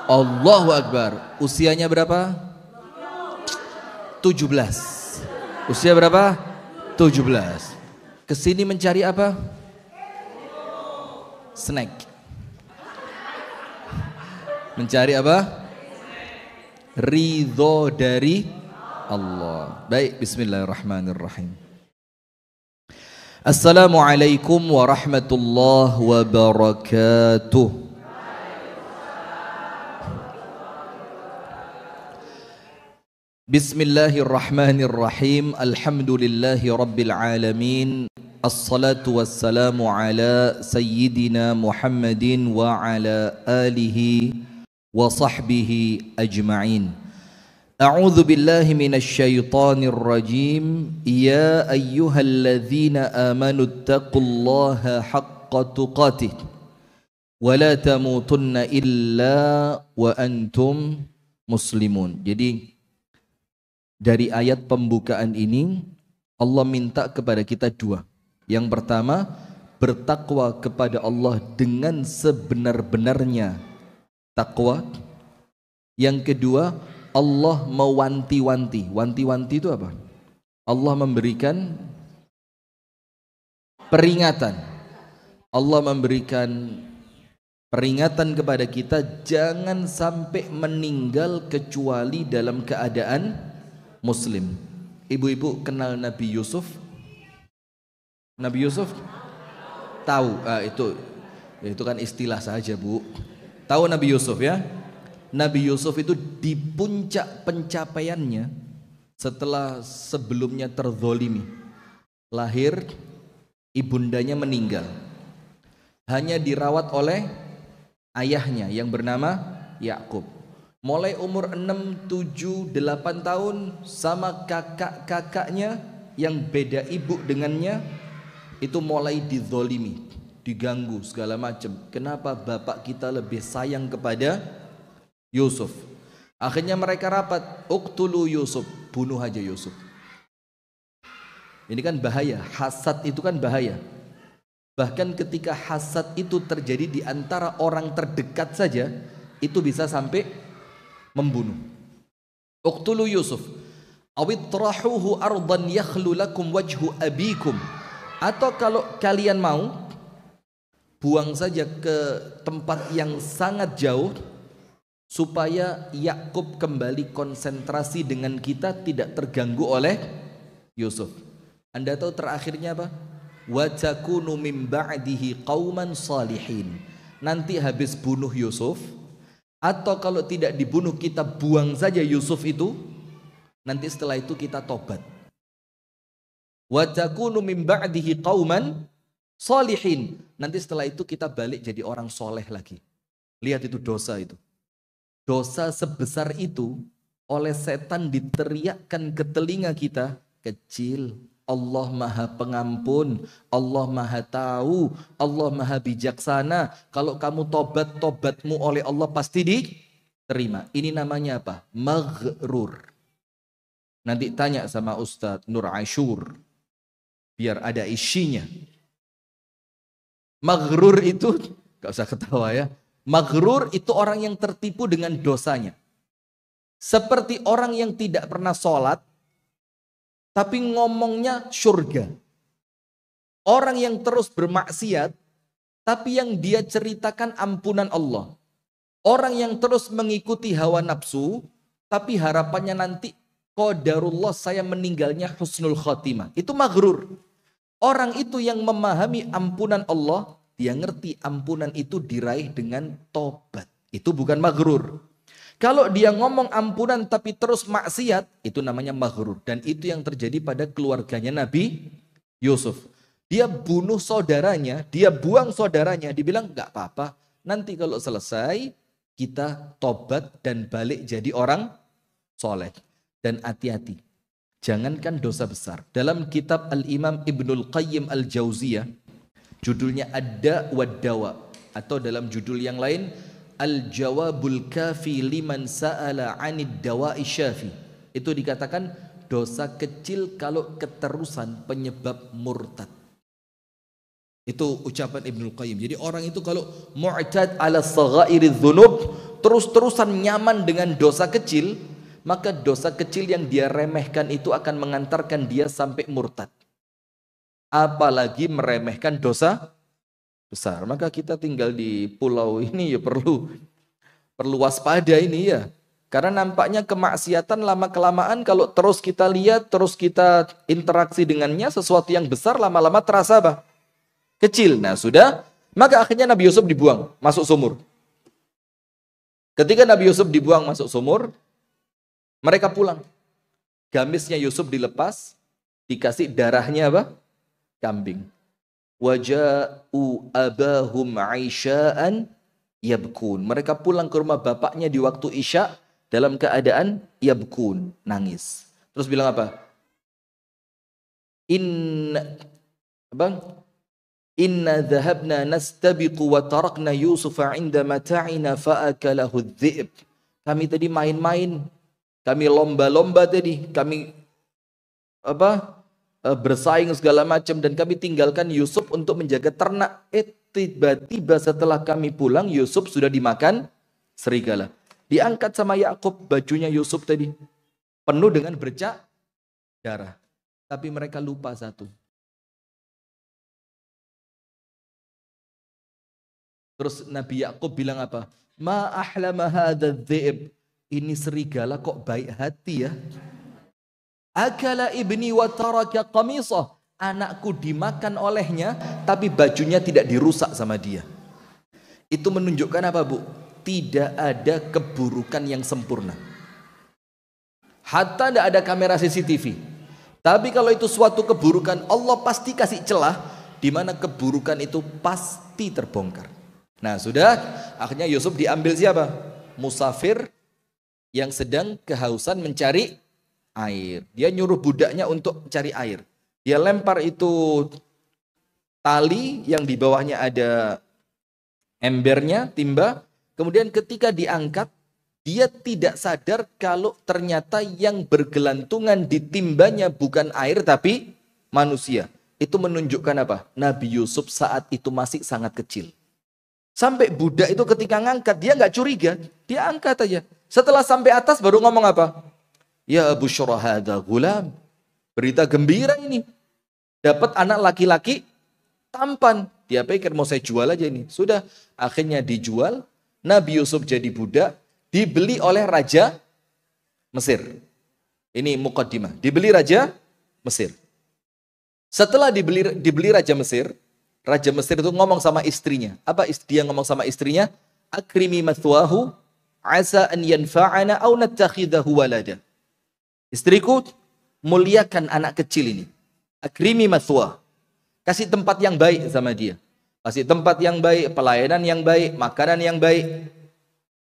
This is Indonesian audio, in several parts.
Allahu Akbar. Usianya berapa? 17. Usia berapa? 17. Kesini mencari apa? Snack. Mencari apa? Ridho dari Allah. Baik, bismillahirrahmanirrahim. Assalamualaikum warahmatullahi wabarakatuh. Bismillahirrahmanirrahim. Alhamdulillahi rabbil alamin. Assalatu wassalamu ala sayyidina Muhammadin wa ala alihi wa sahbihi ajma'in. A'udzu billahi minasy syaithanir rajim. Ya ayyuhalladzina amanu taqullaha haqqa tuqatih wa la tamutunna illa wa antum muslimun. Jadi dari ayat pembukaan ini Allah minta kepada kita dua. Yang pertama, bertakwa kepada Allah dengan sebenar-benarnya takwa. Yang kedua, Allah mewanti-wanti. Wanti-wanti itu apa? Allah memberikan peringatan. Allah memberikan peringatan kepada kita, jangan sampai meninggal kecuali dalam keadaan Muslim. Ibu-ibu kenal Nabi Yusuf? Nabi Yusuf? Tahu? Itu kan istilah saja, Bu. Tahu Nabi Yusuf ya? Nabi Yusuf itu di puncak pencapaiannya setelah sebelumnya terzolimi. Lahir, ibundanya meninggal. Hanya dirawat oleh ayahnya yang bernama Yakub. Mulai umur 6, 7, 8 tahun sama kakak-kakaknya yang beda ibu dengannya itu mulai dizolimi, diganggu segala macam. Kenapa bapak kita lebih sayang kepada Yusuf? Akhirnya mereka rapat, uqtulu Yusuf, bunuh aja Yusuf. Ini kan bahaya, hasad itu kan bahaya. Bahkan ketika hasad itu terjadi di antara orang terdekat saja, itu bisa sampai membunuh. Uqtulu Yusuf awid trahuhu ardan yakhlu lakum wajhu abikum. Atau kalau kalian mau, buang saja ke tempat yang sangat jauh supaya Yakub kembali konsentrasi dengan kita, tidak terganggu oleh Yusuf. Anda tahu terakhirnya apa? Wa takunu min ba'dihi qauman salihin. Nanti habis bunuh Yusuf, atau kalau tidak dibunuh kita buang saja Yusuf itu, nanti setelah itu kita tobat. Wa takunu min ba'dihi qauman shalihin. Nanti setelah itu kita balik jadi orang soleh lagi. Lihat itu dosa itu. Dosa sebesar itu oleh setan diteriakkan ke telinga kita, kecil. Allah Maha Pengampun, Allah Maha Tahu, Allah Maha Bijaksana. Kalau kamu tobat, tobatmu oleh Allah pasti diterima. Ini namanya apa? Maghrur. Nanti tanya sama Ustadz Nur Ashur, biar ada isinya. Maghrur itu, gak usah ketawa ya. Maghrur itu orang yang tertipu dengan dosanya. Seperti orang yang tidak pernah sholat, tapi ngomongnya surga. Orang yang terus bermaksiat, tapi yang dia ceritakan ampunan Allah. Orang yang terus mengikuti hawa nafsu, tapi harapannya nanti qadarullah saya meninggalnya husnul khotimah. Itu maghrur. Orang itu yang memahami ampunan Allah, dia ngerti ampunan itu diraih dengan tobat. Itu bukan maghrur. Kalau dia ngomong ampunan tapi terus maksiat, itu namanya maghrur. Dan itu yang terjadi pada keluarganya Nabi Yusuf. Dia bunuh saudaranya, dia buang saudaranya, dibilang gak apa-apa. Nanti kalau selesai, kita tobat dan balik jadi orang soleh. Dan hati-hati, jangankan dosa besar. Dalam kitab Al-Imam Ibnul Qayyim Al-Jauziyah, judulnya Ad-Da' wad-Dawa, atau dalam judul yang lain, Al-Jawabul Kafi liman sa'ala 'anid dawa'i syafi. Itu dikatakan dosa kecil kalau keterusan penyebab murtad. Itu ucapan Ibnul Qayyim. Jadi orang itu kalau mu'tad ala saghairiz dzunub, terus-terusan nyaman dengan dosa kecil, maka dosa kecil yang dia remehkan itu akan mengantarkan dia sampai murtad. Apalagi meremehkan dosa besar. Maka kita tinggal di pulau ini ya perlu waspada ini ya. Karena nampaknya kemaksiatan lama-kelamaan kalau terus kita lihat, terus kita interaksi dengannya, sesuatu yang besar lama-lama terasa apa? Kecil. Nah sudah, maka akhirnya Nabi Yusuf dibuang, masuk sumur. Ketika Nabi Yusuf dibuang masuk sumur, mereka pulang. Gamisnya Yusuf dilepas, dikasih darahnya apa? Kambing. Waja'u abahum aisya'an yabkun. Mereka pulang ke rumah bapaknya di waktu isya dalam keadaan yabkun, nangis. Terus bilang apa? Inna dhahabna nastabiqu wa tarakna Yusufa 'inda mata'ina fa'akalahu adh-dhi'b. Kami tadi main-main, kami lomba-lomba tadi, kami bersaing segala macam, dan kami tinggalkan Yusuf untuk menjaga ternak. Tiba-tiba setelah kami pulang, Yusuf sudah dimakan serigala. Diangkat sama Yakub bajunya Yusuf tadi, penuh dengan bercak darah. Tapi mereka lupa satu. Terus Nabi Yakub bilang apa? Ma ahlama hadza dzib. Ini serigala kok baik hati ya. Akala ibni wa taraka qamisah. Anakku dimakan olehnya, tapi bajunya tidak dirusak sama dia. Itu menunjukkan apa, Bu? Tidak ada keburukan yang sempurna. Hatta tidak ada kamera CCTV. Tapi kalau itu suatu keburukan, Allah pasti kasih celah di mana keburukan itu pasti terbongkar. Nah sudah, akhirnya Yusuf diambil siapa? Musafir yang sedang kehausan mencari air. Dia nyuruh budaknya untuk mencari air. Dia lempar itu tali yang di bawahnya ada embernya, timba. Kemudian ketika diangkat, dia tidak sadar kalau ternyata yang bergelantungan di timbanya bukan air tapi manusia. Itu menunjukkan apa? Nabi Yusuf saat itu masih sangat kecil. Sampai budak itu ketika ngangkat, dia nggak curiga, dia angkat aja. Setelah sampai atas baru ngomong apa? Ya Abu Syurah hadza gulam. Berita gembira ini. Dapat anak laki-laki tampan. Dia pikir mau saya jual aja ini. Sudah, akhirnya dijual. Nabi Yusuf jadi budak, dibeli oleh Raja Mesir. Ini muqaddimah. Dibeli Raja Mesir. Setelah dibeli Raja Mesir itu ngomong sama istrinya. Apa dia ngomong sama istrinya? Akrimi mathwahu asa an yanfa'ana aw nattakhidahu walada. Istriku, muliakan anak kecil ini. Akrimi mathwah. Kasih tempat yang baik sama dia. Kasih tempat yang baik, pelayanan yang baik, makanan yang baik.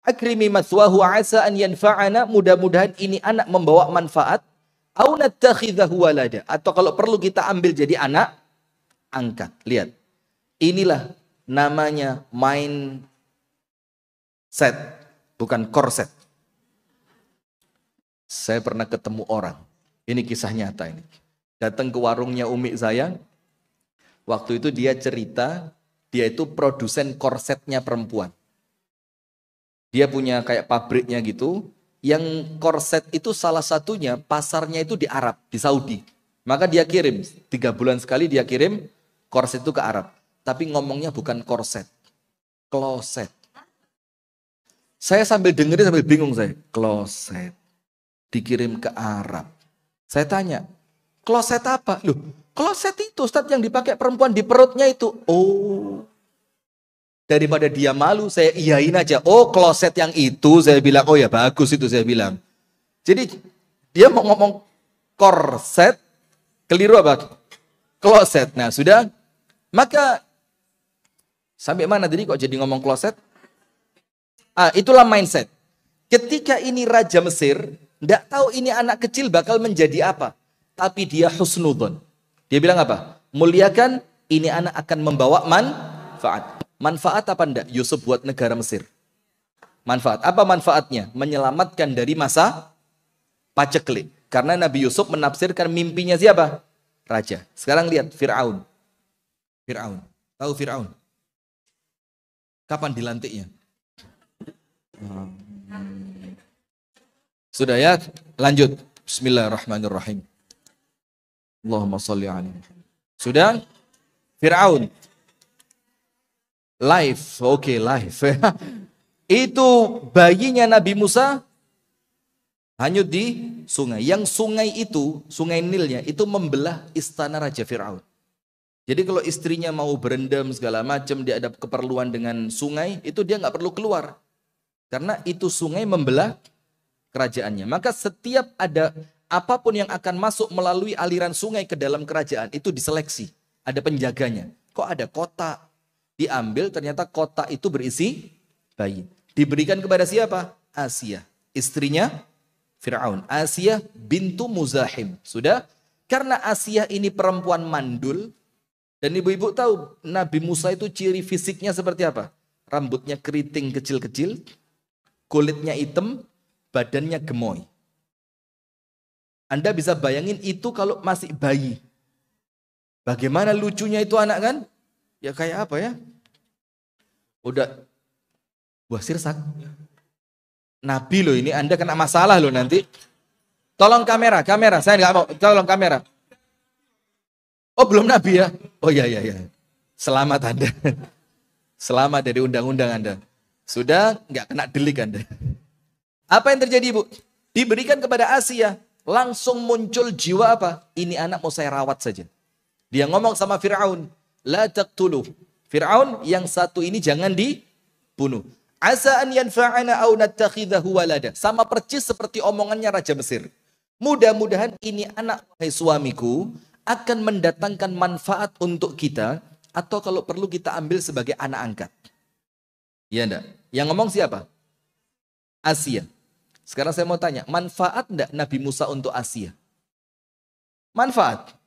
Akrimi mathwahu asa an yanfa'ana, mudah-mudahan ini anak membawa manfaat. Au nattakhidahu walada, atau kalau perlu kita ambil jadi anak angkat. Lihat. Inilah namanya mindset, bukan korset. Saya pernah ketemu orang. Ini kisah nyata ini. Datang ke warungnya umi saya. Waktu itu dia cerita, dia itu produsen korsetnya perempuan. Dia punya kayak pabriknya gitu, yang korset itu salah satunya pasarnya itu di Arab, di Saudi. Maka dia kirim, 3 bulan sekali dia kirim korset itu ke Arab. Tapi ngomongnya bukan korset, kloset. Saya sambil dengerin sambil bingung saya, kloset. Dikirim ke Arab. Saya tanya, kloset apa? Loh, kloset itu Ustadz yang dipakai perempuan di perutnya itu. Oh. Daripada dia malu, saya iyain aja. Oh, kloset yang itu, saya bilang. Oh ya bagus itu, saya bilang. Jadi dia mau ngomong korset, keliru apa? Kloset. Nah sudah, maka sampai mana tadi kok jadi ngomong kloset? Itulah mindset. Ketika ini Raja Mesir, tidak tahu ini anak kecil bakal menjadi apa. Tapi dia husnudon. Dia bilang apa? Muliakan, ini anak akan membawa manfaat. Manfaat apa enggak Yusuf buat negara Mesir? Manfaat. Apa manfaatnya? Menyelamatkan dari masa paceklik. Karena Nabi Yusuf menafsirkan mimpinya siapa? Raja. Sekarang lihat Fir'aun. Tahu Fir'aun? Kapan dilantiknya? Sudah ya, lanjut. Bismillahirrahmanirrahim. Allahumma sholli alaihi. Sudah? Fir'aun. Live, oke, live. Itu bayinya Nabi Musa hanyut di sungai. Yang sungai itu, sungai Nilnya, itu membelah istana Raja Fir'aun. Jadi kalau istrinya mau berendam segala macam, dia ada keperluan dengan sungai, itu dia nggak perlu keluar. Karena itu sungai membelah kerajaannya. Maka setiap ada apapun yang akan masuk melalui aliran sungai ke dalam kerajaan, itu diseleksi. Ada penjaganya. Kok ada kotak? Diambil, ternyata kotak itu berisi bayi. Diberikan kepada siapa? Asia, istrinya Fir'aun. Asia bintu Muzahim. Sudah? Karena Asia ini perempuan mandul. Dan ibu-ibu tahu Nabi Musa itu ciri fisiknya seperti apa? Rambutnya keriting kecil-kecil. Kulitnya hitam. Badannya gemoy. Anda bisa bayangin itu kalau masih bayi. Bagaimana lucunya itu anak kan? Ya kayak apa ya? Udah buah sirsak. Nabi loh ini, Anda kena masalah loh nanti. Tolong kamera, saya nggak mau. Tolong kamera. Oh belum Nabi ya? Oh ya. Selamat Anda. Selamat dari undang-undang Anda. Sudah nggak kena delik Anda. Apa yang terjadi Bu? Diberikan kepada Asia. Langsung muncul jiwa apa? Ini anak mau saya rawat saja. Dia ngomong sama Fir'aun. La taqtuluh. Fir'aun yang satu ini jangan dibunuh. Asa an yanfa'ana aw nattakhidahu walada. Sama percis seperti omongannya Raja Mesir. Mudah-mudahan ini anak wahai suamiku akan mendatangkan manfaat untuk kita atau kalau perlu kita ambil sebagai anak angkat. Iya enggak? Yang ngomong siapa? Asia. Sekarang saya mau tanya, manfaat enggak Nabi Musa untuk Asia? Manfaat.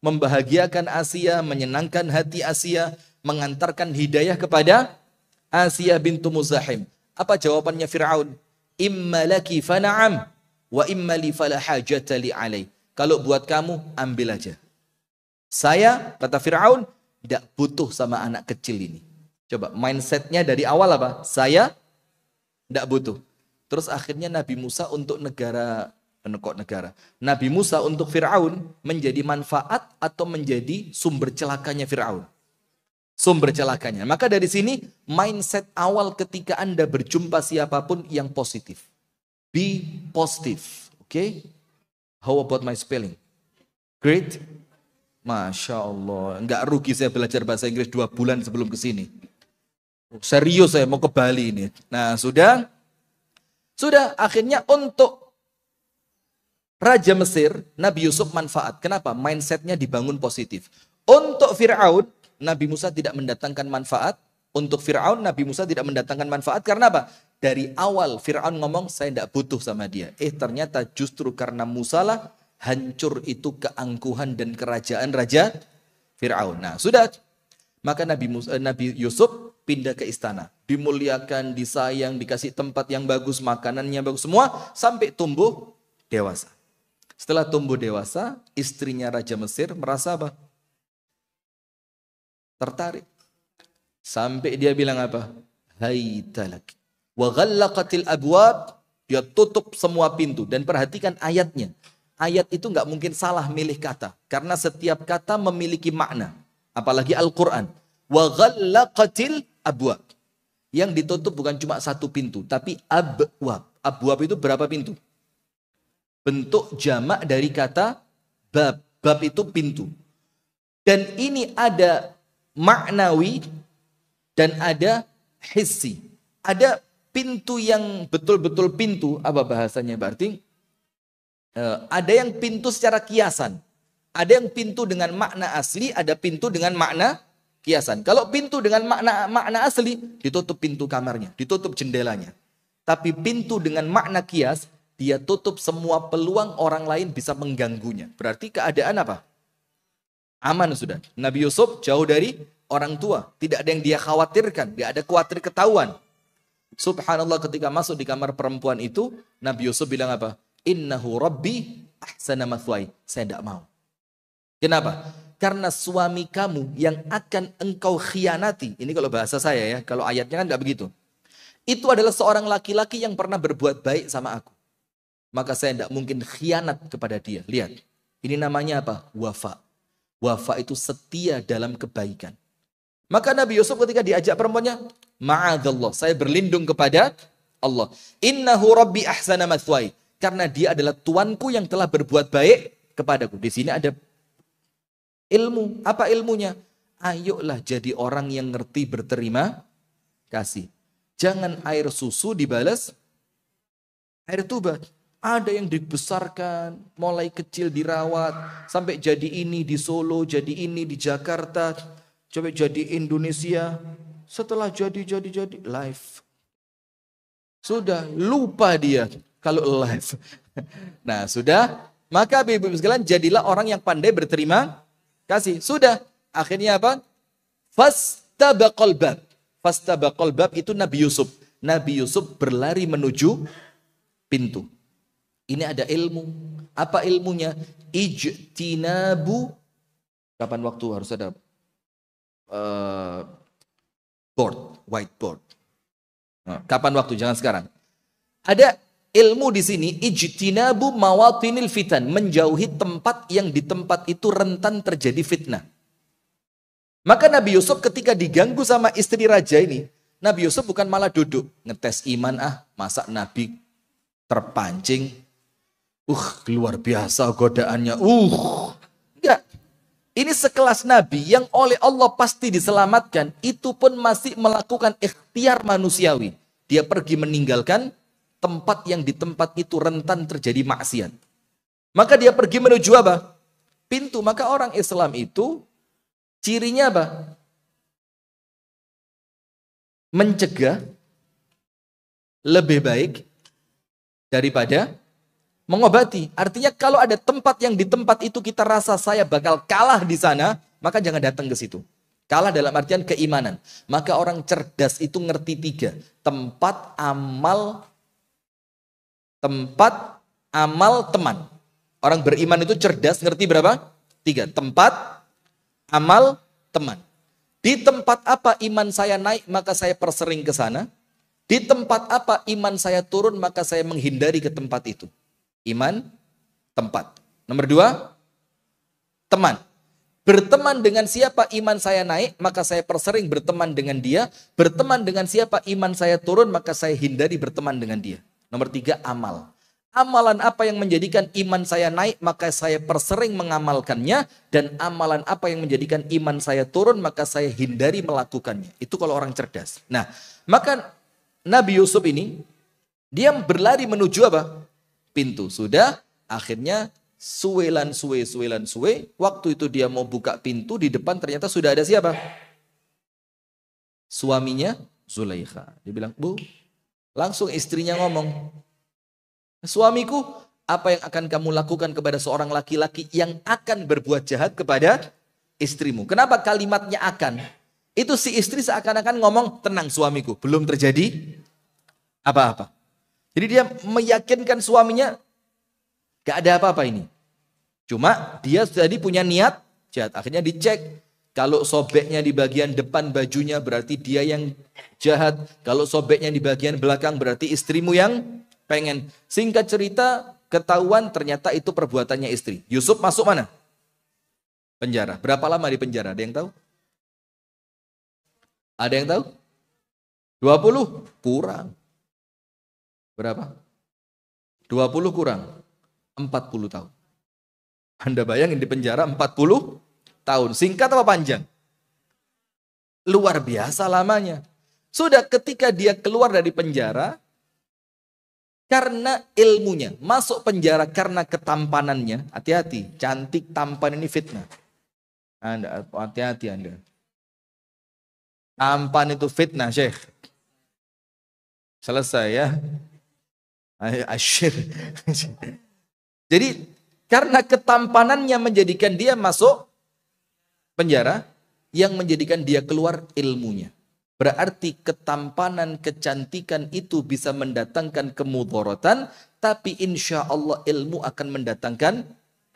Membahagiakan Asia, menyenangkan hati Asia, mengantarkan hidayah kepada Asia bintu Muzahim. Apa jawabannya Fir'aun? Imma laki fana'am wa imma li fala hajata li alai. Kalau buat kamu, ambil aja. Saya, kata Fir'aun, tidak butuh sama anak kecil ini. Coba, mindsetnya dari awal apa? Saya tidak butuh. Terus akhirnya Nabi Musa untuk Nabi Musa untuk Fir'aun menjadi manfaat atau menjadi sumber celakanya Fir'aun. Sumber celakanya. Maka dari sini mindset awal ketika Anda berjumpa siapapun yang positif. Be positive. Okay? How about my spelling? Great. Masya Allah. Nggak rugi saya belajar bahasa Inggris 2 bulan sebelum ke sini. Serius saya mau ke Bali ini. Nah sudah akhirnya untuk Raja Mesir, Nabi Yusuf manfaat. Kenapa? Mindsetnya dibangun positif. Untuk Fir'aun, Nabi Musa tidak mendatangkan manfaat. Untuk Fir'aun, Nabi Musa tidak mendatangkan manfaat. Karena apa? Dari awal Fir'aun ngomong, saya tidak butuh sama dia. Ternyata justru karena Musa lah, hancur itu keangkuhan dan kerajaan Raja Fir'aun. Nah, sudah. Maka Nabi Yusuf pindah ke istana. Dimuliakan, disayang, dikasih tempat yang bagus, makanannya bagus semua. Sampai tumbuh dewasa. Setelah tumbuh dewasa, istrinya Raja Mesir merasa apa? Tertarik. Sampai dia bilang apa? Hai talak. Wa ghallaqatil abwab. Dia tutup semua pintu. Dan perhatikan ayatnya. Ayat itu nggak mungkin salah milih kata. Karena setiap kata memiliki makna. Apalagi Al-Quran. Wa ghallaqatil abwab. Yang ditutup bukan cuma satu pintu. Tapi abwab. Abwab itu berapa pintu? Bentuk jamak dari kata bab. Bab itu pintu. Dan ini ada maknawi dan ada hissi. Ada pintu yang betul-betul pintu. Apa bahasanya berarti? Ada yang pintu secara kiasan. Ada yang pintu dengan makna asli, ada pintu dengan makna kiasan. Kalau pintu dengan makna asli, ditutup pintu kamarnya, ditutup jendelanya. Tapi pintu dengan makna kias, dia tutup semua peluang orang lain bisa mengganggunya. Berarti keadaan apa? Aman sudah. Nabi Yusuf jauh dari orang tua. Tidak ada yang dia khawatirkan. Tidak ada khawatir ketahuan. Subhanallah ketika masuk di kamar perempuan itu, Nabi Yusuf bilang apa? Innahu rabbi ahsana mathwai. Saya tidak mau. Kenapa? Karena suami kamu yang akan engkau khianati. Ini kalau bahasa saya ya, kalau ayatnya kan nggak begitu. Itu adalah seorang laki-laki yang pernah berbuat baik sama aku. Maka saya tidak mungkin khianat kepada dia. Lihat, ini namanya apa? Wafa. Wafa itu setia dalam kebaikan. Maka Nabi Yusuf ketika diajak perempuannya, ma'adallah, saya berlindung kepada Allah. Innahu rabbi ahsana mathwai. Karena dia adalah tuanku yang telah berbuat baik kepadaku. Di sini ada ilmu. Apa ilmunya? Ayolah jadi orang yang ngerti berterima kasih. Jangan air susu dibalas air tuba. Ada yang dibesarkan, mulai kecil dirawat, sampai jadi ini di Solo, jadi ini di Jakarta, sampai jadi Indonesia. Setelah jadi live. Sudah lupa dia kalau live. Nah sudah, maka ibu-ibu sekalian jadilah orang yang pandai berterima kasih. Sudah, akhirnya apa? Fastabaqal bab. Fastabaqal bab itu Nabi Yusuf. Nabi Yusuf berlari menuju pintu. Ini ada ilmu. Apa ilmunya? Ijtinabu. Kapan waktu harus ada whiteboard. Nah, kapan waktu? Jangan sekarang. Ada ilmu di sini. Ijtinabu mawatinil fitan. Menjauhi tempat yang di tempat itu rentan terjadi fitnah. Maka Nabi Yusuf ketika diganggu sama istri raja ini, Nabi Yusuf bukan malah duduk ngetes iman, masa Nabi terpancing, luar biasa godaannya, enggak. Ini sekelas Nabi yang oleh Allah pasti diselamatkan, itu pun masih melakukan ikhtiar manusiawi. Dia pergi meninggalkan tempat yang di tempat itu rentan terjadi maksiat. Maka dia pergi menuju apa? Pintu. Maka orang Islam itu cirinya apa? Mencegah lebih baik daripada mengobati. Artinya kalau ada tempat yang di tempat itu kita rasa saya bakal kalah di sana, maka jangan datang ke situ. Kalah dalam artian keimanan. Maka orang cerdas itu ngerti 3. Tempat, amal, teman. Orang beriman itu cerdas ngerti berapa? 3. Tempat, amal, teman. Di tempat apa iman saya naik, maka saya persering ke sana. Di tempat apa iman saya turun, maka saya menghindari ke tempat itu. Iman, tempat. Nomor 2, teman. Berteman dengan siapa iman saya naik, maka saya persering berteman dengan dia. Berteman dengan siapa iman saya turun, maka saya hindari berteman dengan dia. Nomor 3, amal. Amalan apa yang menjadikan iman saya naik, maka saya persering mengamalkannya. Dan amalan apa yang menjadikan iman saya turun, maka saya hindari melakukannya. Itu kalau orang cerdas. Nah, maka Nabi Yusuf ini, dia berlari menuju apa? Pintu. Sudah, akhirnya suwe. Waktu itu dia mau buka pintu, di depan ternyata sudah ada siapa? Suaminya Zulaikha. Dia bilang, Bu, langsung istrinya ngomong, suamiku, apa yang akan kamu lakukan kepada seorang laki-laki yang akan berbuat jahat kepada istrimu? Kenapa kalimatnya akan? Itu si istri seakan-akan ngomong, tenang suamiku, belum terjadi apa-apa. Jadi dia meyakinkan suaminya, gak ada apa-apa ini. Cuma dia tadi punya niat jahat. Akhirnya dicek. Kalau sobeknya di bagian depan bajunya berarti dia yang jahat. Kalau sobeknya di bagian belakang berarti istrimu yang pengen. Singkat cerita, ketahuan ternyata itu perbuatannya istri. Yusuf masuk mana? Penjara. Berapa lama di penjara? Ada yang tahu? Ada yang tahu? 20? Kurang. Berapa? 20 kurang. 40 tahun. Anda bayangin di penjara 40 tahun. Singkat apa panjang? Luar biasa lamanya. Sudah ketika dia keluar dari penjara, karena ilmunya, masuk penjara karena ketampanannya, hati-hati, cantik tampan ini fitnah. Anda hati-hati Anda. Tampan itu fitnah, Syekh. Selesai ya. Asyir. Jadi karena ketampanannya menjadikan dia masuk penjara, yang menjadikan dia keluar ilmunya. Berarti ketampanan, kecantikan itu bisa mendatangkan kemudharatan, tapi insya Allah ilmu akan mendatangkan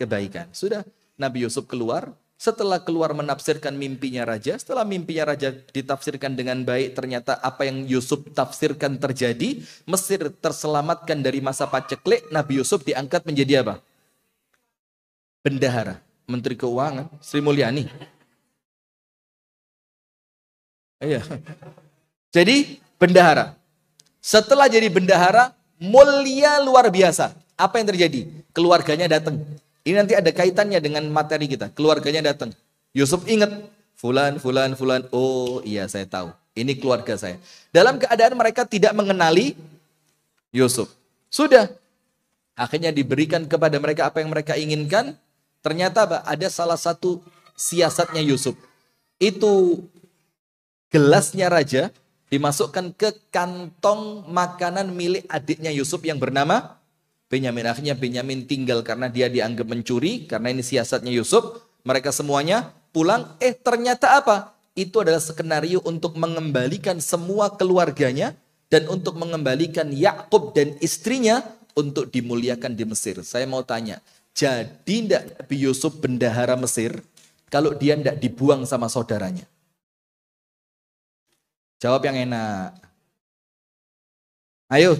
kebaikan. Sudah, Nabi Yusuf keluar, Setelah keluar menafsirkan mimpinya raja, setelah mimpinya raja ditafsirkan dengan baik, ternyata apa yang Yusuf tafsirkan terjadi, Mesir terselamatkan dari masa paceklik, Nabi Yusuf diangkat menjadi apa? Bendahara, Menteri Keuangan, Sri Mulyani. Iya. Jadi bendahara. Setelah jadi bendahara, mulia luar biasa. Apa yang terjadi? Keluarganya datang. Ini nanti ada kaitannya dengan materi kita. Keluarganya datang. Yusuf ingat, fulan, fulan, fulan. Oh iya saya tahu. Ini keluarga saya. Dalam keadaan mereka tidak mengenali Yusuf. Sudah. Akhirnya diberikan kepada mereka apa yang mereka inginkan. Ternyata ada salah satu siasatnya Yusuf. Itu gelasnya raja dimasukkan ke kantong makanan milik adiknya Yusuf yang bernama Benyamin. Akhirnya Benyamin tinggal karena dia dianggap mencuri, karena ini siasatnya Yusuf. Mereka semuanya pulang, ternyata apa? Itu adalah skenario untuk mengembalikan semua keluarganya dan untuk mengembalikan Yakub dan istrinya untuk dimuliakan di Mesir. Saya mau tanya, jadi tidak Nabi Yusuf bendahara Mesir kalau dia tidak dibuang sama saudaranya? Jawab yang enak. Ayo.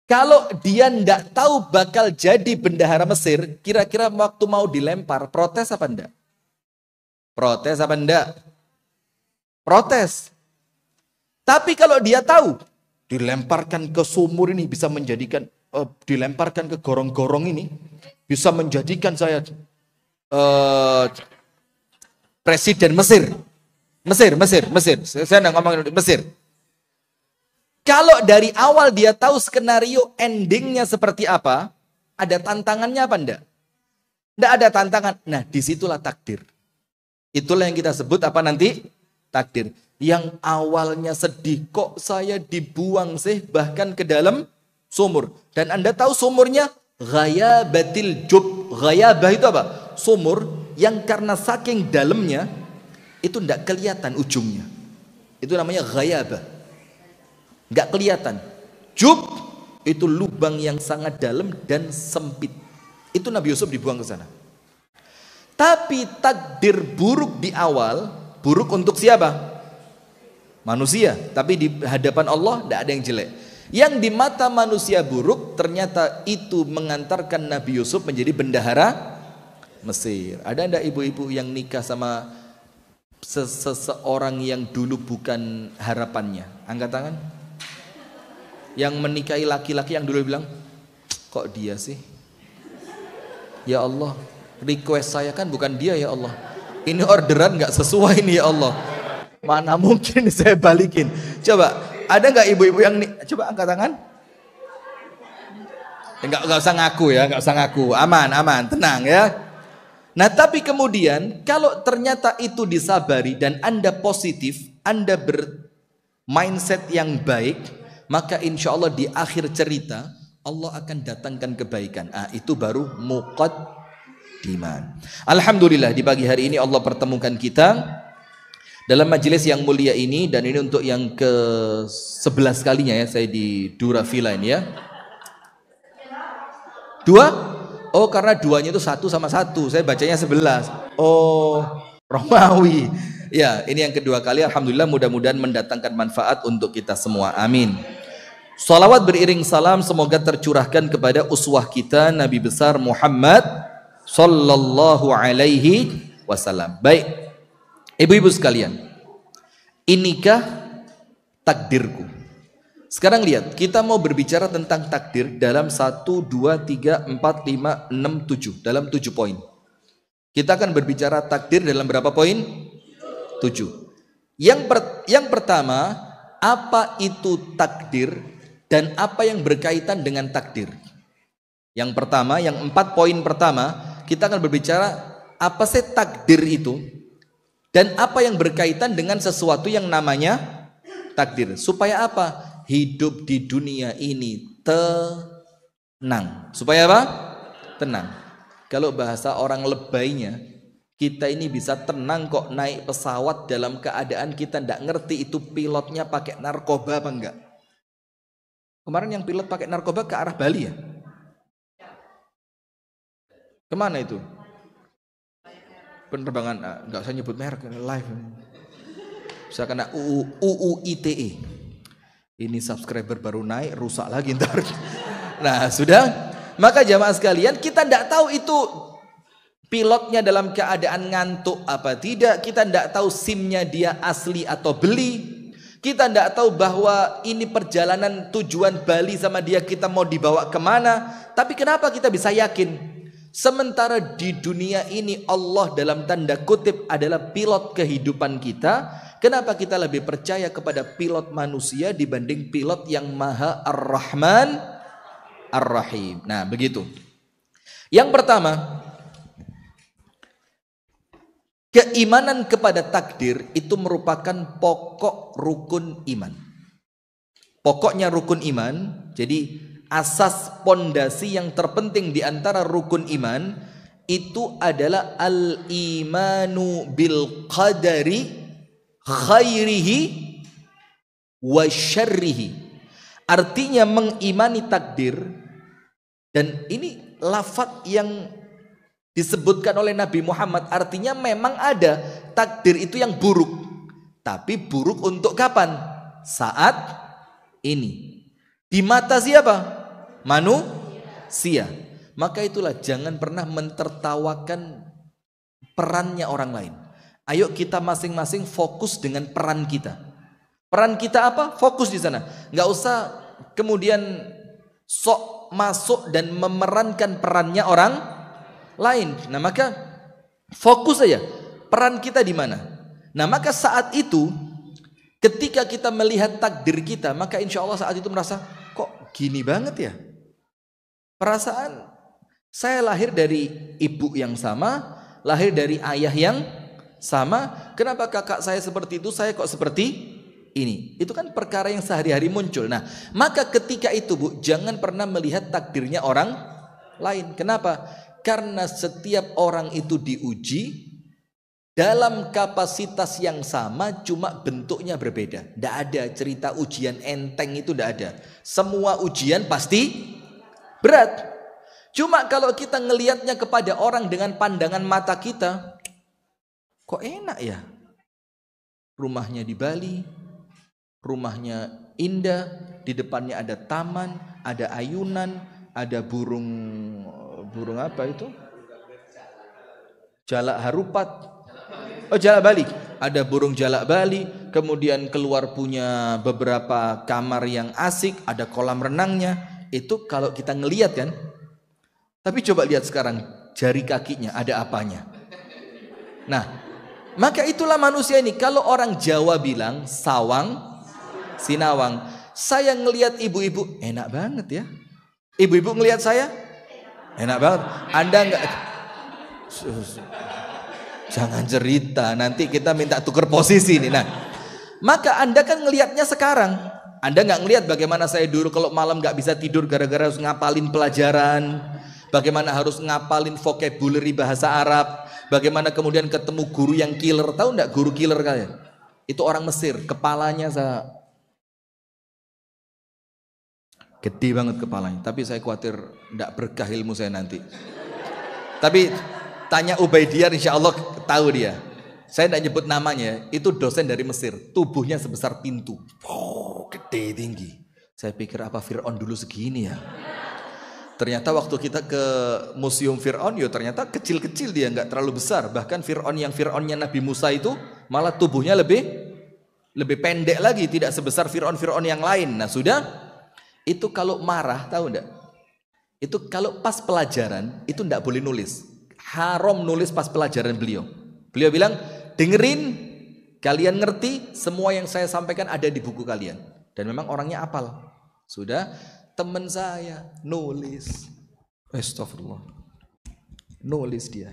Kalau dia tidak tahu bakal jadi bendahara Mesir, kira-kira waktu mau dilempar, protes apa enggak? Protes apa enggak? Protes. Tapi kalau dia tahu, dilemparkan ke sumur ini bisa menjadikan, dilemparkan ke gorong-gorong ini, bisa menjadikan saya presiden Mesir. Mesir. Saya tidak ngomong Mesir. Kalau dari awal dia tahu skenario endingnya seperti apa, ada tantangannya apa enggak? Enggak ada tantangan. Nah, disitulah takdir. Itulah yang kita sebut apa nanti? Takdir. Yang awalnya sedih, kok saya dibuang sih bahkan ke dalam sumur. Dan Anda tahu sumurnya ghayabatil jub. Ghayabah itu apa? Sumur yang karena saking dalamnya itu enggak kelihatan ujungnya. Itu namanya ghayabah. Nggak kelihatan. Jub itu lubang yang sangat dalam dan sempit. Itu Nabi Yusuf dibuang ke sana. Tapi takdir buruk di awal, buruk untuk siapa? Manusia. Tapi di hadapan Allah tidak ada yang jelek. Yang di mata manusia buruk, ternyata itu mengantarkan Nabi Yusuf menjadi bendahara Mesir. Ada enggak ibu-ibu yang nikah sama seseorang yang dulu bukan harapannya? Angkat tangan. Yang menikahi laki-laki yang dulu bilang, kok dia sih? Ya Allah, request saya kan bukan dia ya Allah. Ini orderan nggak sesuai nih ya Allah. Mana mungkin saya balikin. Coba, ada nggak ibu-ibu yang coba angkat tangan? Nggak usah ngaku ya, nggak usah ngaku. Aman, tenang ya. Nah tapi kemudian kalau ternyata itu disabari dan Anda positif, Anda bermindset yang baik, maka insya Allah di akhir cerita Allah akan datangkan kebaikan. Itu baru muqaddiman. Alhamdulillah di pagi hari ini Allah pertemukan kita dalam majelis yang mulia ini, dan ini untuk yang ke-11 kalinya ya saya di Dura Villa ini ya. 2? Oh karena duanya itu 1 sama 1, saya bacanya 11. Oh Romawi. Ya, ini yang kedua kali. Alhamdulillah, mudah-mudahan mendatangkan manfaat untuk kita semua. Amin. Salawat beriring salam semoga tercurahkan kepada uswah kita Nabi besar Muhammad sallallahu alaihi wasallam. Baik, ibu-ibu sekalian, inikah takdirku? Sekarang lihat, kita mau berbicara tentang takdir dalam 1, 2, 3, 4, 5, 6, 7. Dalam 7 poin. Kita akan berbicara takdir dalam berapa poin? 7. Yang pertama, apa itu takdir dan apa yang berkaitan dengan takdir? Yang pertama, yang 4 poin pertama, kita akan berbicara apa sih takdir itu dan apa yang berkaitan dengan sesuatu yang namanya takdir. Supaya apa? Hidup di dunia ini tenang. Supaya apa? Tenang. Kalau bahasa orang lebaynya, kita ini bisa tenang kok naik pesawat dalam keadaan kita tidak ngerti itu pilotnya pakai narkoba apa enggak. Kemarin yang pilot pakai narkoba ke arah Bali ya? Kemana itu? penerbangan, nggak usah nyebut merek, live. Bisa kena UU ITE. Ini subscriber baru naik, rusak lagi ntar. Nah sudah, maka jamaah sekalian, kita tidak tahu itu pilotnya dalam keadaan ngantuk apa tidak, kita tidak tahu SIM-nya dia asli atau beli, kita tidak tahu bahwa ini perjalanan tujuan Bali sama dia kita mau dibawa kemana. Tapi kenapa kita bisa yakin? Sementara di dunia ini Allah dalam tanda kutip adalah pilot kehidupan kita, kenapa kita lebih percaya kepada pilot manusia dibanding pilot yang Maha Ar-Rahman Ar-Rahim? Nah begitu. Yang pertama, keimanan kepada takdir itu merupakan pokok rukun iman. Pokoknya rukun iman, jadi asas pondasi yang terpenting di antara rukun iman itu adalah al-imanu bil qadari khairihi wa syarrihi. Artinya mengimani takdir, dan ini lafaz yang disebutkan oleh Nabi Muhammad, artinya memang ada takdir itu yang buruk, tapi buruk untuk kapan? Saat ini. Di mata siapa? Manusia. Maka itulah jangan pernah mentertawakan perannya orang lain. Ayo kita masing-masing fokus dengan peran kita. Peran kita apa? Fokus di sana. Nggak usah kemudian sok masuk dan memerankan perannya orang lain. Nah maka fokus saja peran kita di mana. Nah maka saat itu ketika kita melihat takdir kita, maka insya Allah saat itu merasa kok gini banget ya. Perasaan saya lahir dari ibu yang sama, lahir dari ayah yang sama. Kenapa kakak saya seperti itu, saya kok seperti ini? Itu kan perkara yang sehari-hari muncul. Nah maka ketika itu Bu, jangan pernah melihat takdirnya orang lain. Kenapa? Karena setiap orang itu diuji dalam kapasitas yang sama, cuma bentuknya berbeda. Tidak ada cerita ujian enteng, itu tidak ada. Semua ujian pasti berat. Cuma kalau kita ngelihatnya kepada orang dengan pandangan mata kita, kok enak ya? Rumahnya di Bali, rumahnya indah, di depannya ada taman, ada ayunan, ada burung apa itu? Jalak harupat. Oh, jalak bali. Ada burung jalak bali, kemudian keluar punya beberapa kamar yang asik, ada kolam renangnya. Itu kalau kita ngelihat kan. Tapi coba lihat sekarang jari kakinya ada apanya. Nah, maka itulah manusia ini. Kalau orang Jawa bilang sawang sinawang. Saya ngelihat ibu-ibu enak banget ya. Ibu-ibu ngelihat saya enak banget. Anda enggak, jangan cerita, nanti kita minta tuker posisi nih. Nah, maka Anda kan ngelihatnya sekarang. Anda nggak ngelihat bagaimana saya dulu kalau malam nggak bisa tidur gara-gara harus ngapalin pelajaran, bagaimana harus ngapalin vocabulary bahasa Arab, bagaimana kemudian ketemu guru yang killer. Tahu nggak guru killer kalian? Itu orang Mesir, kepalanya gede banget kepalanya. Tapi saya khawatir nggak berkah ilmu saya nanti. Tapi tanya Ubaidiyah, insya Allah tahu dia. Saya tidak nyebut namanya, itu dosen dari Mesir, tubuhnya sebesar pintu, gede tinggi. Saya pikir apa Fir'aun dulu segini ya. Ternyata waktu kita ke museum Fir'aun, ya ternyata kecil-kecil dia, nggak terlalu besar. Bahkan Fir'aunnya Nabi Musa itu malah tubuhnya lebih pendek lagi, tidak sebesar Fir'aun yang lain. Nah sudah, itu kalau marah tahu enggak? Itu kalau pas pelajaran itu enggak boleh nulis. Haram nulis pas pelajaran beliau. Beliau bilang, dengerin, kalian ngerti, semua yang saya sampaikan ada di buku kalian. Dan memang orangnya apal. Sudah, teman saya nulis. Astagfirullah. Nulis dia.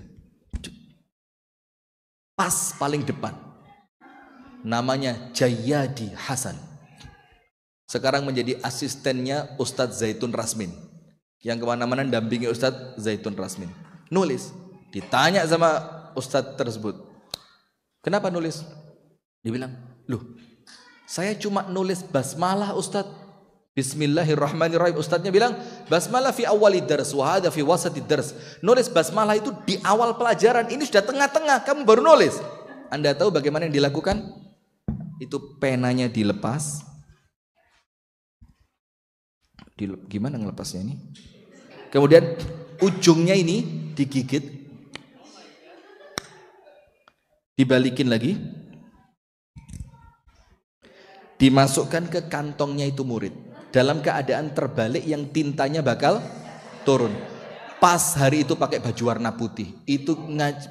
Pas paling depan. Namanya Jayadi Hasan. Sekarang menjadi asistennya Ustadz Zaitun Rasmin. Yang kemana-mana dampingi Ustadz Zaitun Rasmin. Nulis. Ditanya sama Ustadz tersebut, kenapa nulis? Dia bilang, loh, saya cuma nulis basmalah Ustadz. Bismillahirrahmanirrahim. Ustadznya bilang basmalah fi awalid dars wa hadha fi wasatid dars. Nulis basmalah itu di awal pelajaran, ini sudah tengah-tengah kamu baru nulis. Anda tahu bagaimana yang dilakukan? Itu penanya dilepas. Gimana ngelepasnya ini? Kemudian ujungnya ini digigit, dibalikin lagi, dimasukkan ke kantongnya itu murid dalam keadaan terbalik yang tintanya bakal turun. Pas hari itu pakai baju warna putih, itu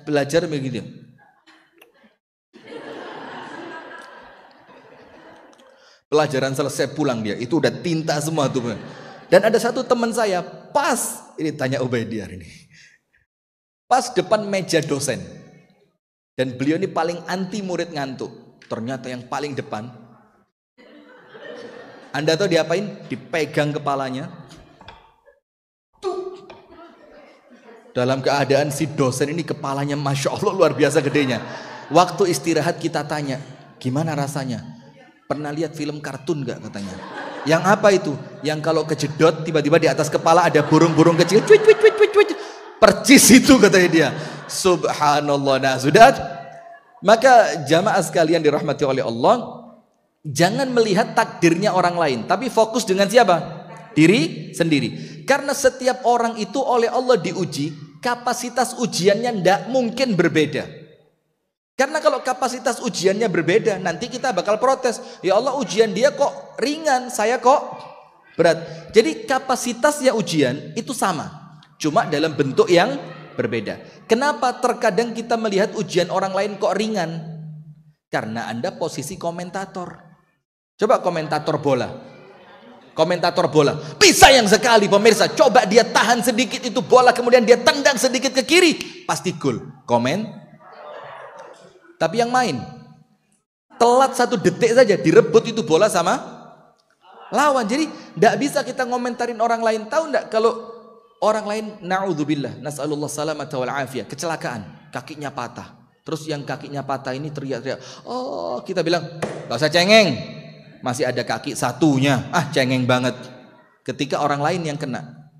belajar begitu. Pelajaran selesai pulang dia, itu udah tinta semua tuh. Dan ada satu teman saya, pas ini tanya Ubaidiyah ini, pas depan meja dosen, dan beliau ini paling anti murid ngantuk. Ternyata yang paling depan, Anda tahu diapain? Dipegang kepalanya. Dalam keadaan si dosen ini kepalanya Masya Allah luar biasa gedenya. Waktu istirahat kita tanya, gimana rasanya? Pernah lihat film kartun gak katanya? Yang apa itu? Yang kalau kejedot tiba-tiba di atas kepala ada burung-burung kecil. Cuit, cuit, cuit, cuit, cuit. Percis itu katanya dia. Subhanallah. Nah sudah. Maka jamaah sekalian dirahmati oleh Allah, jangan melihat takdirnya orang lain, tapi fokus dengan siapa? Diri sendiri. Karena setiap orang itu oleh Allah diuji, kapasitas ujiannya tidak mungkin berbeda. Karena kalau kapasitas ujiannya berbeda, nanti kita bakal protes. Ya Allah, ujian dia kok ringan, saya kok berat. Jadi kapasitasnya ujian itu sama, cuma dalam bentuk yang berbeda. Kenapa terkadang kita melihat ujian orang lain kok ringan? Karena Anda posisi komentator. Coba komentator bola. Komentator bola. Sayang sekali pemirsa. Coba dia tahan sedikit itu bola, kemudian dia tendang sedikit ke kiri, pasti gol. Tapi yang main telat 1 detik saja direbut itu bola sama lawan. Jadi tidak bisa kita ngomentarin orang lain. Tahu tidak kalau orang lain, na'udzubillah, nas'alullah salamata wal afiyah, kecelakaan, kakinya patah. Terus yang kakinya patah ini teriak-teriak. Oh, kita bilang, gak usah cengeng, masih ada kaki satunya. Cengeng banget. Ketika orang lain yang kena.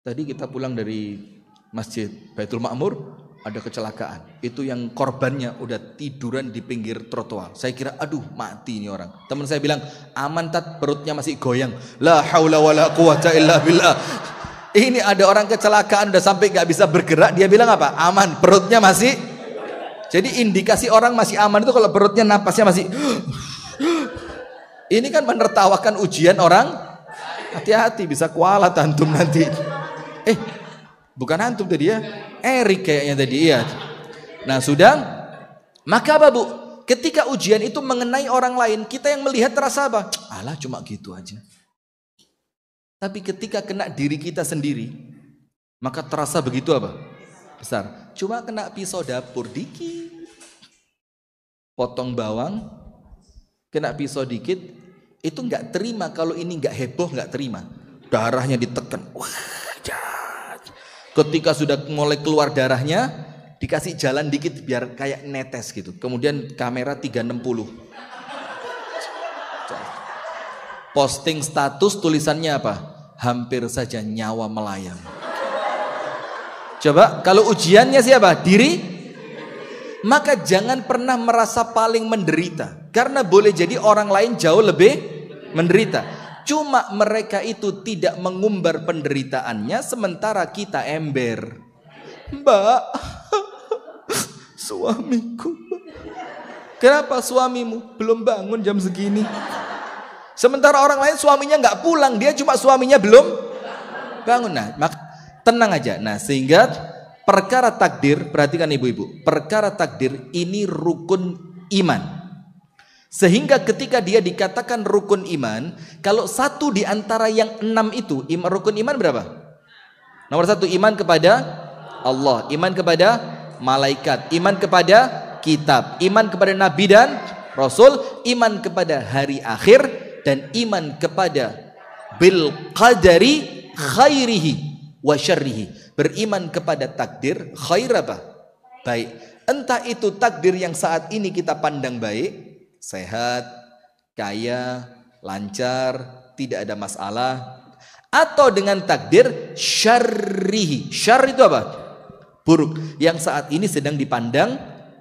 Tadi kita pulang dari Masjid Baitul Ma'mur, ada kecelakaan. Itu yang korbannya udah tiduran di pinggir trotoar. Saya kira, aduh mati ini orang. Teman saya bilang, aman tat, perutnya masih goyang. La haula wala quwata illa billah. Ini ada orang kecelakaan udah sampai gak bisa bergerak, dia bilang apa? Aman, perutnya masih. Jadi indikasi orang masih aman itu kalau perutnya napasnya masih. Ini kan menertawakan ujian orang. Hati-hati bisa kualat antum nanti. Bukan antum tadi ya, Erik kayaknya tadi ya. Nah sudah, maka apa bu? Ketika ujian itu mengenai orang lain, kita yang melihat terasa apa? Alah cuma gitu aja. Tapi ketika kena diri kita sendiri, maka terasa begitu apa? Besar. Cuma kena pisau dapur dikit, potong bawang, kena pisau dikit, itu nggak terima. Kalau ini nggak heboh nggak terima. Darahnya ditekan. Wah, ketika sudah mulai keluar darahnya, dikasih jalan dikit biar kayak netes gitu. Kemudian kamera 360. Posting status tulisannya apa? Hampir saja nyawa melayang. Coba kalau ujiannya siapa? Diri. Maka jangan pernah merasa paling menderita. Karena boleh jadi orang lain jauh lebih menderita. Cuma mereka itu tidak mengumbar penderitaannya, sementara kita ember. Mbak, suamiku. Kenapa suamimu belum bangun jam segini? Sementara orang lain suaminya nggak pulang, dia cuma suaminya belum bangun. Nah, tenang aja. Nah, sehingga perkara takdir, perhatikan ibu-ibu, perkara takdir ini rukun iman. Sehingga ketika dia dikatakan rukun iman, kalau satu di antara yang 6 itu, rukun iman berapa? Nomor 1, iman kepada Allah, iman kepada malaikat, iman kepada kitab, iman kepada nabi dan rasul, iman kepada hari akhir, dan iman kepada bil qadari khairihi wa syarrihi. Beriman kepada takdir khair apa? Baik. Entah itu takdir yang saat ini kita pandang baik, sehat, kaya, lancar, tidak ada masalah, atau dengan takdir syarrihi. Syarr itu apa? Buruk, yang saat ini sedang dipandang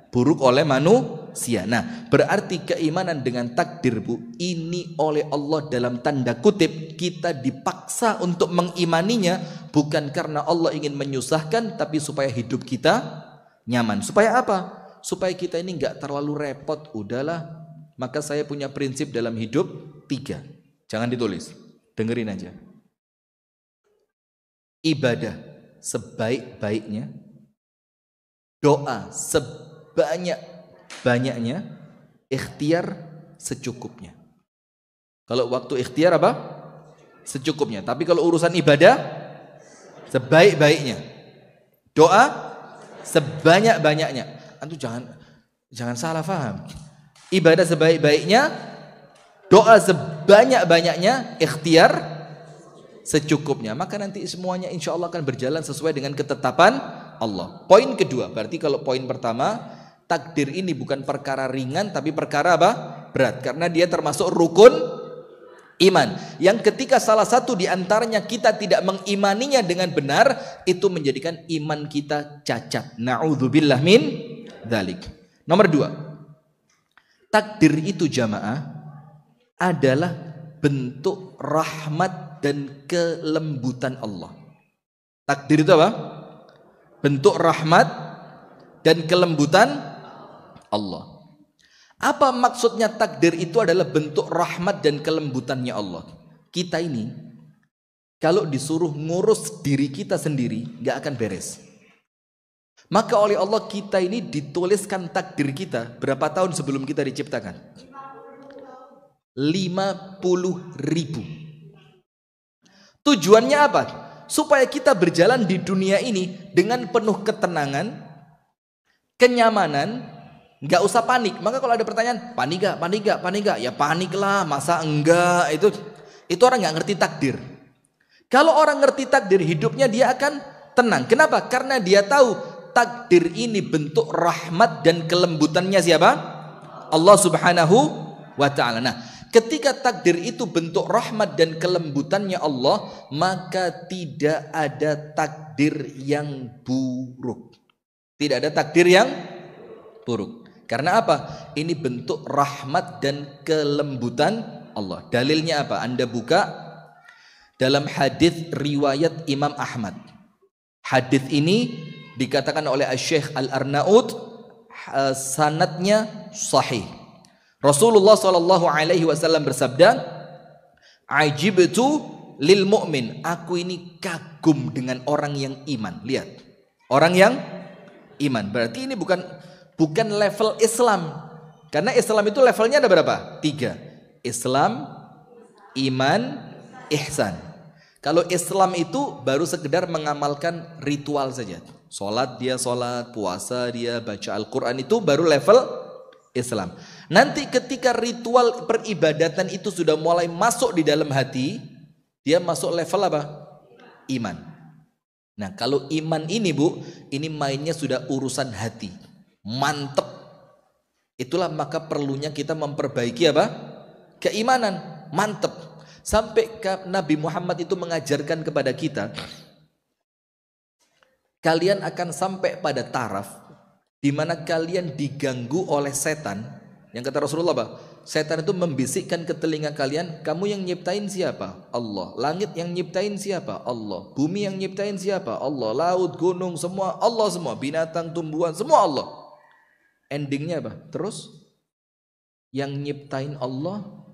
buruk oleh manusia. Nah, berarti keimanan dengan takdir, Bu, ini oleh Allah dalam tanda kutip kita dipaksa untuk mengimaninya, bukan karena Allah ingin menyusahkan, tapi supaya hidup kita nyaman. Supaya apa? Supaya kita ini nggak terlalu repot. Udahlah, maka saya punya prinsip dalam hidup 3. Jangan ditulis, dengerin aja. Ibadah sebaik-baiknya, doa sebanyak-banyaknya, ikhtiar secukupnya. Kalau waktu ikhtiar apa? Secukupnya. Tapi kalau urusan ibadah sebaik-baiknya, doa sebanyak-banyaknya. Antum jangan salah paham. Ibadah sebaik-baiknya, doa sebanyak-banyaknya, ikhtiar secukupnya. Maka nanti semuanya insya Allah akan berjalan sesuai dengan ketetapan Allah. Poin kedua, berarti kalau poin pertama, takdir ini bukan perkara ringan tapi perkara apa? Berat, karena dia termasuk rukun iman. Yang ketika salah satu di antaranya kita tidak mengimaninya dengan benar, itu menjadikan iman kita cacat. Na'udzubillah min dzalik. Nomor 2, takdir itu jamaah adalah bentuk rahmat dan kelembutan Allah. Takdir itu apa? Bentuk rahmat dan kelembutan Allah. Apa maksudnya takdir itu adalah bentuk rahmat dan kelembutannya Allah? Kita ini kalau disuruh ngurus diri kita sendiri gak akan beres. Maka oleh Allah kita ini dituliskan takdir kita berapa tahun sebelum kita diciptakan? 50.000. Tujuannya apa? Supaya kita berjalan di dunia ini dengan penuh ketenangan, kenyamanan, nggak usah panik. Maka kalau ada pertanyaan, panik gak? Ya panik lah, masa enggak? Itu orang nggak ngerti takdir. Kalau orang ngerti takdir, hidupnya dia akan tenang. Kenapa? Karena dia tahu takdir ini bentuk rahmat dan kelembutannya siapa? Allah Subhanahu wa ta'ala. Nah, ketika takdir itu bentuk rahmat dan kelembutannya Allah, maka tidak ada takdir yang buruk. Tidak ada takdir yang buruk. Karena apa? Ini bentuk rahmat dan kelembutan Allah. Dalilnya apa? Anda buka dalam hadis riwayat Imam Ahmad. Hadis ini dikatakan oleh Syekh Al-Arnaud, sanadnya sahih. Rasulullah SAW bersabda, "Ajibtu lil mu'min." Aku ini kagum dengan orang yang iman. Lihat, orang yang iman. Berarti ini bukan level Islam. Karena Islam itu levelnya ada berapa? 3. Islam, iman, ihsan. Kalau Islam itu baru sekedar mengamalkan ritual saja. Sholat dia sholat, puasa dia baca Al-Quran, itu baru level Islam. Nanti ketika ritual peribadatan itu sudah mulai masuk di dalam hati, dia masuk level apa? Iman. Nah, kalau iman ini, Bu, ini mainnya sudah urusan hati. Mantep. Itulah maka perlunya kita memperbaiki apa? Keimanan. Mantep. Sampai Nabi Muhammad itu mengajarkan kepada kita, kalian akan sampai pada taraf di mana kalian diganggu oleh setan. Yang kata Rasulullah apa? Setan itu membisikkan ke telinga kalian, kamu yang nyiptain siapa? Allah. Langit yang nyiptain siapa? Allah. Bumi yang nyiptain siapa? Allah. Laut, gunung, semua Allah semua. Binatang, tumbuhan, semua Allah. Endingnya apa? Terus yang nyiptain Allah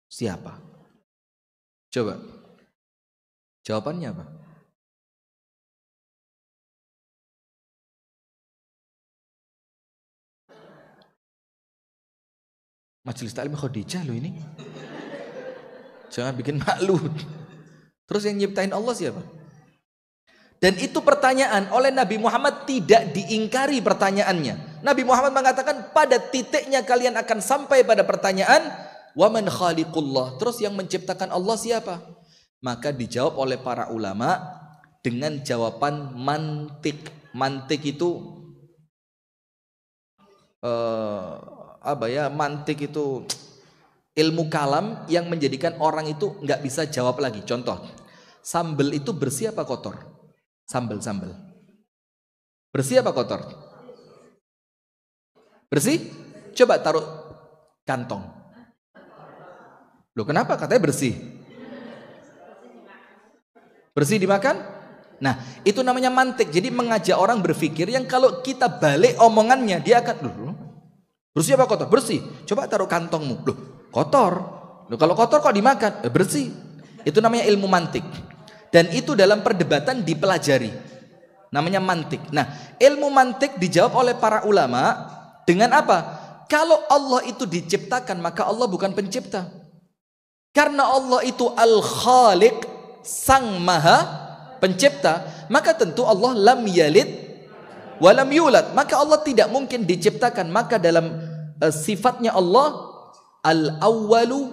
siapa? Coba. Jawabannya apa? Majelis Taklim Khadijah loh ini. Jangan bikin malu. Terus yang nyiptain Allah siapa? Dan itu pertanyaan oleh Nabi Muhammad tidak diingkari pertanyaannya. Nabi Muhammad mengatakan pada titiknya kalian akan sampai pada pertanyaan, wa man khaliqullah. Terus yang menciptakan Allah siapa? Maka dijawab oleh para ulama dengan jawaban mantik. Mantik itu mantik Ilmu kalam yang menjadikan orang itu nggak bisa jawab lagi. Contoh, sambel itu bersih apa kotor? Sambel. Bersih apa kotor? Bersih? Coba taruh kantong. Loh kenapa katanya bersih? Bersih dimakan? Nah itu namanya mantik. Jadi mengajak orang berpikir yang kalau kita balik omongannya dia akan bersih apa kotor? Bersih. Coba taruh kantongmu. Loh kotor. Loh kalau kotor kok dimakan? Bersih. Itu namanya ilmu mantik. Dan itu dalam perdebatan dipelajari. Namanya mantik. Nah ilmu mantik dijawab oleh para ulama dengan apa? Kalau Allah itu diciptakan maka Allah bukan pencipta. Karena Allah itu Al-Khaliq, Sang Maha Pencipta, maka tentu Allah lam yalid wa lam yulad. Maka Allah tidak mungkin diciptakan. Maka dalam sifatnya Allah Al-Awwalu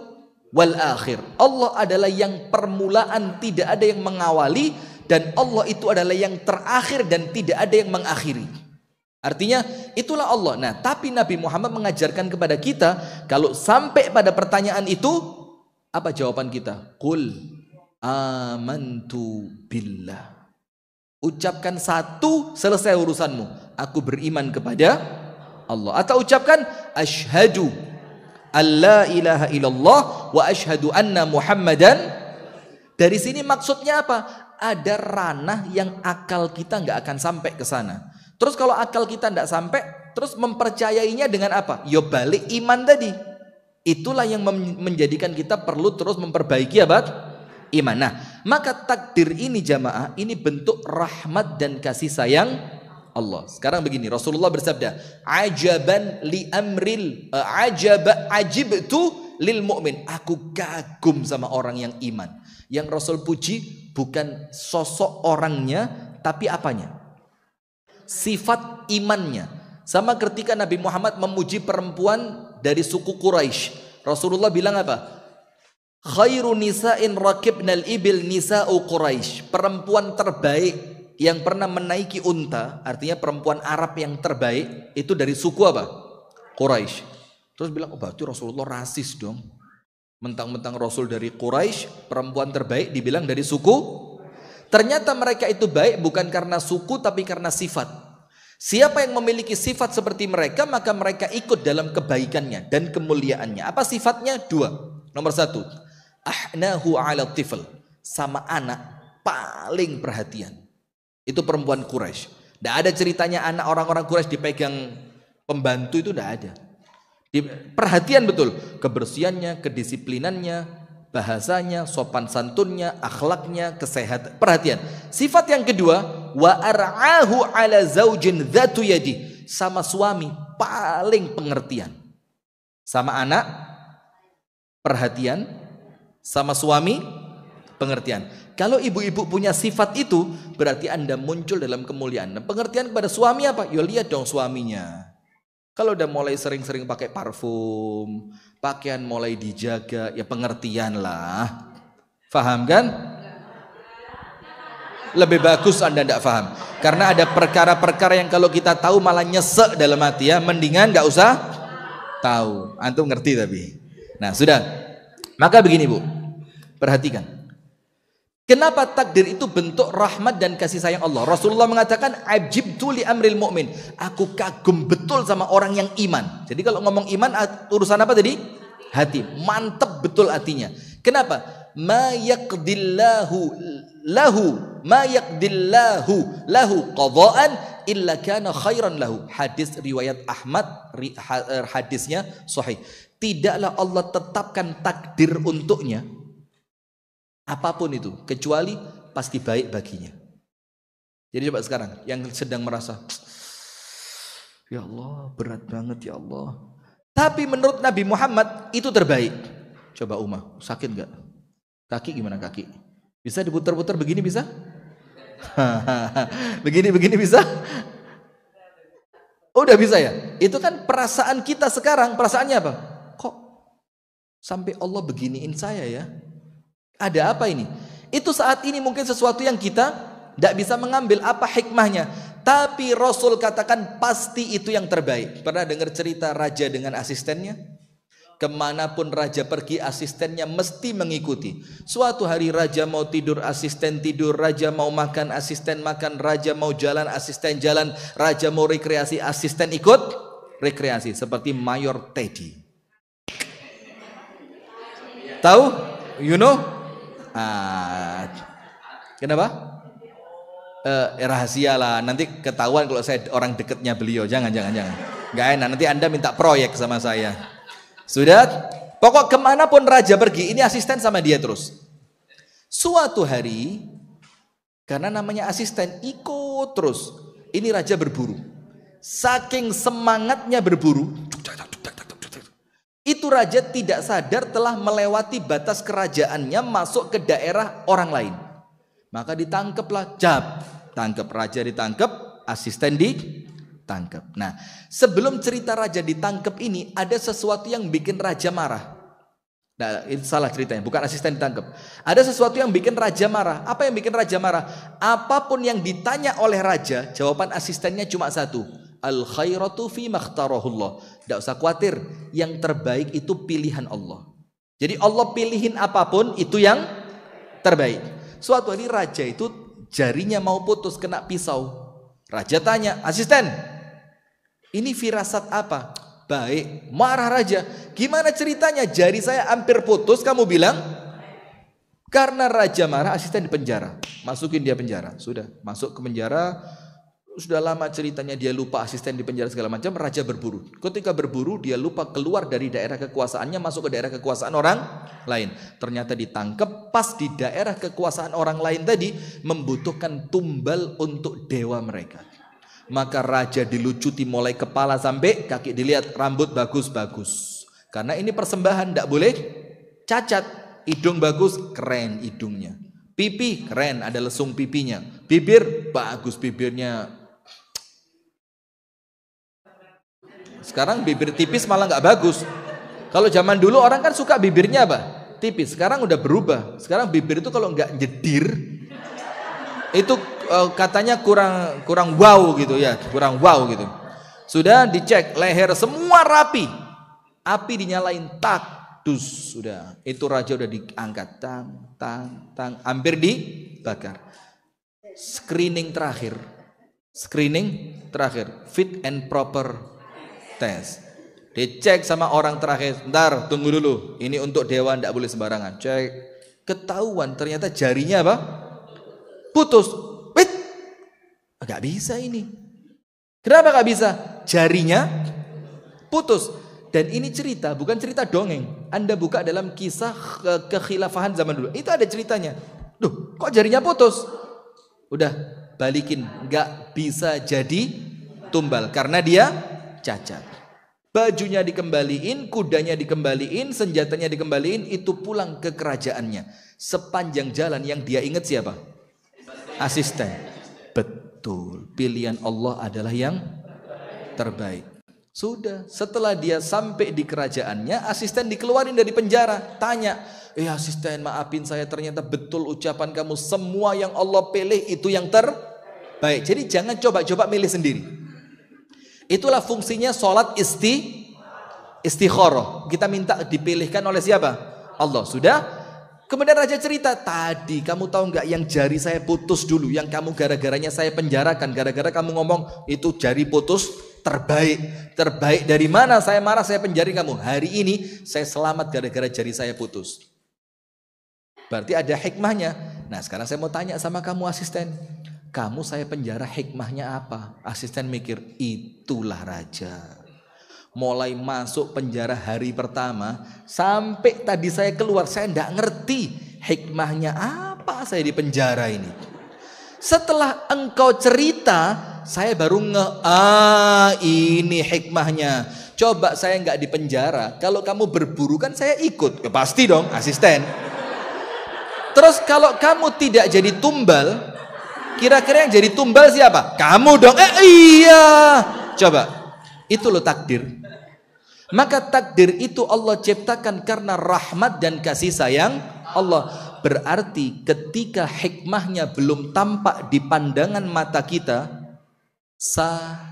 wal Akhir. Allah adalah yang permulaan, tidak ada yang mengawali, dan Allah itu adalah yang terakhir dan tidak ada yang mengakhiri. Artinya itulah Allah. Nah, tapi Nabi Muhammad mengajarkan kepada kita kalau sampai pada pertanyaan itu, apa jawaban kita? Qul amantu billah. Ucapkan satu, selesai urusanmu. Aku beriman kepada Allah. Atau ucapkan asyhadu alla ilaha illallah wa asyhadu anna Muhammadan. Dari sini maksudnya apa? Ada ranah yang akal kita nggak akan sampai ke sana. Terus kalau akal kita nggak sampai, terus mempercayainya dengan apa? Yo balik iman tadi. Itulah yang menjadikan kita perlu terus memperbaiki apa? Iman. Nah, maka takdir ini jamaah, ini bentuk rahmat dan kasih sayang Allah. Sekarang begini, Rasulullah bersabda, ajaban li amril ajibtu lil mu'min. Aku kagum sama orang yang iman. Yang Rasul puji bukan sosok orangnya, tapi apanya? Sifat imannya. Sama ketika Nabi Muhammad memuji perempuan dari suku Quraisy. Rasulullah bilang apa? Khairu nisa'in rakibnal ibil nisa'u Quraisy. Perempuan terbaik yang pernah menaiki unta, artinya perempuan Arab yang terbaik, itu dari suku apa? Quraisy. Terus bilang, oh berarti Rasulullah rasis dong. Mentang-mentang Rasul dari Quraisy, perempuan terbaik dibilang dari suku. Ternyata mereka itu baik bukan karena suku tapi karena sifat. Siapa yang memiliki sifat seperti mereka, maka mereka ikut dalam kebaikannya dan kemuliaannya. Apa sifatnya? Dua. Nomor satu, ahnahu ala tifl. Sama anak paling perhatian. Itu perempuan Quraisy. Tidak ada ceritanya anak orang-orang Quraisy dipegang pembantu, itu tidak ada. Perhatian betul. Kebersihannya, kedisiplinannya, bahasanya, sopan santunnya, akhlaknya, kesehatan, perhatian. Sifat yang kedua, wa ar'ahu ala zaujin dzatu yadi. Sama suami paling pengertian. Sama anak perhatian, sama suami pengertian. Kalau ibu-ibu punya sifat itu, berarti Anda muncul dalam kemuliaan. Pengertian kepada suami apa? Ya lihat dong suaminya. Kalau udah mulai sering-sering pakai parfum, pakaian mulai dijaga, ya pengertian lah. Faham kan? Lebih bagus Anda tidak faham. Karena ada perkara-perkara yang kalau kita tahu malah nyesek dalam hati ya. Mendingan nggak usah tahu. Antum ngerti tapi. Nah sudah. Maka begini Bu. Perhatikan. Kenapa takdir itu bentuk rahmat dan kasih sayang Allah? Rasulullah mengatakan ajibtu li amril mu'min. Aku kagum betul sama orang yang iman. Jadi kalau ngomong iman urusan apa tadi? Hati. Mantep betul hatinya. Kenapa? Ma yaqdillahu lahu qadaan illa kana khairan lahu. Hadis riwayat Ahmad, hadisnya sahih. Tidaklah Allah tetapkan takdir untuknya apapun itu, kecuali pasti baik baginya. Jadi coba sekarang yang sedang merasa, ya Allah berat banget ya Allah, tapi menurut Nabi Muhammad itu terbaik. Coba Umar, sakit nggak? Kaki gimana kaki? Bisa diputar-putar begini bisa? Begini bisa? Udah bisa ya? Itu kan perasaan kita sekarang. Perasaannya apa? Kok sampai Allah beginiin saya ya? Ada apa ini? Itu saat ini mungkin sesuatu yang kita tidak bisa mengambil apa hikmahnya. Tapi Rasul katakan pasti itu yang terbaik. Pernah dengar cerita raja dengan asistennya? Kemanapun raja pergi, asistennya mesti mengikuti. Suatu hari raja mau tidur, asisten tidur. Raja mau makan, asisten makan. Raja mau jalan, asisten jalan. Raja mau rekreasi, asisten ikut rekreasi. Seperti Mayor Teddy. Tahu? You know? Kenapa? Rahasia lah. Nanti ketahuan kalau saya orang dekatnya beliau. Jangan. Gak enak. Nanti Anda minta proyek sama saya. Sudah, pokok kemanapun raja pergi, ini asisten sama dia terus. Suatu hari, karena namanya asisten, ikut terus. Ini raja berburu. Saking semangatnya berburu, itu raja tidak sadar telah melewati batas kerajaannya, masuk ke daerah orang lain. Maka ditangkaplah, tangkap raja, ditangkap, asisten ditangkap. Nah, sebelum cerita raja ditangkap ini, ada sesuatu yang bikin raja marah. Nah, itu salah ceritanya, bukan asisten ditangkap. Ada sesuatu yang bikin raja marah. Apa yang bikin raja marah? Apapun yang ditanya oleh raja, jawaban asistennya cuma satu. Al khairatu fi makhtarahullah. Tidak usah khawatir, yang terbaik itu pilihan Allah. Jadi Allah pilihin apapun, itu yang terbaik. Suatu hari raja itu jarinya mau putus, kena pisau. Raja tanya, asisten, ini firasat apa? Baik. Marah raja. Gimana ceritanya? Jari saya hampir putus, kamu bilang? Karena raja marah, asisten di penjara. Masukin dia penjara. Sudah, masuk ke penjara. Sudah lama ceritanya, dia lupa asisten di penjara segala macam. Raja berburu. Ketika berburu, dia lupa keluar dari daerah kekuasaannya, masuk ke daerah kekuasaan orang lain. Ternyata ditangkap pas di daerah kekuasaan orang lain tadi, membutuhkan tumbal untuk dewa mereka. Maka raja dilucuti mulai kepala sampai kaki, dilihat rambut bagus-bagus. Karena ini persembahan, tidak boleh cacat. Hidung bagus, keren hidungnya. Pipi keren, ada lesung pipinya. Bibir bagus bibirnya. Sekarang bibir tipis malah nggak bagus. Kalau zaman dulu orang kan suka bibirnya apa? Tipis. Sekarang udah berubah. Sekarang bibir itu kalau nggak jedir, itu katanya kurang wow gitu ya, kurang wow gitu. Sudah dicek leher semua rapi, api dinyalain tak, dus sudah. Itu raja udah diangkat, tang, hampir dibakar. Screening terakhir, fit and proper test. Dicek sama orang terakhir, ntar tunggu dulu, ini untuk dewa tidak boleh sembarangan. Cek, ketahuan ternyata jarinya apa? Putus. Wait, nggak bisa ini. Kenapa nggak bisa? Jarinya putus. Dan ini cerita, bukan cerita dongeng. Anda buka dalam kisah kekhilafahan zaman dulu, itu ada ceritanya. Duh, kok jarinya putus? Udah balikin, nggak bisa jadi tumbal karena dia cacat. Bajunya dikembaliin, kudanya dikembaliin, senjatanya dikembaliin, itu pulang ke kerajaannya. Sepanjang jalan yang dia ingat siapa? Asisten. Betul, pilihan Allah adalah yang terbaik. Sudah, setelah dia sampai di kerajaannya, asisten dikeluarin dari penjara. Tanya, asisten maafin saya, ternyata betul ucapan kamu, semua yang Allah pilih itu yang terbaik. Jadi jangan coba-coba milih sendiri. Itulah fungsinya sholat istikharah. Kita minta dipilihkan oleh siapa? Allah. Sudah. Kemudian raja cerita, tadi kamu tahu nggak yang jari saya putus dulu, yang kamu gara-garanya saya penjarakan, gara-gara kamu ngomong itu jari putus terbaik. Terbaik dari mana? Saya marah, saya penjari kamu. Hari ini saya selamat gara-gara jari saya putus. Berarti ada hikmahnya. Nah, sekarang saya mau tanya sama kamu asisten. Kamu saya penjara, hikmahnya apa? Asisten mikir, itulah raja. Mulai masuk penjara hari pertama sampai tadi saya keluar, saya tidak ngerti hikmahnya apa saya di penjara ini. Setelah engkau cerita, saya baru ini hikmahnya. Coba saya nggak di penjara, kalau kamu berburu kan saya ikut. Ya, pasti dong asisten. Terus kalau kamu tidak jadi tumbal, kira-kira yang jadi tumbal siapa? Kamu dong. Iya. Coba. Itu loh takdir. Maka takdir itu Allah ciptakan karena rahmat dan kasih sayang Allah. Berarti ketika hikmahnya belum tampak di pandangan mata kita, sabar.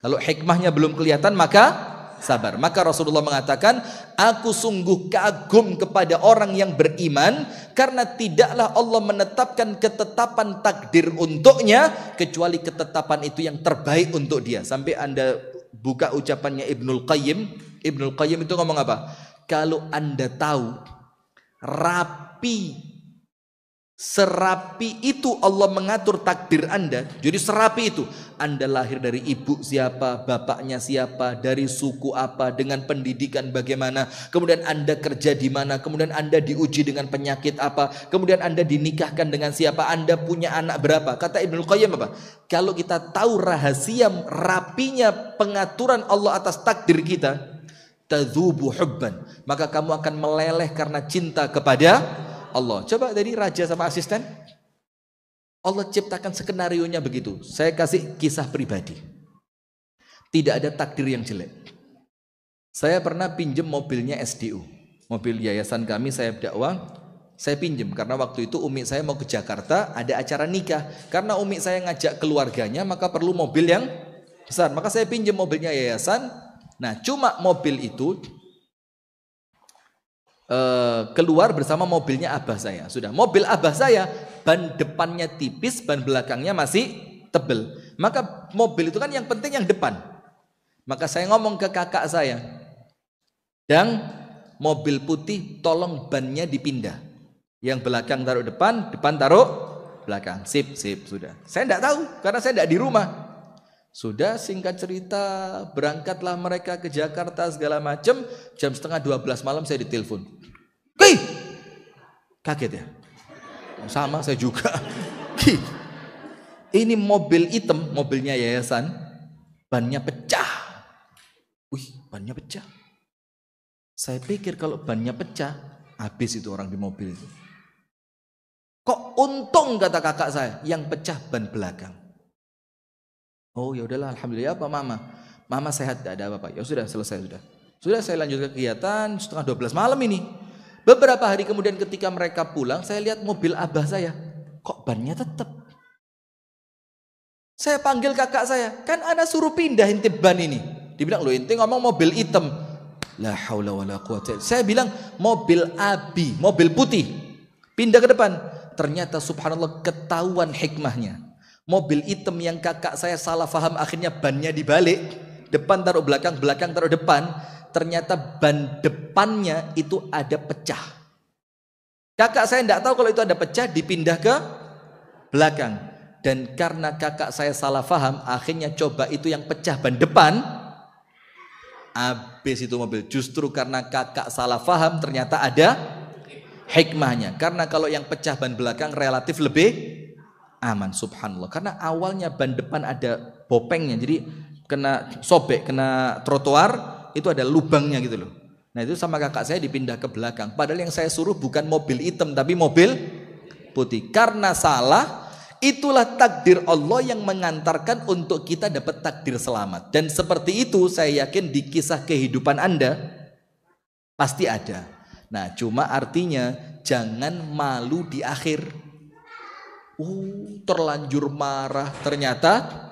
Kalau hikmahnya belum kelihatan, maka sabar. Maka Rasulullah mengatakan, aku sungguh kagum kepada orang yang beriman, karena tidaklah Allah menetapkan ketetapan takdir untuknya kecuali ketetapan itu yang terbaik untuk dia. Sampai Anda buka ucapannya Ibnul Qayyim. Ibnul Qayyim itu ngomong apa? Kalau Anda tahu serapi itu Allah mengatur takdir Anda. Jadi serapi itu, Anda lahir dari ibu siapa, bapaknya siapa, dari suku apa, dengan pendidikan bagaimana, kemudian Anda kerja di mana, kemudian Anda diuji dengan penyakit apa, kemudian Anda dinikahkan dengan siapa, Anda punya anak berapa. Kata Ibnul Qayyim apa? Kalau kita tahu rahasia rapinya pengaturan Allah atas takdir kita, tadzubu hubban, maka kamu akan meleleh karena cinta kepada Allah. Coba dari raja sama asisten, Allah ciptakan skenarionya begitu. Saya kasih kisah pribadi. Tidak ada takdir yang jelek. Saya pernah pinjem mobilnya SDU, mobil yayasan kami, saya dakwah. Saya pinjem karena waktu itu umi saya mau ke Jakarta, ada acara nikah. Karena umi saya ngajak keluarganya, maka perlu mobil yang besar. Maka saya pinjem mobilnya yayasan. Nah, cuma mobil itu keluar bersama mobilnya abah saya. Sudah, mobil abah saya ban depannya tipis, ban belakangnya masih tebel. Maka mobil itu kan yang penting yang depan. Maka saya ngomong ke kakak saya, "Dang, mobil putih tolong bannya dipindah. Yang belakang taruh depan, depan taruh belakang." Sip, sudah. Saya tidak tahu karena saya tidak di rumah. Sudah, singkat cerita, berangkatlah mereka ke Jakarta segala macam. Jam setengah 12 malam saya ditelepon. Hei! Kaget ya? Sama saya juga. Ini mobil hitam, mobilnya yayasan, bannya pecah. Wih, bannya pecah. Saya pikir kalau bannya pecah, habis itu orang di mobil itu. Kok untung, kata kakak saya, yang pecah ban belakang. Oh ya udahlah, alhamdulillah. Apa mama? Mama sehat, tidak ada apa-apa. Ya sudah, selesai sudah. Sudah, saya lanjut kegiatan setengah 12 malam ini. Beberapa hari kemudian ketika mereka pulang, saya lihat mobil abah saya. Kok bannya tetap? Saya panggil kakak saya, kan ana suruh pindah inti ban ini. Dibilang, lo inti ngomong mobil hitam. La haula wala quwata. Saya bilang mobil abi, mobil putih. Pindah ke depan. Ternyata subhanallah ketahuan hikmahnya. Mobil hitam yang kakak saya salah faham, akhirnya bannya dibalik, depan taruh belakang, belakang taruh depan. Ternyata ban depannya itu ada pecah. Kakak saya tidak tahu kalau itu ada pecah, dipindah ke belakang. Dan karena kakak saya salah faham, akhirnya coba itu yang pecah ban depan, habis itu mobil. Justru karena kakak salah faham, ternyata ada hikmahnya. Karena kalau yang pecah ban belakang relatif lebih aman, subhanallah. Karena awalnya ban depan ada bopengnya, jadi kena sobek, kena trotoar, itu ada lubangnya gitu loh. Nah itu sama kakak saya dipindah ke belakang. Padahal yang saya suruh bukan mobil hitam, tapi mobil putih. Karena salah, itulah takdir Allah yang mengantarkan untuk kita dapat takdir selamat. Dan seperti itu saya yakin di kisah kehidupan Anda pasti ada. Nah cuma artinya jangan malu di akhir. Terlanjur marah, ternyata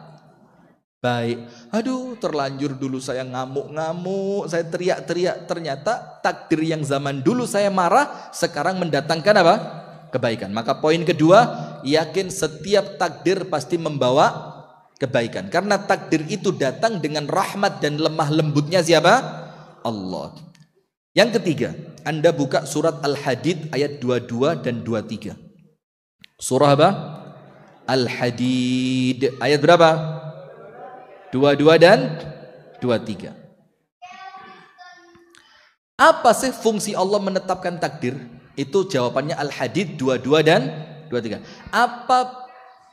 baik. Aduh, terlanjur dulu saya ngamuk-ngamuk, saya teriak-teriak, ternyata takdir yang zaman dulu saya marah sekarang mendatangkan apa? Kebaikan. Maka poin kedua, yakin setiap takdir pasti membawa kebaikan. Karena takdir itu datang dengan rahmat dan lemah lembutnya siapa? Allah. Yang ketiga, Anda buka surat Al-Hadid ayat 22 dan 23. Surah apa? Al-Hadid ayat berapa? 22 dan 23. Apa sih fungsi Allah menetapkan takdir? Itu jawabannya Al-Hadid 22 dan 23. Apa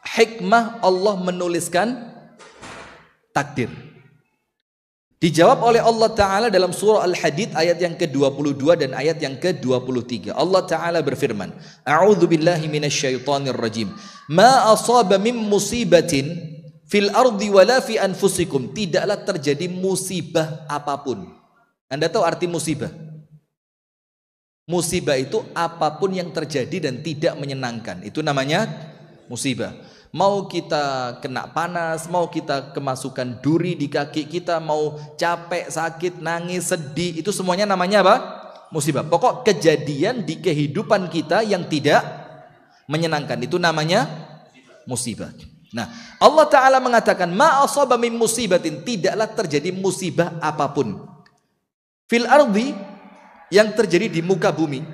hikmah Allah menuliskan takdir? Dijawab oleh Allah Ta'ala dalam surah Al-Hadid ayat yang ke-22 dan ayat yang ke-23. Allah Ta'ala berfirman, A'udzu billahi minasyaitonir rajim. Ma asaba min musibatin fil ardi wala fi anfusikum. Tidaklah terjadi musibah apapun. Anda tahu arti musibah? Musibah itu apapun yang terjadi dan tidak menyenangkan. Itu namanya musibah. Mau kita kena panas, mau kita kemasukan duri di kaki kita, mau capek, sakit, nangis, sedih, itu semuanya namanya apa? Musibah. Pokok kejadian di kehidupan kita yang tidak menyenangkan, itu namanya musibah. Nah, Allah Ta'ala mengatakan, ma asaba min musibatin, tidaklah terjadi musibah apapun fil ardi, yang terjadi di muka bumi,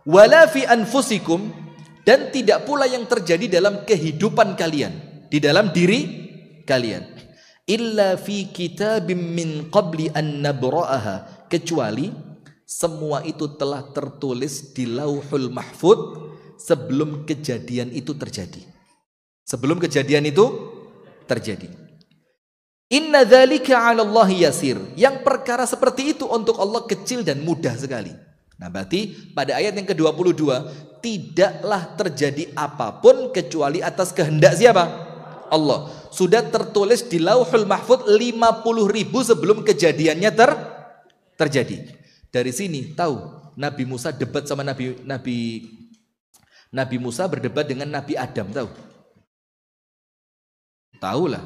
wala fi anfusikum, dan tidak pula yang terjadi dalam kehidupan kalian, di dalam diri kalian, illa fi kitabim min qabli an nabra'aha, kecuali semua itu telah tertulis di Lauhul Mahfuz sebelum kejadian itu terjadi. Sebelum kejadian itu terjadi. Inna dzalika 'ala Allahi yasir. Yang perkara seperti itu untuk Allah kecil dan mudah sekali. Nah, berarti pada ayat yang ke-22, tidaklah terjadi apapun kecuali atas kehendak siapa? Allah. Sudah tertulis di Lauhul Mahfuz 50.000 sebelum kejadiannya terjadi. Dari sini tahu Nabi Musa debat sama Nabi Musa berdebat dengan Nabi Adam, tahu? Tahu lah.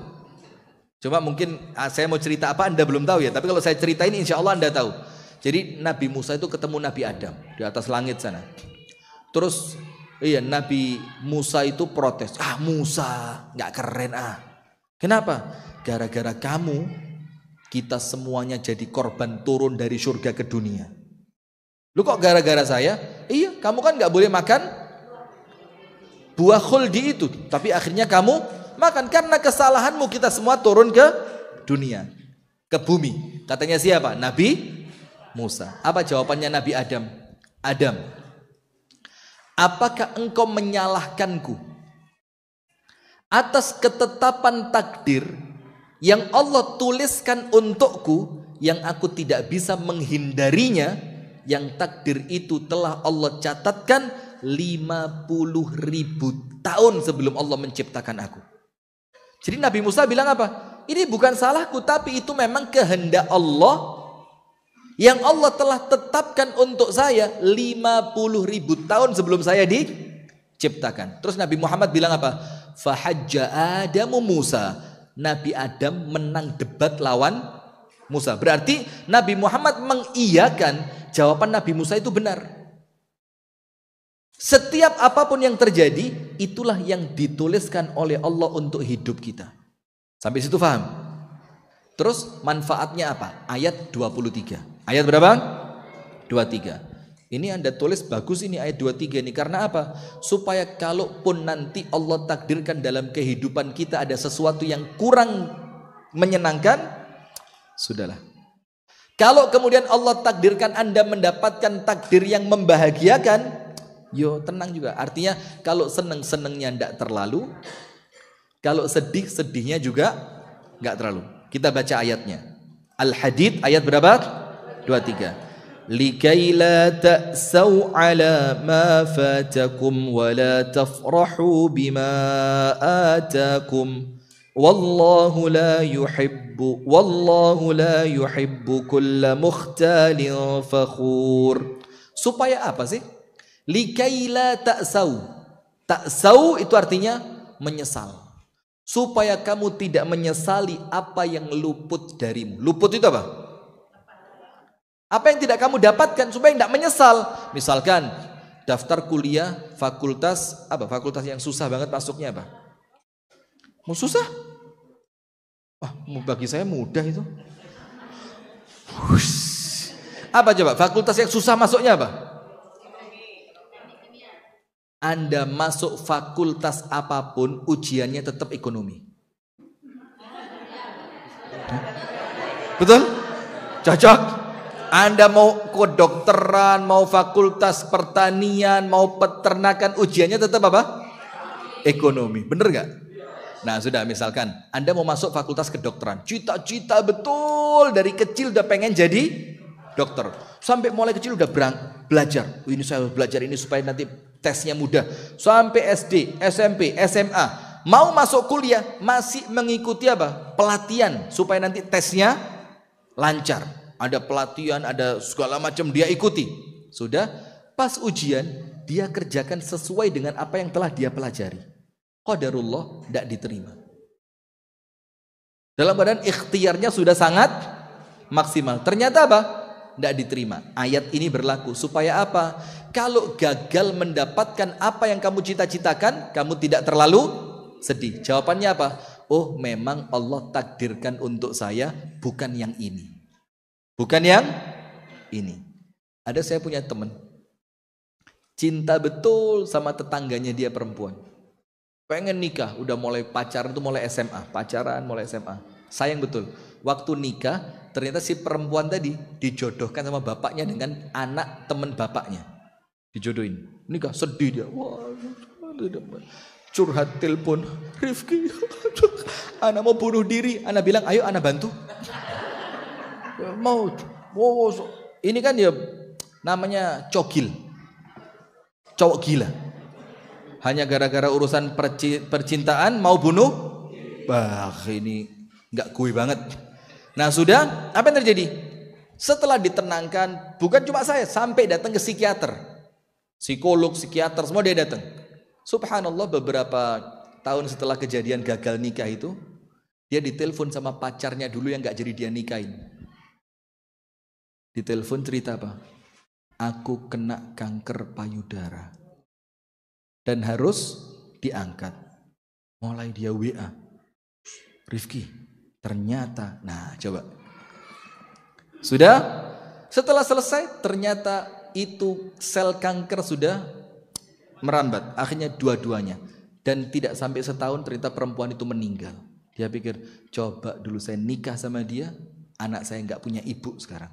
Cuma mungkin saya mau cerita apa Anda belum tahu ya, tapi kalau saya ceritain insya Allah Anda tahu. Jadi Nabi Musa itu ketemu Nabi Adam di atas langit sana. Terus Nabi Musa itu protes. Ah Musa, nggak keren ah. Kenapa? Gara-gara kamu kita semuanya jadi korban turun dari surga ke dunia. Lu kok gara-gara saya? Iya, kamu kan nggak boleh makan buah khuldi itu, tapi akhirnya kamu makan. Karena kesalahanmu kita semua turun ke dunia, ke bumi. Katanya siapa? Nabi Musa. Apa jawabannya Nabi Adam? Adam, apakah engkau menyalahkanku atas ketetapan takdir yang Allah tuliskan untukku, yang aku tidak bisa menghindarinya, yang takdir itu telah Allah catatkan 50.000 tahun sebelum Allah menciptakan aku. Jadi Nabi Musa bilang apa? Ini bukan salahku, tapi itu memang kehendak Allah yang Allah telah tetapkan untuk saya 50.000 tahun sebelum saya diciptakan. Terus Nabi Muhammad bilang apa? Fahajja Adamu Musa. Nabi Adam menang debat lawan Musa. Berarti Nabi Muhammad mengiyakan jawaban Nabi Musa itu benar. Setiap apapun yang terjadi, itulah yang dituliskan oleh Allah untuk hidup kita. Sampai situ paham? Terus manfaatnya apa? Ayat 23. Ayat berapa? 23. Ini Anda tulis bagus ini ayat 23 ini. Karena apa? Supaya kalaupun nanti Allah takdirkan dalam kehidupan kita ada sesuatu yang kurang menyenangkan, sudahlah. Kalau kemudian Allah takdirkan Anda mendapatkan takdir yang membahagiakan, yo tenang juga. Artinya kalau seneng-senengnya tidak terlalu, kalau sedih-sedihnya juga nggak terlalu. Kita baca ayatnya. Al-Hadid ayat berapa? 23. Likai la ta'sau ala ma fatakum wa la tafrahu bima atakum wallahu la yuhibbu kulla mukhtalin fakhur. Supaya apa sih? Likai la ta'sau. Ta'sau itu artinya menyesal. Supaya kamu tidak menyesali apa yang luput darimu. Luput itu apa? Apa yang tidak kamu dapatkan, supaya tidak menyesal. Misalkan daftar kuliah fakultas apa? Fakultas yang susah banget masuknya apa? Mau susah? Bagi saya mudah itu. Apa coba? Fakultas yang susah masuknya apa? Anda masuk fakultas apapun, ujiannya tetap ekonomi. Betul? Cocok? Anda mau kedokteran, mau fakultas pertanian, mau peternakan, ujiannya tetap apa? Ekonomi. Bener gak? Nah sudah, misalkan Anda mau masuk fakultas kedokteran, cita-cita betul dari kecil udah pengen jadi dokter. Sampai mulai kecil udah belajar. Ini saya belajar ini supaya nanti tesnya mudah. Sampai SD, SMP, SMA, mau masuk kuliah masih mengikuti apa? Pelatihan supaya nanti tesnya lancar. Ada pelatihan, ada segala macam dia ikuti. Sudah, pas ujian dia kerjakan sesuai dengan apa yang telah dia pelajari. qadarullah tidak diterima. Dalam keadaan ikhtiarnya sudah sangat maksimal. Ternyata apa? Tidak diterima. Ayat ini berlaku supaya apa? Kalau gagal mendapatkan apa yang kamu cita-citakan, kamu tidak terlalu sedih. Jawabannya apa? Oh, memang Allah takdirkan untuk saya bukan yang ini. Bukan yang ini. Ada saya punya teman, cinta betul sama tetangganya dia perempuan. Pengen nikah, udah mulai pacaran tuh mulai SMA, pacaran mulai SMA. Sayang betul. Waktu nikah, ternyata si perempuan tadi dijodohkan sama bapaknya dengan anak teman bapaknya. Dijodohin. Nikah, sedih dia. Wah, curhat telepon, Rifki, anak mau bunuh diri. Anak bilang, ayo anak bantu. Mau, ini kan ya namanya cogil, cowok gila. Hanya gara-gara urusan percintaan mau bunuh. Bah, ini nggak gue banget. Nah sudah, apa yang terjadi? Setelah ditenangkan, bukan cuma saya, sampai datang ke psikiater, psikolog, psikiater, semua dia datang. Subhanallah, beberapa tahun setelah kejadian gagal nikah itu, dia ditelepon sama pacarnya dulu yang nggak jadi dia nikahin. Ditelepon cerita apa? Aku kena kanker payudara dan harus diangkat. Mulai dia WA, Rifki, ternyata, nah coba. Sudah, setelah selesai, ternyata itu sel kanker sudah merambat. Akhirnya dua-duanya. Dan tidak sampai setahun ternyata perempuan itu meninggal. Dia pikir, coba dulu saya nikah sama dia, anak saya nggak punya ibu sekarang.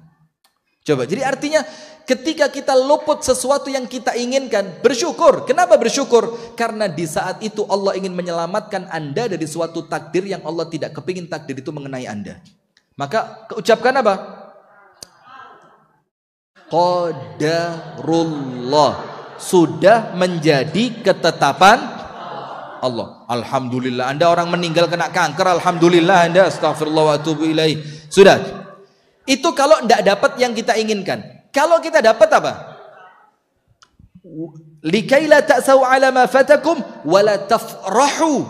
Coba, jadi artinya ketika kita luput sesuatu yang kita inginkan, bersyukur. Kenapa bersyukur? Karena di saat itu Allah ingin menyelamatkan Anda dari suatu takdir yang Allah tidak kepingin takdir itu mengenai Anda. Maka ucapkan apa? Qadarullah, sudah menjadi ketetapan Allah. Alhamdulillah, Anda orang meninggal kena kanker, alhamdulillah Anda, astagfirullah wa atubu ilaih. Sudah. Itu kalau tidak dapat yang kita inginkan. Kalau kita dapat apa? Likai la ta'sau ala ma fatakum wa la tafrahu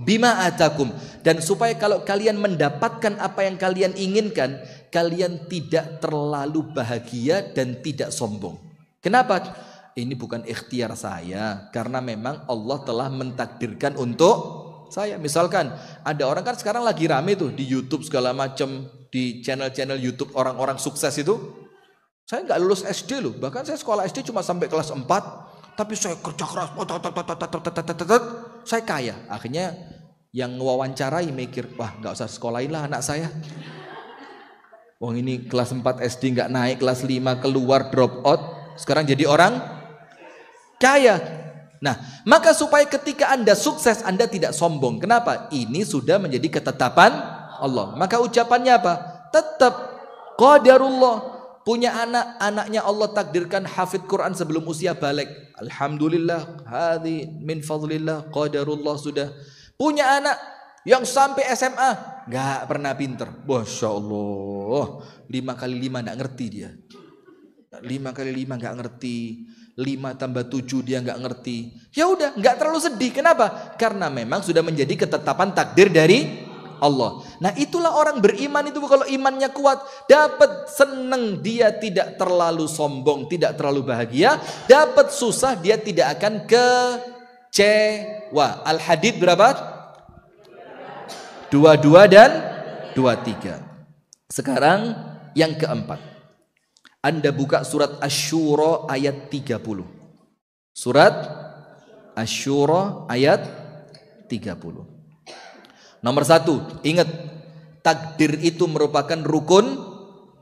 bima atakum. Dan supaya kalau kalian mendapatkan apa yang kalian inginkan, kalian tidak terlalu bahagia dan tidak sombong. Kenapa? Ini bukan ikhtiar saya, karena memang Allah telah mentakdirkan untuk saya. Misalkan ada orang kan sekarang lagi rame tuh di YouTube segala macam, di channel-channel YouTube orang-orang sukses itu. Saya nggak lulus SD loh, bahkan saya sekolah SD cuma sampai kelas 4, tapi saya kerja keras, saya kaya. Akhirnya yang wawancarai mikir, wah nggak usah sekolahin lah anak saya. Wong ini kelas 4 SD nggak naik, kelas 5 keluar drop out, sekarang jadi orang kaya. Nah, maka supaya ketika Anda sukses, Anda tidak sombong. Kenapa? Ini sudah menjadi ketetapan Allah. Maka ucapannya apa? Tetap qadarullah. Punya anak, anaknya Allah takdirkan hafid Quran sebelum usia balik. Alhamdulillah, hadhi min fadlillah, qadarullah sudah. Punya anak yang sampai SMA nggak pernah pinter. Masya Allah, 5 kali 5 nggak ngerti dia. 5 kali 5 nggak ngerti. 5 tambah 7 dia nggak ngerti. Ya udah, nggak terlalu sedih. Kenapa? Karena memang sudah menjadi ketetapan takdir dari Allah. Nah itulah orang beriman itu, kalau imannya kuat, dapat seneng dia tidak terlalu sombong, tidak terlalu bahagia. Dapat susah dia tidak akan kecewa. Al-Hadid berapa? 22 dan 23. Sekarang yang keempat. Anda buka surat Asy-Syura ayat 30. Surat Asy-Syura ayat 30. Nomor 1, ingat, takdir itu merupakan rukun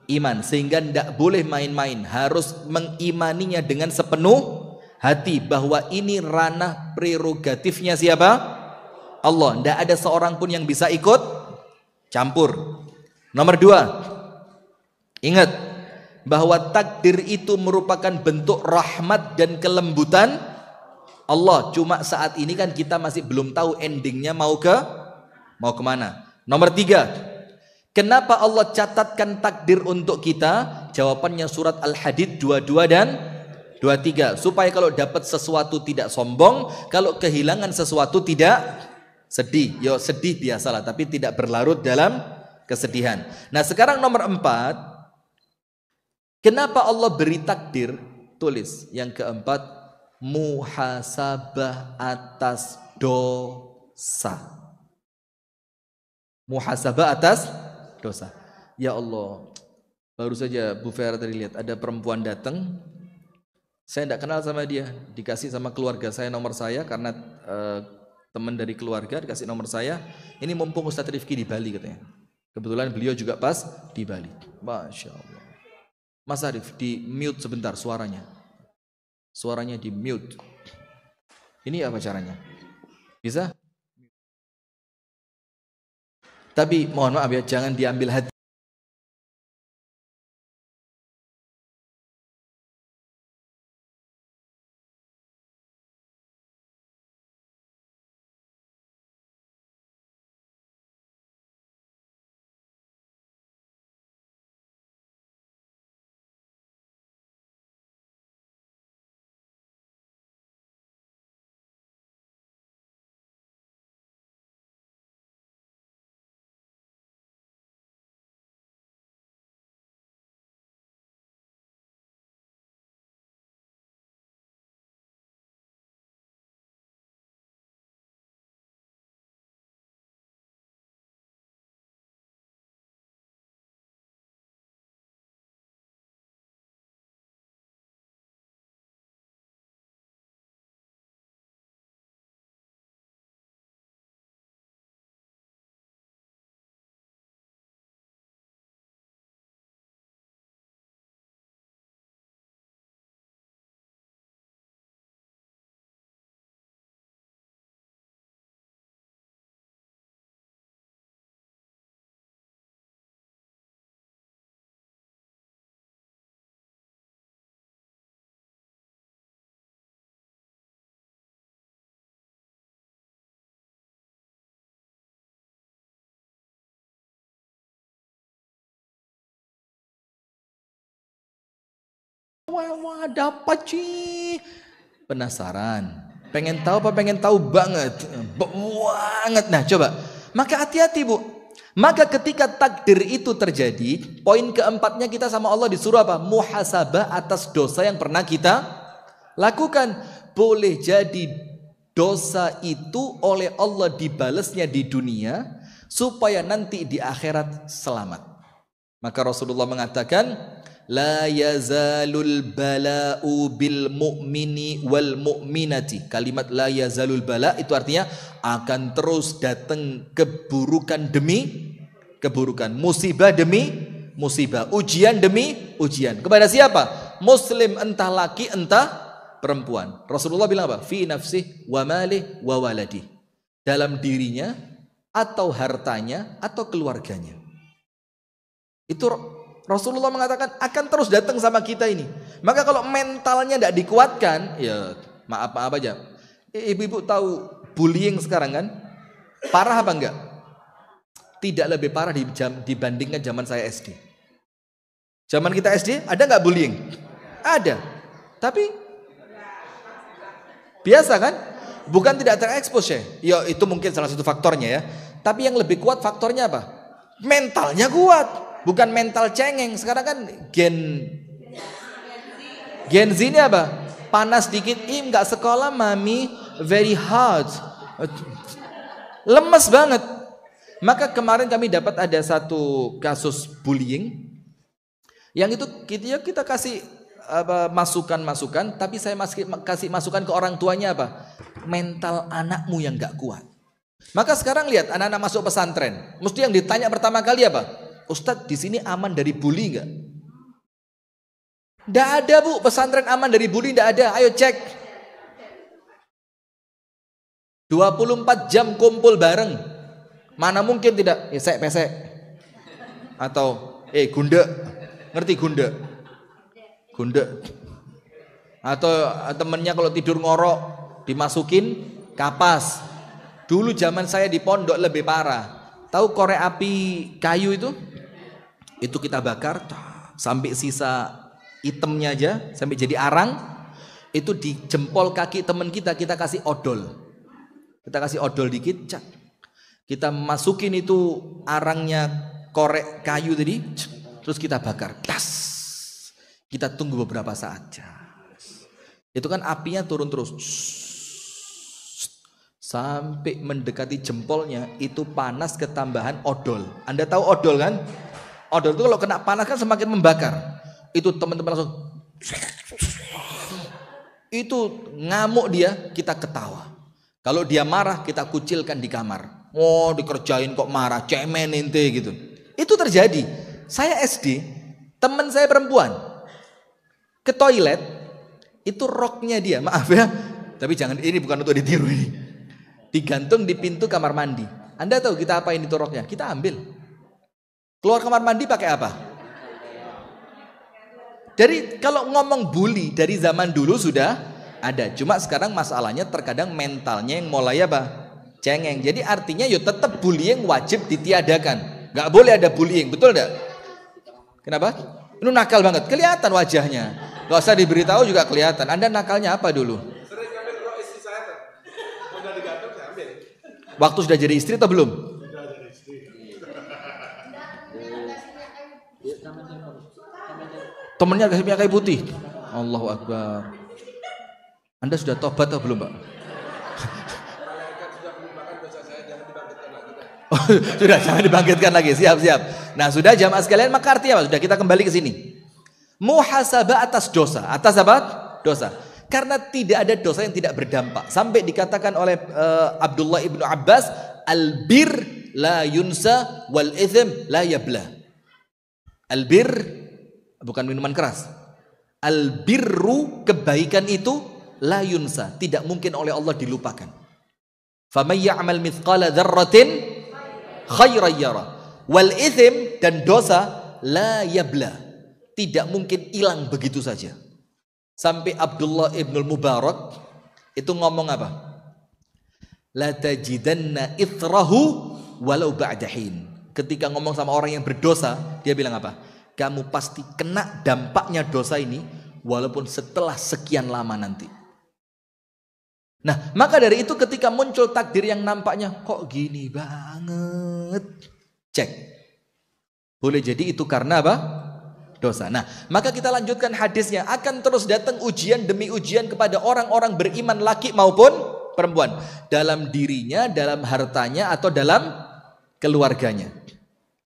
iman, sehingga tidak boleh main-main, harus mengimaninya dengan sepenuh hati bahwa ini ranah prerogatifnya siapa? Allah. Tidak ada seorang pun yang bisa ikut campur. Nomor 2, ingat bahwa takdir itu merupakan bentuk rahmat dan kelembutan Allah. Cuma saat ini kan kita masih belum tahu endingnya mau kemana. Nomor 3, kenapa Allah catatkan takdir untuk kita? Jawabannya surat Al-Hadid 22 dan 23. Supaya kalau dapat sesuatu tidak sombong, kalau kehilangan sesuatu tidak sedih. Yo sedih biasalah, tapi tidak berlarut dalam kesedihan. Nah sekarang nomor 4, kenapa Allah beri takdir? Tulis yang keempat, muhasabah atas dosa. Muhasabah atas dosa. Ya Allah, baru saja Bu Vera tadi lihat ada perempuan datang, saya tidak kenal sama dia, dikasih sama keluarga saya nomor saya karena teman dari keluarga dikasih nomor saya. Ini mumpung Ustadz Rifki di Bali katanya. Kebetulan beliau juga pas di Bali. Masya Allah. Mas Arif di mute sebentar suaranya. Suaranya di mute. Ini apa caranya? Bisa? Tapi mohon maaf ya, jangan diambil hati. Wah, dapat sih. Penasaran? Pengen tahu apa pengen tahu banget? Banget. Nah, coba. Maka hati-hati, Bu. Maka ketika takdir itu terjadi, poin keempatnya kita sama Allah disuruh apa? Muhasabah atas dosa yang pernah kita lakukan. Boleh jadi dosa itu oleh Allah dibalasnya di dunia supaya nanti di akhirat selamat. Maka Rasulullah mengatakan, la yazalul bala'u bil mu'mini wal mu'minati. Kalimat la yazalul bala' itu artinya akan terus datang keburukan demi keburukan, musibah demi musibah, ujian demi ujian. Kepada siapa? Muslim, entah laki entah perempuan. Rasulullah bilang apa? Fi nafsih wa malih wa waladi. Dalam dirinya atau hartanya atau keluarganya. Itu Rasulullah mengatakan akan terus datang sama kita ini. Maka kalau mentalnya tidak dikuatkan, ya maaf aja. Ibu-ibu tahu bullying sekarang kan? Parah apa enggak? Tidak lebih parah dibandingkan zaman saya SD. Zaman kita SD ada nggak bullying? Ada. Tapi biasa kan? Bukan tidak terekspos ya. Ya itu mungkin salah satu faktornya ya. Tapi yang lebih kuat faktornya apa? Mentalnya kuat. Bukan mental cengeng. Sekarang kan Gen Z ini apa? Panas dikit, nggak sekolah mami, very hard, lemes banget. Maka kemarin kami dapat ada satu kasus bullying, yang itu kita kasih masukan, tapi saya kasih masukan ke orang tuanya apa? Mental anakmu yang nggak kuat. Maka sekarang lihat anak-anak masuk pesantren, mesti yang ditanya pertama kali apa? Ustadz, di sini aman dari bully nggak? Nggak ada, Bu, pesantren aman dari bully nggak ada. Ayo cek. 24 jam kumpul bareng. Mana mungkin tidak? Pesek. Atau gunda. Ngerti gunda? Gunda. Atau temennya kalau tidur ngorok dimasukin kapas. Dulu zaman saya di pondok lebih parah. Tahu korek api kayu itu? Itu kita bakar sampai sisa hitamnya aja, sampai jadi arang. itu di jempol kaki teman kita kasih odol. Kita kasih odol dikit, cak. Kita masukin itu arangnya korek kayu tadi, terus kita bakar. Tas. Kita tunggu beberapa saat. Itu kan apinya turun terus. Sampai mendekati jempolnya itu panas ketambahan odol. Anda tahu odol kan? Odol itu kalau kena panas kan semakin membakar. Itu teman-teman langsung itu ngamuk dia, kita ketawa. Kalau dia marah kita kucilkan di kamar. Oh, dikerjain kok marah, cemen ente gitu. Itu terjadi. Saya SD, teman saya perempuan ke toilet, itu roknya dia, maaf ya, tapi jangan, ini bukan untuk ditiru ini. Digantung di pintu kamar mandi. Anda tahu kita apain itu roknya? Kita ambil. Keluar kamar mandi pakai apa? Dari kalau ngomong bully dari zaman dulu sudah ada. Cuma sekarang masalahnya terkadang mentalnya yang mulai apa? Cengeng. Jadi artinya yo tetap bullying wajib ditiadakan. Gak boleh ada bullying, betul enggak? Kenapa? Ini nakal banget. Kelihatan wajahnya. Gak usah diberitahu juga kelihatan. Anda nakalnya apa dulu? Sering ngambil rok istri saya. Udah digantung saya ambil. Waktu sudah jadi istri atau belum? Sudah jadi istri. Temennya kasih minyak kayu putih. Allahu Akbar. Anda sudah tobat atau belum, Pak? Malaikat sudah melupakan dosa saya, jangan dibangkitkan lagi. Oh, sudah, jangan dibangkitkan lagi. Siap. Nah, sudah jamaah sekalian, maka artinya apa? Sudah, kita kembali ke sini. Muhasabah atas dosa. Atas apa? Dosa. Karena tidak ada dosa yang tidak berdampak. Sampai dikatakan oleh Abdullah ibnu Abbas, al-bir la yunsa wal ithim la yabla. Al-bir bukan minuman keras. Al-birru, kebaikan itu la yunsa, tidak mungkin oleh Allah dilupakan. Faman ya'mal mithqala dzarratin khairan yara. Wal ithim, dan dosa la yabla, tidak mungkin hilang begitu saja. Sampai Abdullah ibn Mubarak itu ngomong apa? La tajidanna ithrahu walau ba'dahin. Ketika ngomong sama orang yang berdosa, dia bilang apa? Kamu pasti kena dampaknya dosa ini walaupun setelah sekian lama nanti. Nah, maka dari itu ketika muncul takdir yang nampaknya kok gini banget, cek. Boleh jadi itu karena apa? Dosa. Nah, maka kita lanjutkan hadisnya. Akan terus datang ujian demi ujian kepada orang-orang beriman, laki maupun perempuan, dalam dirinya, dalam hartanya, atau dalam keluarganya.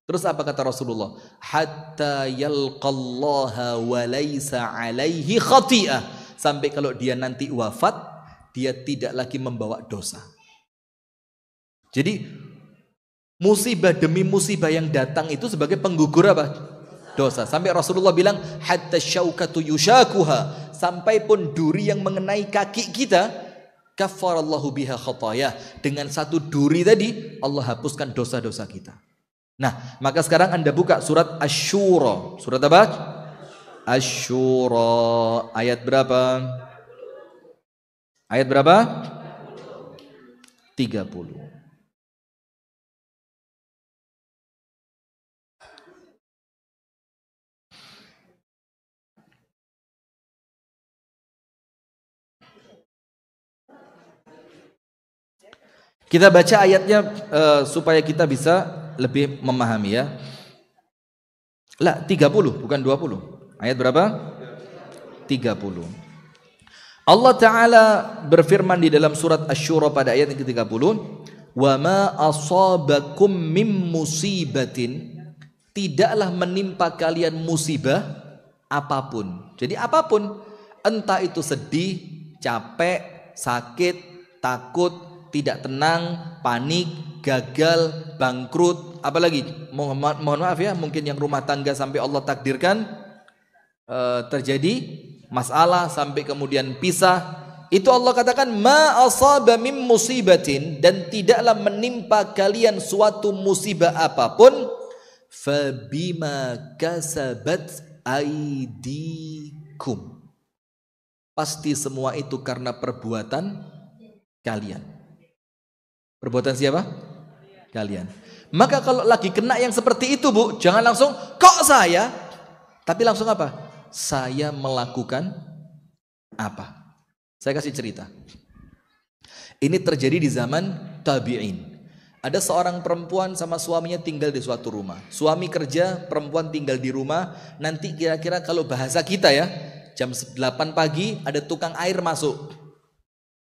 Terus apa kata Rasulullah? Hatta yalqallaha wa laysa alaihi khati'ah. Sampai kalau dia nanti wafat, dia tidak lagi membawa dosa. Jadi musibah demi musibah yang datang itu sebagai penggugur apa? Dosa. Sampai Rasulullah bilang hatta syaukatu yushakuha, sampai pun duri yang mengenai kaki kita, kafarallahu biha khataya, dengan satu duri tadi Allah hapuskan dosa-dosa kita. Nah, maka sekarang Anda buka surat Asy-Syura. Surat apa? Asy-Syura. Ayat berapa? Ayat berapa? 30. Kita baca ayatnya supaya kita bisa lebih memahami ya. Lah, 30 bukan 20. Ayat berapa? 30. Allah Ta'ala berfirman di dalam surat Asy-Syura pada ayat yang ke-30, "Wa ma asabakum mim musibatin", tidaklah menimpa kalian musibah apapun. Jadi apapun, entah itu sedih, capek, sakit, takut, tidak tenang, panik, gagal, bangkrut, apalagi mohon maaf ya, mungkin yang rumah tangga sampai Allah takdirkan terjadi masalah sampai kemudian pisah, itu Allah katakan ma asaba mim musibatin, dan tidaklah menimpa kalian suatu musibah apapun, fabima kasabat aidikum, pasti semua itu karena perbuatan kalian. Perbuatan siapa? Kalian. Maka kalau lagi kena yang seperti itu, Bu, jangan langsung kok saya, tapi langsung apa? Saya melakukan apa? Saya kasih cerita. Ini terjadi di zaman tabi'in. Ada seorang perempuan sama suaminya tinggal di suatu rumah. Suami kerja, perempuan tinggal di rumah. Nanti kira-kira kalau bahasa kita ya, jam 8 pagi ada tukang air masuk.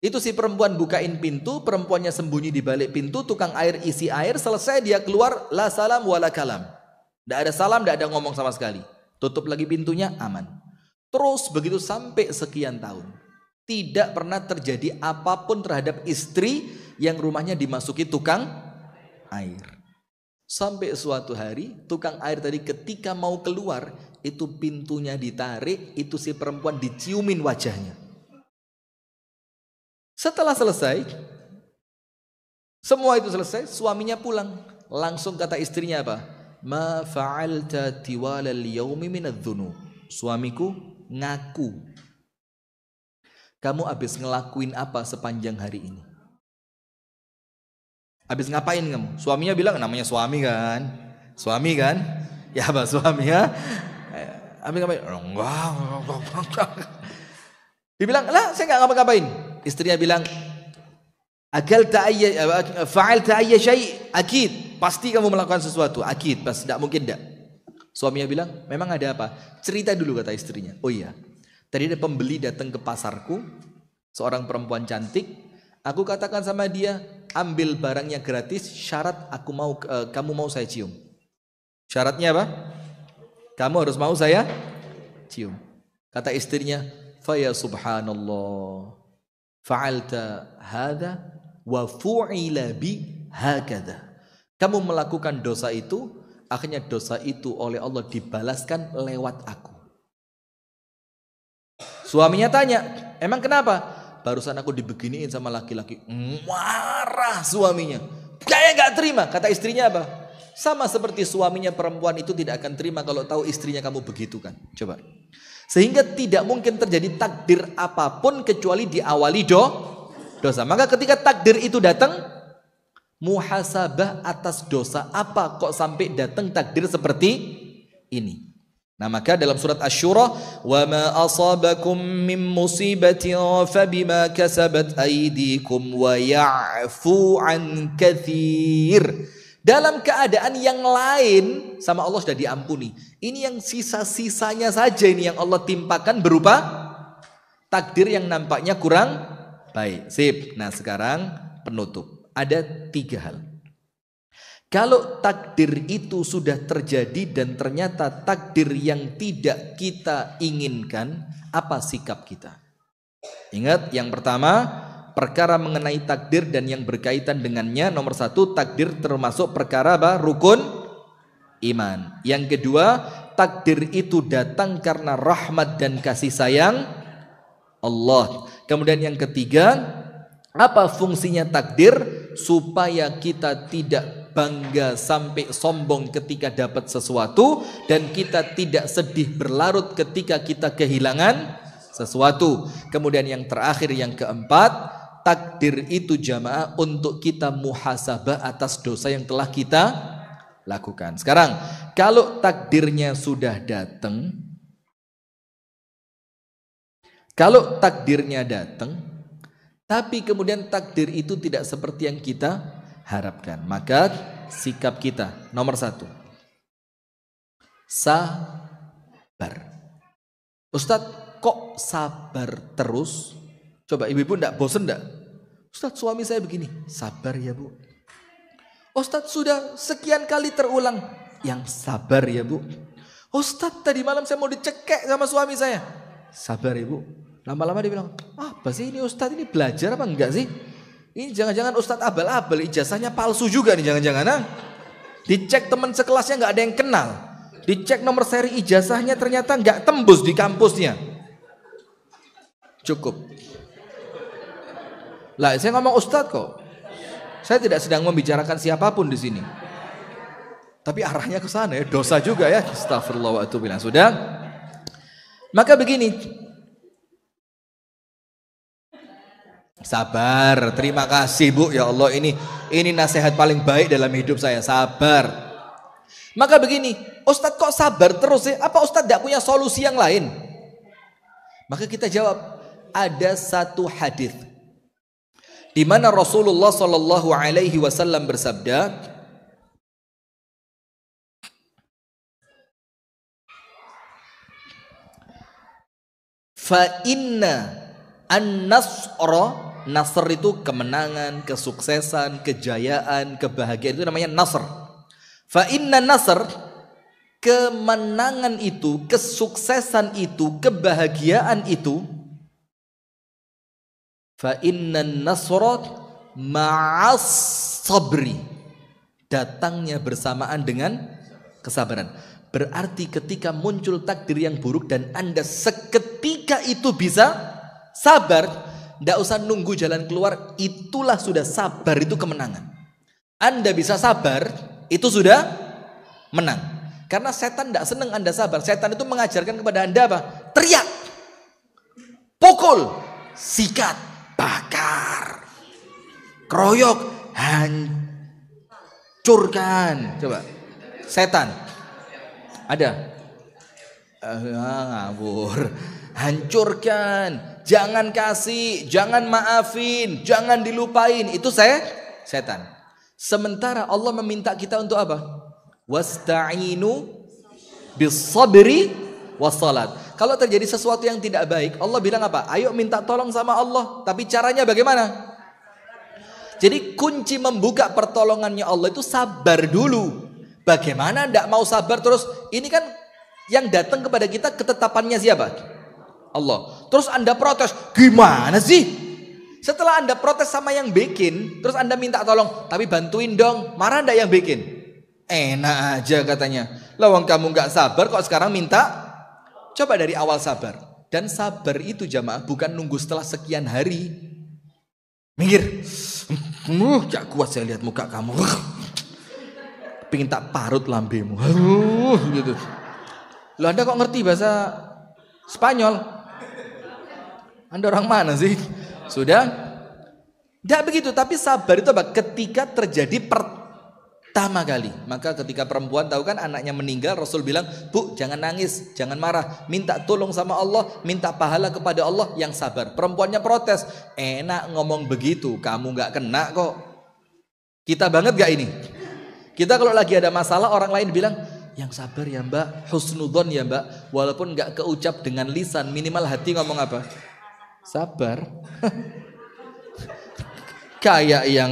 Itu si perempuan bukain pintu, perempuannya sembunyi di balik pintu, tukang air isi air, selesai dia keluar, la salam wala kalam. Tidak ada salam, tidak ada ngomong sama sekali. Tutup lagi pintunya, aman. Terus begitu sampai sekian tahun. Tidak pernah terjadi apapun terhadap istri yang rumahnya dimasuki tukang air. Sampai suatu hari tukang air tadi ketika mau keluar, itu pintunya ditarik, itu si perempuan diciumin wajahnya. Setelah selesai, semua itu selesai, suaminya pulang. Langsung kata istrinya apa? Ma fa'alta tiwalal yaumi minadh-dhunub. Suamiku ngaku, kamu habis ngelakuin apa sepanjang hari ini? Habis ngapain kamu? Suaminya bilang, namanya suami kan? Suami kan? Ya apa suami ya? Habis ngapain? Enggak. Dibilang, lah saya enggak ngapa-ngapain. Istrinya bilang, fa'alta ayya syai' akid. Pasti kamu melakukan sesuatu, akid, pas enggak mungkin enggak. Suaminya bilang, memang ada apa? Cerita dulu kata istrinya. Oh iya. Tadi ada pembeli datang ke pasarku, seorang perempuan cantik. Aku katakan sama dia, ambil barangnya gratis, syarat kamu mau saya cium. Syaratnya apa? Kamu harus mau saya cium. Kata istrinya, fa ya subhanallah, fa'alta hadha wa fu'ila bi hakadha. Kamu melakukan dosa itu, akhirnya dosa itu oleh Allah dibalaskan lewat aku. Suaminya tanya, emang kenapa? Barusan aku dibeginiin sama laki-laki. Marah suaminya. Kayak gak terima. Kata istrinya apa? Sama seperti suaminya perempuan itu tidak akan terima kalau tahu istrinya kamu begitu kan. Coba. Sehingga tidak mungkin terjadi takdir apapun kecuali diawali dosa. Maka ketika takdir itu datang, muhasabah atas dosa apa kok sampai datang takdir seperti ini. Nah maka dalam surat Asy-Syura, wa ma asabakum min musibatin fabima kasabat aydikum wa ya'fu an katsir. Dalam keadaan yang lain sama Allah sudah diampuni. Ini yang sisa-sisanya saja ini yang Allah timpakan berupa takdir yang nampaknya kurang baik. Sip. Nah sekarang penutup. Ada 3 hal. Kalau takdir itu sudah terjadi dan ternyata takdir yang tidak kita inginkan, apa sikap kita? Ingat, yang pertama, perkara mengenai takdir dan yang berkaitan dengannya. Nomor 1, takdir termasuk perkara apa? Rukun iman. Yang kedua, takdir itu datang karena rahmat dan kasih sayang Allah. Kemudian yang ketiga, apa fungsinya takdir? Supaya kita tidak bangga sampai sombong ketika dapat sesuatu, dan kita tidak sedih berlarut ketika kita kehilangan sesuatu. Kemudian yang terakhir, yang keempat, takdir itu jamaah untuk kita muhasabah atas dosa yang telah kita lakukan. Sekarang kalau takdirnya sudah datang, tapi kemudian takdir itu tidak seperti yang kita harapkan, maka sikap kita nomor 1, sabar. Ustadz, kok sabar terus? Coba ibu-ibu enggak bosen enggak? Ustadz, suami saya begini. Sabar ya bu. Ustadz, sudah sekian kali terulang. Yang sabar ya bu. Ustadz, tadi malam saya mau dicekek sama suami saya. Sabar ya bu. Lama-lama dia bilang, apa sih ini Ustadz, ini belajar apa enggak sih? Ini jangan-jangan Ustadz abal-abal, ijazahnya palsu juga nih jangan-jangan. Dicek teman sekelasnya nggak ada yang kenal. Dicek nomor seri ijazahnya ternyata nggak tembus di kampusnya. Cukup. Lah saya ngomong Ustadz kok. Saya tidak sedang membicarakan siapapun di sini. Tapi arahnya ke sana ya, dosa juga ya. Astagfirullah wa atubu ilaih. Sudah. Maka begini. Sabar, terima kasih bu, ya Allah, ini nasihat paling baik dalam hidup saya, sabar. Maka begini, Ustadz kok sabar terus ya? Apa Ustadz tidak punya solusi yang lain? Maka kita jawab, ada satu hadis di mana Rasulullah Shallallahu Alaihi Wasallam bersabda, fa inna an-nasra, nasr itu kemenangan, kesuksesan, kejayaan, kebahagiaan, itu namanya nasr. Fa inna nasr, kemenangan itu, kesuksesan itu, kebahagiaan itu, fa inna nasra ma'as sabri, datangnya bersamaan dengan kesabaran. Berarti ketika muncul takdir yang buruk dan Anda seketika itu bisa sabar, tidak usah nunggu jalan keluar, itulah sudah sabar, itu kemenangan. Anda bisa sabar, itu sudah menang. Karena setan tidak senang Anda sabar. Setan itu mengajarkan kepada Anda apa? Teriak, pukul, sikat, bakar, keroyok, hancurkan. Coba, setan ada? Ngawur. Hancurkan, jangan kasih, jangan maafin, jangan dilupain. Itu setan. Sementara Allah meminta kita untuk apa? Wasta'inu bis-sabri was-salat. Kalau terjadi sesuatu yang tidak baik, Allah bilang apa? Ayo minta tolong sama Allah. Tapi caranya bagaimana? Jadi kunci membuka pertolongannya Allah itu sabar dulu. Bagaimana tidak mau sabar terus? Ini kan yang datang kepada kita ketetapannya siapa? Allah. Terus Anda protes, gimana sih? Setelah Anda protes sama yang bikin, terus Anda minta tolong, tapi bantuin dong. Marah enggak yang bikin? Enak aja katanya. Lawang kamu nggak sabar kok sekarang minta? Coba dari awal sabar. Dan sabar itu jamaah bukan nunggu setelah sekian hari. Minggir. Gak kuat saya lihat muka kamu. Pengen tak parut lambemu. Gitu. Loh, Anda kok ngerti bahasa Spanyol? Anda orang mana sih? Sudah? Tidak begitu, tapi sabar itu apa? Ketika terjadi pertama kali. Maka ketika perempuan tahu kan anaknya meninggal, Rasul bilang, Bu, jangan nangis, jangan marah, minta tolong sama Allah, minta pahala kepada Allah, yang sabar. Perempuannya protes, enak ngomong begitu, kamu gak kena kok. Kita banget gak ini? Kita kalau lagi ada masalah, orang lain bilang, yang sabar ya mbak, husnudzon ya mbak, walaupun gak keucap dengan lisan, minimal hati ngomong apa? Sabar. Kayak yang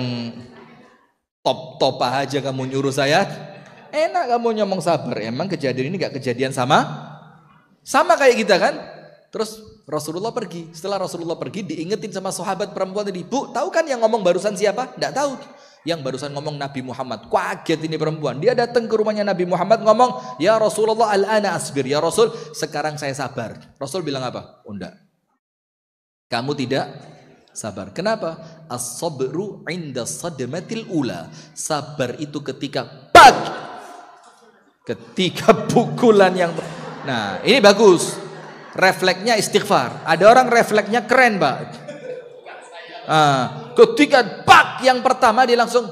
top aja kamu nyuruh saya. Enak kamu ngomong sabar. Emang kejadian ini gak kejadian sama kayak kita kan? Terus Rasulullah pergi. Setelah Rasulullah pergi diingetin sama sahabat perempuan tadi, Bu, tahu kan yang ngomong barusan siapa? Nggak tahu. Yang barusan ngomong Nabi Muhammad. Kaget ini perempuan. Dia datang ke rumahnya Nabi Muhammad ngomong, ya Rasulullah al-ana asbir. Ya Rasul, sekarang saya sabar. Rasul bilang apa? Oh enggak. Kamu tidak sabar. Kenapa? As-sabru 'inda sadmatil ula. Sabar itu ketika bag. Ketika pukulan yang... Nah, ini bagus. Refleksnya istighfar. Ada orang refleksnya keren, Pak. Ketika bag yang pertama dia langsung,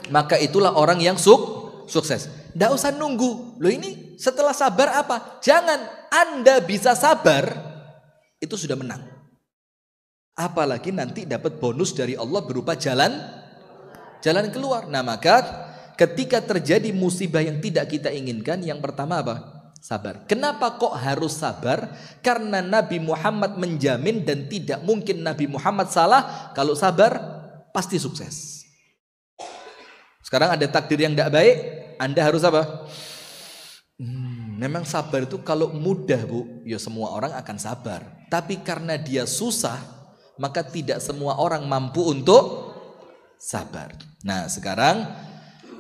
maka itulah orang yang sukses. Tidak usah nunggu. Loh ini setelah sabar apa? Jangan. Anda bisa sabar, itu sudah menang. Apalagi nanti dapat bonus dari Allah berupa jalan keluar. Nah maka ketika terjadi musibah yang tidak kita inginkan, yang pertama apa? Sabar. Kenapa kok harus sabar? Karena Nabi Muhammad menjamin dan tidak mungkin Nabi Muhammad salah. Kalau sabar pasti sukses. Sekarang ada takdir yang tidak baik, Anda harus apa? Memang sabar itu kalau mudah Bu, ya semua orang akan sabar. Tapi karena dia susah, maka tidak semua orang mampu untuk sabar. Nah sekarang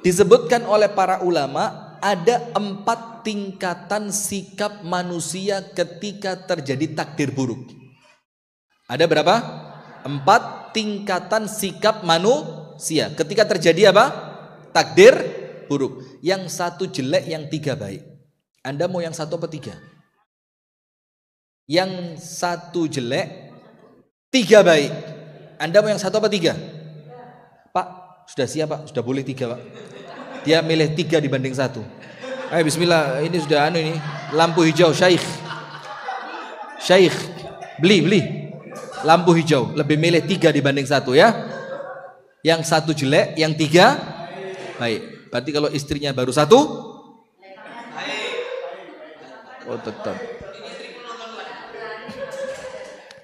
disebutkan oleh para ulama ada 4 tingkatan sikap manusia ketika terjadi takdir buruk. Ada berapa? 4 tingkatan sikap manusia ketika terjadi apa? Takdir buruk. Yang 1 jelek, yang 3 baik. Anda mau yang 1 apa 3? Yang 1 jelek, 3 baik. Anda mau yang 1 apa 3? Pak, sudah siap Pak? Sudah boleh 3 Pak? Dia milih 3 dibanding 1. Ayo bismillah, ini sudah ini lampu hijau Syekh. Syekh, beli lampu hijau, lebih milih 3 dibanding 1 ya. Yang 1 jelek, yang 3 baik. Berarti kalau istrinya baru 1, oh tetap.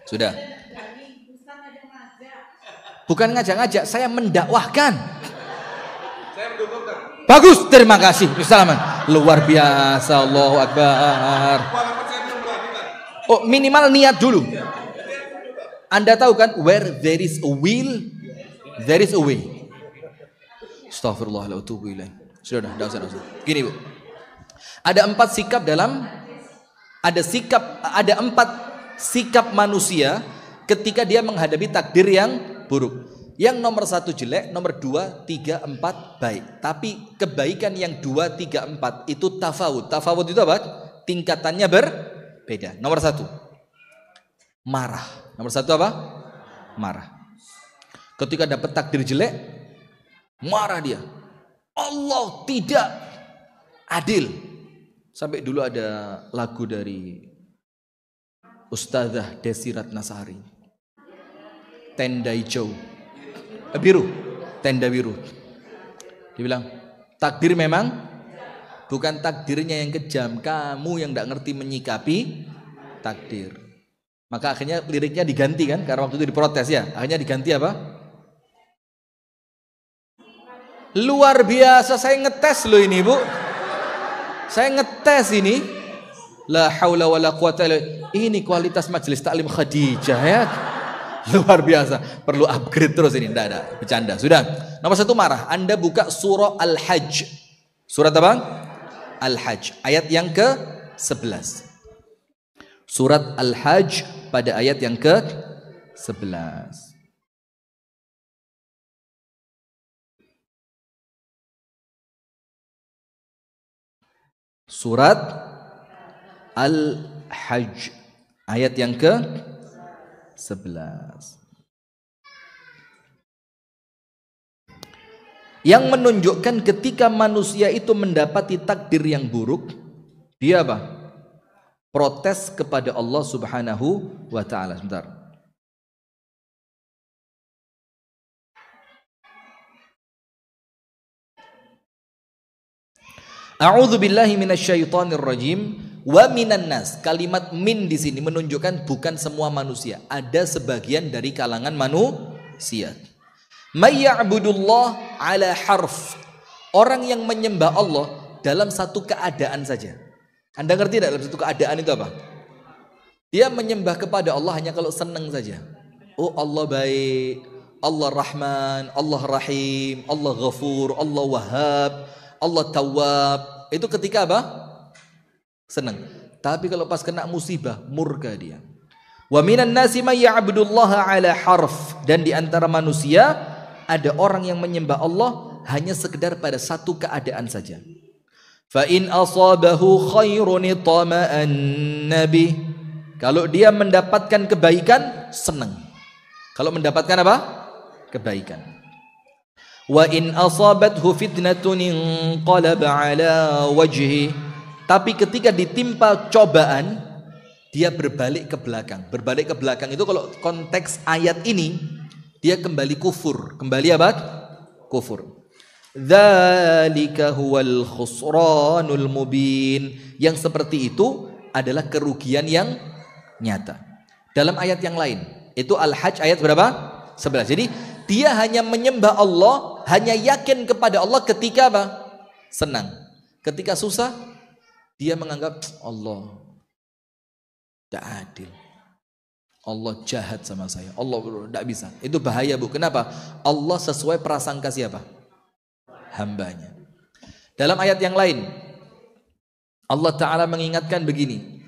Sudah. Bukan ngajak-ngajak, saya mendakwahkan. Saya mendukungkan. Bagus, terima kasih. Salaman. Luar biasa, Allahu Akbar. Walaupun saya belum melakukan. Oh, minimal niat dulu. Anda tahu kan, where there is a will, there is a way. Astaghfirullahaladzim. Sudah, dah usah. Gini Bu, ada 4 sikap ada 4 sikap manusia ketika dia menghadapi takdir yang buruk. Yang nomor 1 jelek, nomor 2, 3, 4 baik. Tapi kebaikan yang 2, 3, 4 itu tafawud. Tafawud itu apa? Tingkatannya berbeda. Nomor 1, marah. Nomor 1 apa? Marah. Ketika dapat takdir jelek, marah dia. Allah tidak adil. Sampai dulu ada lagu dari Ustazah Desi Ratnasari, Tenda Hijau, biru, tenda biru. Dia bilang, takdir memang bukan takdirnya yang kejam, kamu yang tidak ngerti menyikapi takdir. Maka akhirnya liriknya diganti kan, karena waktu itu diprotes ya. Akhirnya diganti apa? Luar biasa, saya ngetes loh ini Bu. Saya ngetes ini. La haula wala quwata illa billah. Ini kualitas majelis taklim Khadijah ya. Luar biasa. Perlu upgrade terus ini. Tidak ada, bercanda. Sudah. Nomor 1 marah. Anda buka surah Al-Hajj. Surat apa? Al-Hajj. Ayat yang ke-11. Surat Al-Hajj pada ayat yang ke-11. Surat Al-Hajj ayat yang ke-11. Yang menunjukkan ketika manusia itu mendapati takdir yang buruk, dia apa? Protes kepada Allah Subhanahu wa taala. Sebentar. A'udzu billahi minasyaitonir rajim. Wa minan nas. Kalimat min di sini menunjukkan bukan semua manusia, ada sebagian dari kalangan manusia. May ya'budullah ala harf. Orang yang menyembah Allah dalam satu keadaan saja. Anda ngerti tidak dalam satu keadaan itu apa? Dia menyembah kepada Allah hanya kalau senang saja. Oh Allah baik, Allah Rahman, Allah Rahim, Allah Ghafur, Allah Wahhab, Allah Tawwab. Itu ketika apa? Senang. Tapi kalau pas kena musibah, murka dia. Wa minan nasi may ya'budullaha ala harf. Dan di antara manusia ada orang yang menyembah Allah hanya sekedar pada satu keadaan saja. Fa in asabahu khairun itama'anna bih. Kalau dia mendapatkan kebaikan, senang. Kalau mendapatkan apa? Kebaikan. Wa in asabathu fitnatun inqalaba ala wajhi. Tapi ketika ditimpa cobaan, dia berbalik ke belakang. Berbalik ke belakang itu kalau konteks ayat ini, dia kembali kufur. Kembali apa? Kufur. Dzalika huwal khusranul mubin. Yang seperti itu adalah kerugian yang nyata. Dalam ayat yang lain, itu Al-Hajj ayat berapa? 11. Jadi dia hanya menyembah Allah, hanya yakin kepada Allah ketika apa? Senang. Ketika susah, dia menganggap Allah tidak adil. Allah jahat sama saya. Allah tidak bisa. Itu bahaya Bu. Kenapa? Allah sesuai prasangka siapa? Hambanya. Dalam ayat yang lain, Allah Ta'ala mengingatkan begini.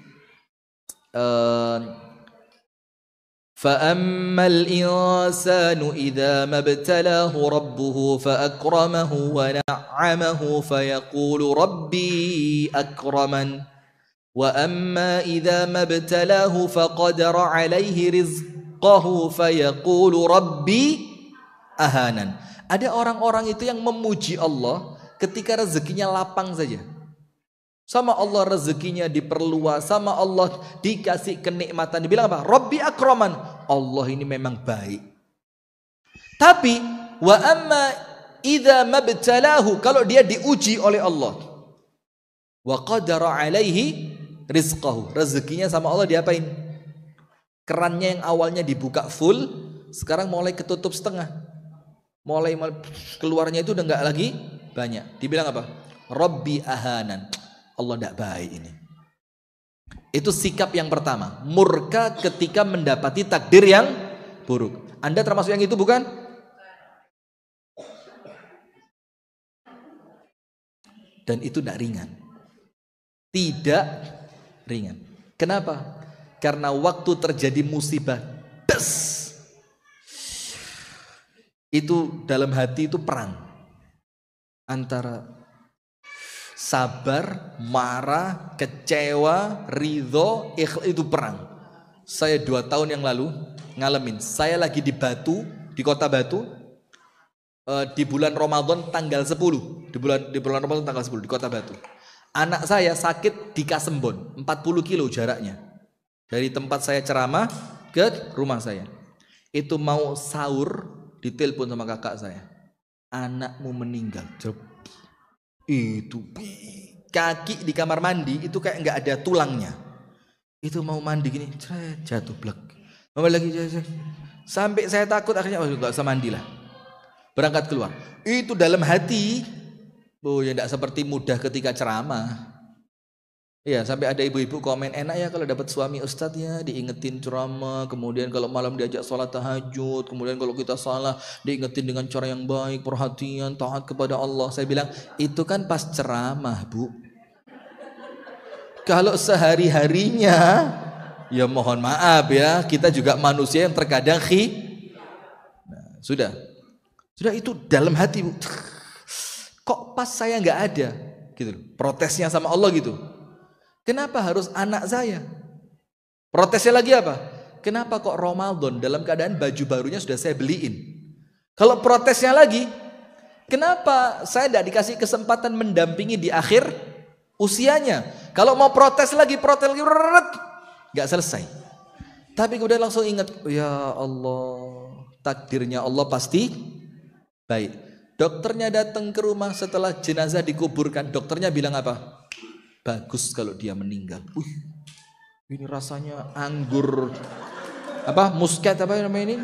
فَأَمَّا الْإِنسَانُ إِذَا مَا ابْتَلَاهُ رَبُّهُ فَأَكْرَمَهُ وَنَعَّمَهُ فَيَقُولُ رَبِّي أَكْرَمَنِ وَأَمَّا إِذَا مَا ابْتَلَاهُ فَقَدَرَ عَلَيْهِ رِزْقَهُ فَيَقُولُ رَبِّي أَهَانَنِ. Ada orang-orang itu yang memuji Allah ketika rezekinya lapang saja. Sama Allah rezekinya diperluas, sama Allah dikasih kenikmatan. Dibilang apa? Rabbi akraman. Allah ini memang baik. Tapi wa amma idza mabtalahu, kalau dia diuji oleh Allah, wa qadara alaihi rizqahu, rezekinya sama Allah diapain? Kerannya yang awalnya dibuka full, sekarang mulai ketutup setengah. Mulai keluarnya itu udah enggak lagi banyak. Dibilang apa? Rabbi ahanan. Allah tidak baik ini. Itu sikap yang pertama, murka ketika mendapati takdir yang buruk. Anda termasuk yang itu bukan? Dan itu tidak ringan. Tidak ringan. Kenapa? Karena waktu terjadi musibah, itu dalam hati itu perang antara sabar, marah, kecewa, ridho, itu perang. Saya 2 tahun yang lalu ngalamin. Saya lagi di Batu, di kota Batu, di bulan Ramadan tanggal 10. Di bulan Ramadan tanggal 10 di kota Batu. Anak saya sakit di Kasembon, 40 kilo jaraknya. Dari tempat saya ceramah ke rumah saya. Itu mau sahur, ditelepon sama kakak saya. Anakmu meninggal. Itu kaki di kamar mandi itu kayak nggak ada tulangnya. Itu mau mandi gini, jatuh blek. Mau lagi sampai saya takut akhirnya nggak usah mandi lah. Berangkat keluar. Itu dalam hati, ya nggak seperti mudah ketika ceramah. Iya, sampai ada ibu-ibu komen, enak ya kalau dapat suami ustadz ya, diingetin ceramah, kemudian kalau malam diajak sholat tahajud, kemudian kalau kita salah diingetin dengan cara yang baik, perhatian, taat kepada Allah. Saya bilang, itu kan pas ceramah, Bu. Kalau sehari-harinya, ya mohon maaf ya, kita juga manusia yang terkadang nah, sudah itu dalam hati, Bu. Kok pas saya nggak ada, gitu, protesnya sama Allah gitu. Kenapa harus anak saya? Protesnya lagi apa? Kenapa kok Ramadan dalam keadaan baju barunya sudah saya beliin? Kalau protesnya lagi, kenapa saya tidak dikasih kesempatan mendampingi di akhir usianya? Kalau mau protes lagi, nggak selesai. Tapi kemudian langsung ingat, ya Allah, takdirnya Allah pasti baik. Dokternya datang ke rumah setelah jenazah dikuburkan, dokternya bilang apa? Bagus kalau dia meninggal. Ini rasanya anggur apa? Musket apa namanya ini?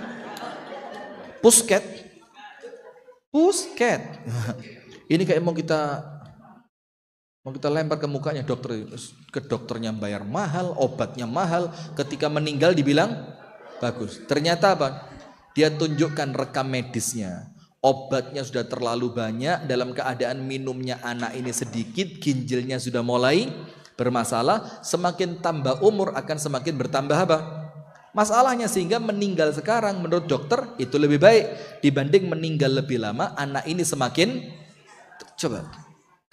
Pusket. Ini kayak mau kita lempar ke mukanya dokter. Ke dokternya bayar mahal, obatnya mahal. Ketika meninggal dibilang bagus. Ternyata apa? Dia tunjukkan rekam medisnya. Obatnya sudah terlalu banyak, dalam keadaan minumnya anak ini sedikit, ginjalnya sudah mulai bermasalah, semakin tambah umur akan semakin bertambah apa? Masalahnya, sehingga meninggal sekarang menurut dokter itu lebih baik dibanding meninggal lebih lama, anak ini semakin. Coba,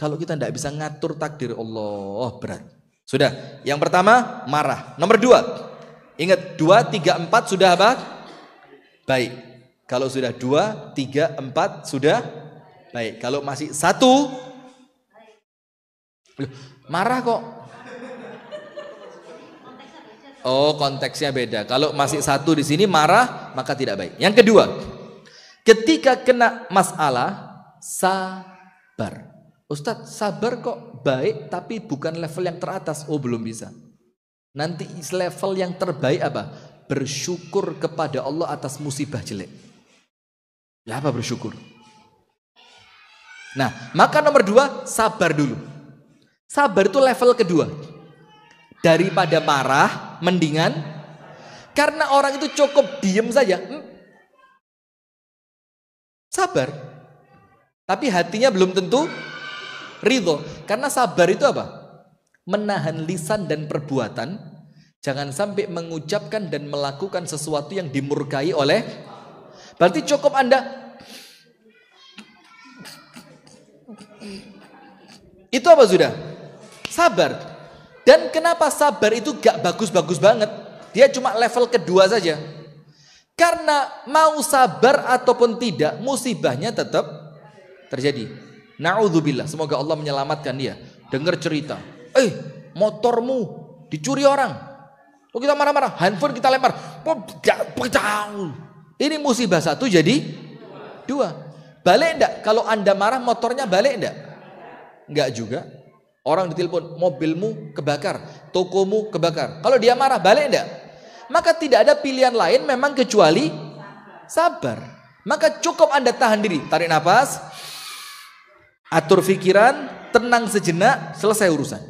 kalau kita tidak bisa ngatur takdir Allah, berat. Sudah, yang pertama marah. Nomor 2, ingat 2, 3, 4 sudah apa? Baik. Kalau sudah 2, 3, 4 sudah baik. Kalau masih 1 marah kok. Oh, konteksnya beda. Kalau masih 1 di sini marah, maka tidak baik. Yang kedua, ketika kena masalah, sabar. Ustadz, sabar kok baik, tapi bukan level yang teratas. Oh, belum bisa. Nanti level yang terbaik apa? Bersyukur kepada Allah atas musibah jelek. Ya apa bersyukur? Nah, maka nomor 2, sabar dulu. Sabar itu level kedua. Daripada marah, mendingan. Karena orang itu cukup diem saja. Sabar. Tapi hatinya belum tentu ridho. Karena sabar itu apa? Menahan lisan dan perbuatan. Jangan sampai mengucapkan dan melakukan sesuatu yang dimurkai oleh. Berarti cukup Anda itu apa sudah? Sabar. Dan kenapa sabar itu gak bagus-bagus banget? Dia cuma level kedua saja. Karena mau sabar ataupun tidak, musibahnya tetap terjadi. Na'udzubillah, semoga Allah menyelamatkan dia. Dengar cerita, motormu dicuri orang. Lalu kita marah-marah, handphone kita lempar. Ini musibah satu jadi dua. Balik enggak? Kalau Anda marah motornya balik enggak? Enggak juga. Orang ditelepon, mobilmu kebakar, tokomu kebakar. Kalau dia marah balik enggak? Maka tidak ada pilihan lain memang kecuali sabar. Maka cukup Anda tahan diri, tarik nafas, atur pikiran, tenang sejenak, selesai urusan.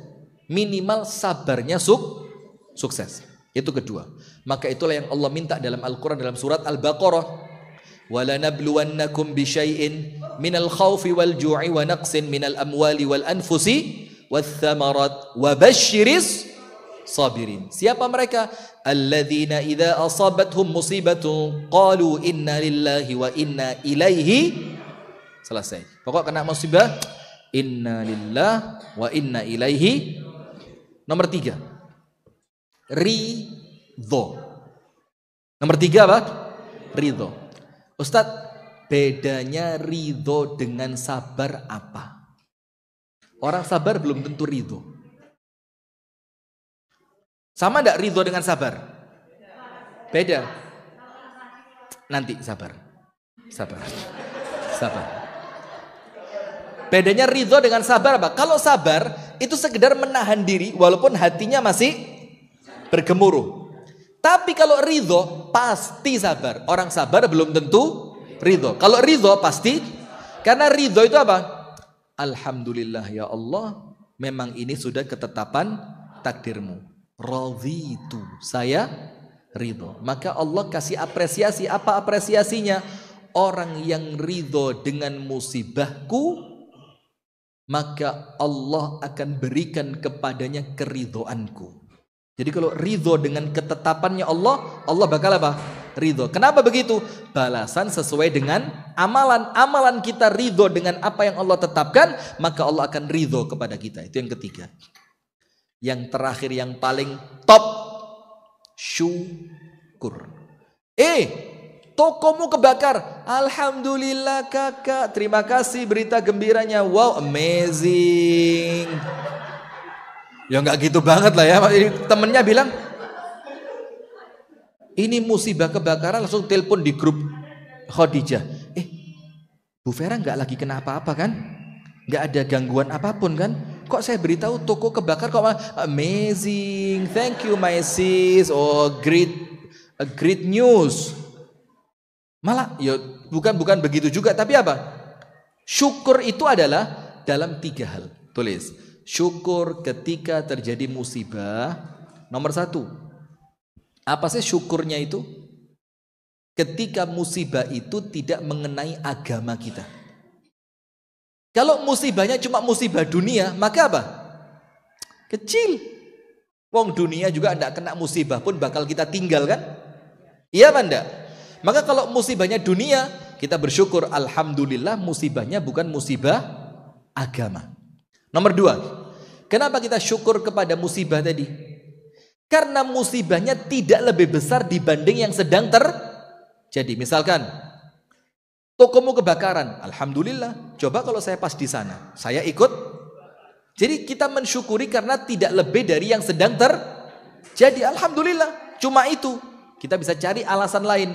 Minimal sabarnya sukses. Itu kedua. Maka itulah yang Allah minta dalam Al-Quran dalam surat Al-Baqarah. وَلَنَبْلُوَنَّكُمْ بِشَيْءٍ مِنَ الْخَوْفِ وَالْجُوعِ وَنَقْصٍ مِنَ الْأَمْوَالِ وَالْأَنْفُسِ وَالثَّمَرَاتِ وَبَشِّرِ الصَّابِرِينَ. Siapa mereka? الَّذِينَ إِذَا أَصَابَتْهُمْ مُصِيبَةٌ قَالُوا إِنَّا لِلَّهِ وَإِنَّا إِلَيْهِ. Selesai. Pokok kena musibah, inna lillah wa inna ilaihi. Nomor 3, ridho. Nomor 3 apa? Ridho. Ustadz, bedanya ridho dengan sabar apa? Orang sabar belum tentu ridho. Sama enggak ridho dengan sabar? Beda. Nanti sabar. Bedanya ridho dengan sabar apa? Kalau sabar itu sekedar menahan diri walaupun hatinya masih bergemuruh. Tapi kalau ridho pasti sabar. Orang sabar belum tentu ridho. Kalau ridho pasti, karena ridho itu apa? Alhamdulillah ya Allah, memang ini sudah ketetapan takdirmu. Radhitu, saya ridho. Maka Allah kasih apresiasi. Apa apresiasinya? Orang yang ridho dengan musibahku, maka Allah akan berikan kepadanya keridhoanku. Jadi kalau ridho dengan ketetapannya Allah, Allah bakal apa? Ridho. Kenapa begitu? Balasan sesuai dengan amalan. Amalan kita ridho dengan apa yang Allah tetapkan, maka Allah akan ridho kepada kita. Itu yang ketiga. Yang terakhir, yang paling top, syukur. Tokomu kebakar. Alhamdulillah kakak, terima kasih berita gembiranya. Wow, amazing. Ya nggak gitu banget lah ya. Temennya bilang, ini musibah kebakaran, langsung telepon di grup Khadijah. Bu Vera nggak lagi kena apa-apa kan? Nggak ada gangguan apapun kan? Kok saya beritahu toko kebakar kok malah amazing, thank you my sis, oh great news. Malah ya bukan begitu juga, tapi apa? Syukur itu adalah dalam 3 hal. Tulis. Syukur ketika terjadi musibah. Nomor 1, apa sih syukurnya itu? Ketika musibah itu tidak mengenai agama kita. Kalau musibahnya cuma musibah dunia, maka apa? Kecil. Wong dunia juga tidak kena musibah pun bakal kita tinggal kan? Iya apa enggak? Maka kalau musibahnya dunia, kita bersyukur, alhamdulillah musibahnya bukan musibah agama. Nomor 2, kenapa kita syukur kepada musibah tadi? Karena musibahnya tidak lebih besar dibanding yang sedang terjadi. Misalkan, tokomu kebakaran, alhamdulillah. Coba kalau saya pas di sana, saya ikut. Jadi kita mensyukuri karena tidak lebih dari yang sedang terjadi. Alhamdulillah, cuma itu. Kita bisa cari alasan lain.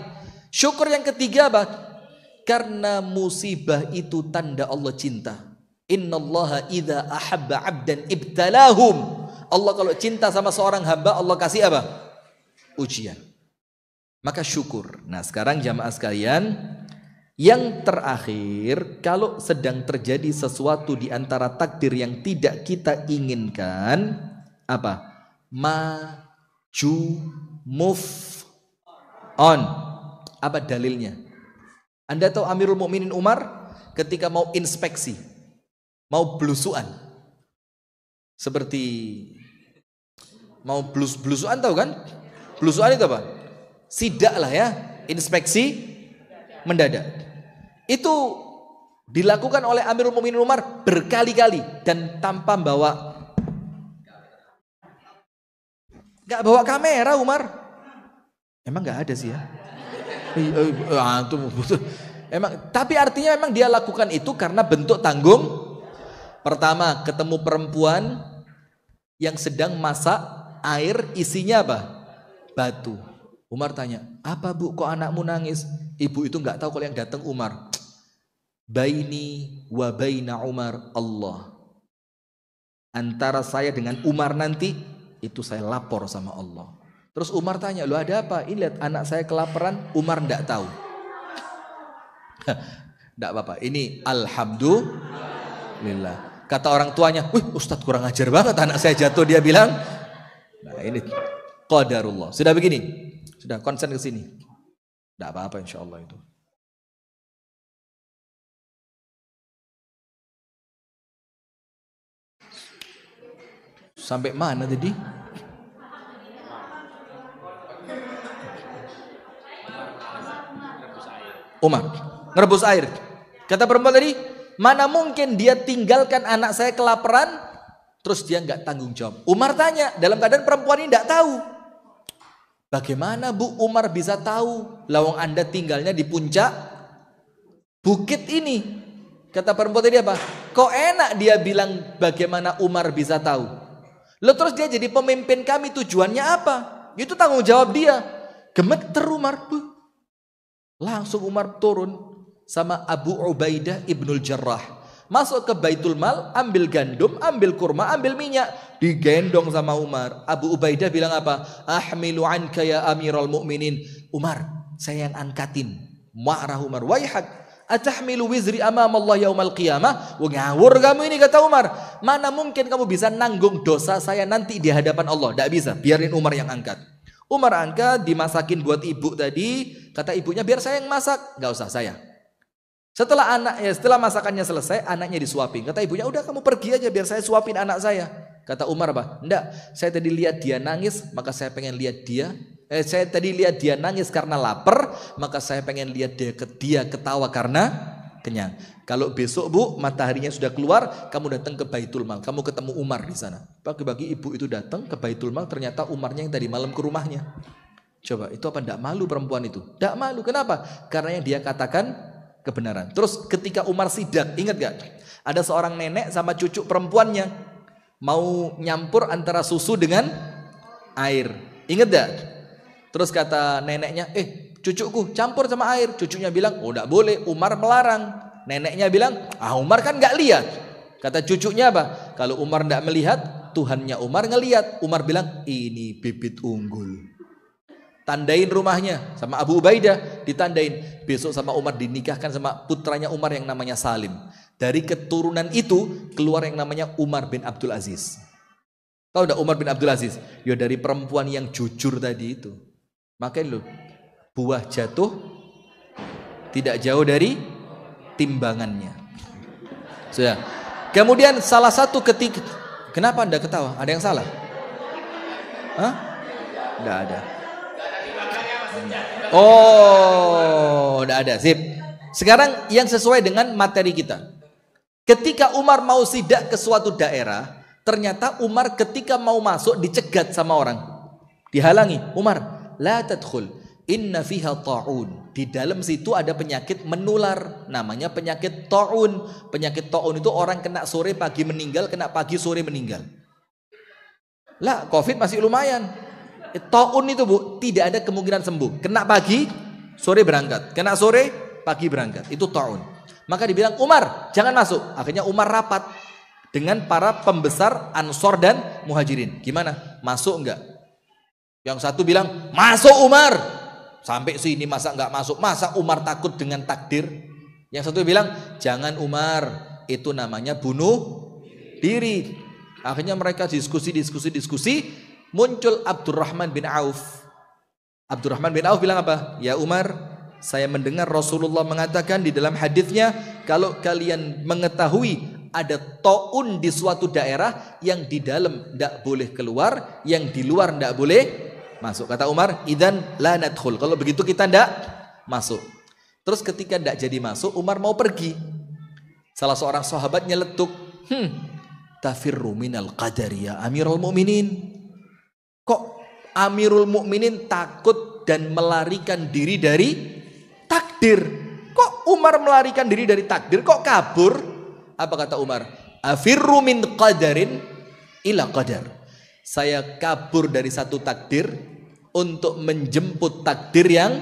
Syukur yang ketiga apa? Karena musibah itu tanda Allah cinta. Innallaha idza ahabba 'abdan ibtalahum. Allah kalau cinta sama seorang hamba, Allah kasih apa? Ujian. Maka syukur. Nah, sekarang jamaah sekalian, yang terakhir, kalau sedang terjadi sesuatu di antara takdir yang tidak kita inginkan, apa? Maju, move on. Apa dalilnya? Anda tahu Amirul Mukminin Umar ketika mau inspeksi, mau belusuan, seperti mau belusuan, tahu kan? Belusuan itu apa? Sidak lah ya, inspeksi mendadak. Itu dilakukan oleh Amirul Mukminin Umar berkali-kali dan tanpa nggak bawa kamera Umar. Emang nggak ada sih ya? Emang, tapi artinya memang dia lakukan itu karena bentuk tanggung. Pertama, ketemu perempuan, yang sedang masak air isinya apa? Batu. Umar tanya, apa bu kok anakmu nangis? Ibu itu nggak tahu kalau yang datang Umar. Baini wa baina Umar Allah. Antara saya dengan Umar nanti itu saya lapor sama Allah. Terus Umar tanya, lu ada apa? Ini lihat anak saya kelaparan, Umar nggak tahu. Nggak apa-apa. Ini alhamdulillah. Kata orang tuanya, wih Ustadz kurang ajar banget anak saya jatuh, dia bilang. Nah ini qadarullah. Sudah begini, sudah konsen ke sini. Nggak apa-apa insya Allah itu. Sampai mana tadi? Umar ngerebus air. Kata perempuan tadi, mana mungkin dia tinggalkan anak saya kelaparan terus dia nggak tanggung jawab. Umar tanya, dalam keadaan perempuan ini nggak tahu. Bagaimana bu Umar bisa tahu? Lawang anda tinggalnya di puncak bukit ini. Kata perempuan tadi apa? Kok enak dia bilang bagaimana Umar bisa tahu? Lalu terus dia jadi pemimpin kami, tujuannya apa? Itu tanggung jawab dia. Gemeter Umar. Langsung Umar turun sama Abu Ubaidah Ibnul Jarrah. Masuk ke Baitul Mal, ambil gandum, ambil kurma, ambil minyak. Digendong sama Umar. Abu Ubaidah bilang apa? Ahmilu anka ya Amirul Mukminin. Umar, saya yang angkatin. Marah Umar. Waihak. Atahmilu wizri amam Allah yaumal qiyamah. Ngawur kamu ini, kata Umar. Mana mungkin kamu bisa nanggung dosa saya nanti di hadapan Allah? Tidak bisa, biarin Umar yang angkat. Umar angkat, dimasakin buat ibu tadi. Kata ibunya, biar saya yang masak. Gak usah, saya. Setelah masakannya selesai, anaknya disuapin. Kata ibunya, udah kamu pergi aja biar saya suapin anak saya. Kata Umar apa? Enggak, saya tadi lihat dia nangis, maka saya pengen lihat dia. Saya tadi lihat dia nangis karena lapar, maka saya pengen lihat dia ketawa karena kenyang. Kalau besok bu, mataharinya sudah keluar, kamu datang ke Baitul Mal, kamu ketemu Umar di sana. Pagi-pagi ibu itu datang ke Baitul Mal, ternyata Umarnya yang tadi malam ke rumahnya. Coba, itu apa? Tidak malu perempuan itu? Tidak malu, kenapa? Karena yang dia katakan kebenaran. Terus ketika Umar sidak, ingat gak? Ada seorang nenek sama cucu perempuannya mau nyampur antara susu dengan air. Ingat gak? Terus kata neneknya, cucuku campur sama air. Cucunya bilang, oh tidak boleh, Umar melarang. Neneknya bilang, Umar kan gak lihat. Kata cucunya apa? Kalau Umar tidak melihat, Tuhannya Umar ngelihat. Umar bilang, ini bibit unggul. Tandain rumahnya sama Abu Ubaidah, ditandain. Besok sama Umar dinikahkan sama putranya Umar yang namanya Salim. Dari keturunan itu keluar yang namanya Umar bin Abdul Aziz. Tahu enggak Umar bin Abdul Aziz? Ya dari perempuan yang jujur tadi itu. Makanya buah jatuh tidak jauh dari timbangannya. Sudah. Kemudian salah satu ketika, kenapa Anda ketawa? Ada yang salah? Hah? Enggak ada. Oh, enggak ada. Sip. Sekarang yang sesuai dengan materi kita. Ketika Umar mau sidak ke suatu daerah, ternyata Umar ketika mau masuk dicegat sama orang. Dihalangi. Umar, la tadkhul, inna fiha ta'un. Di dalam situ ada penyakit menular, namanya penyakit ta'un. Penyakit ta'un itu orang kena sore pagi meninggal, kena pagi sore meninggal. Lah, Covid masih lumayan. Ta'un itu bu, tidak ada kemungkinan sembuh. Kena pagi, sore berangkat. Kena sore, pagi berangkat. Itu ta'un. Maka dibilang, Umar, jangan masuk. Akhirnya Umar rapat dengan para pembesar Ansor dan Muhajirin. Gimana? Masuk enggak? Yang satu bilang, masuk Umar. Sampai sini masa enggak masuk? Masa Umar takut dengan takdir? Yang satu bilang, jangan Umar. Itu namanya bunuh diri. Akhirnya mereka diskusi. Muncul Abdurrahman bin Auf. Abdurrahman bin Auf bilang apa? Ya Umar, saya mendengar Rasulullah mengatakan di dalam hadisnya, kalau kalian mengetahui ada ta'un di suatu daerah, yang di dalam tidak boleh keluar, yang di luar tidak boleh masuk. Kata Umar, idzan la nadkhul. Kalau begitu kita tidak masuk. Terus ketika tidak jadi masuk, Umar mau pergi. Salah seorang sahabat nyeletuk, tafirru minal qadari ya Amirul Mukminin. Kok Amirul Mukminin takut dan melarikan diri dari takdir? Kok Umar melarikan diri dari takdir? Kok kabur? Apa kata Umar? Afirru min qadarin ila qadar. Saya kabur dari satu takdir untuk menjemput takdir yang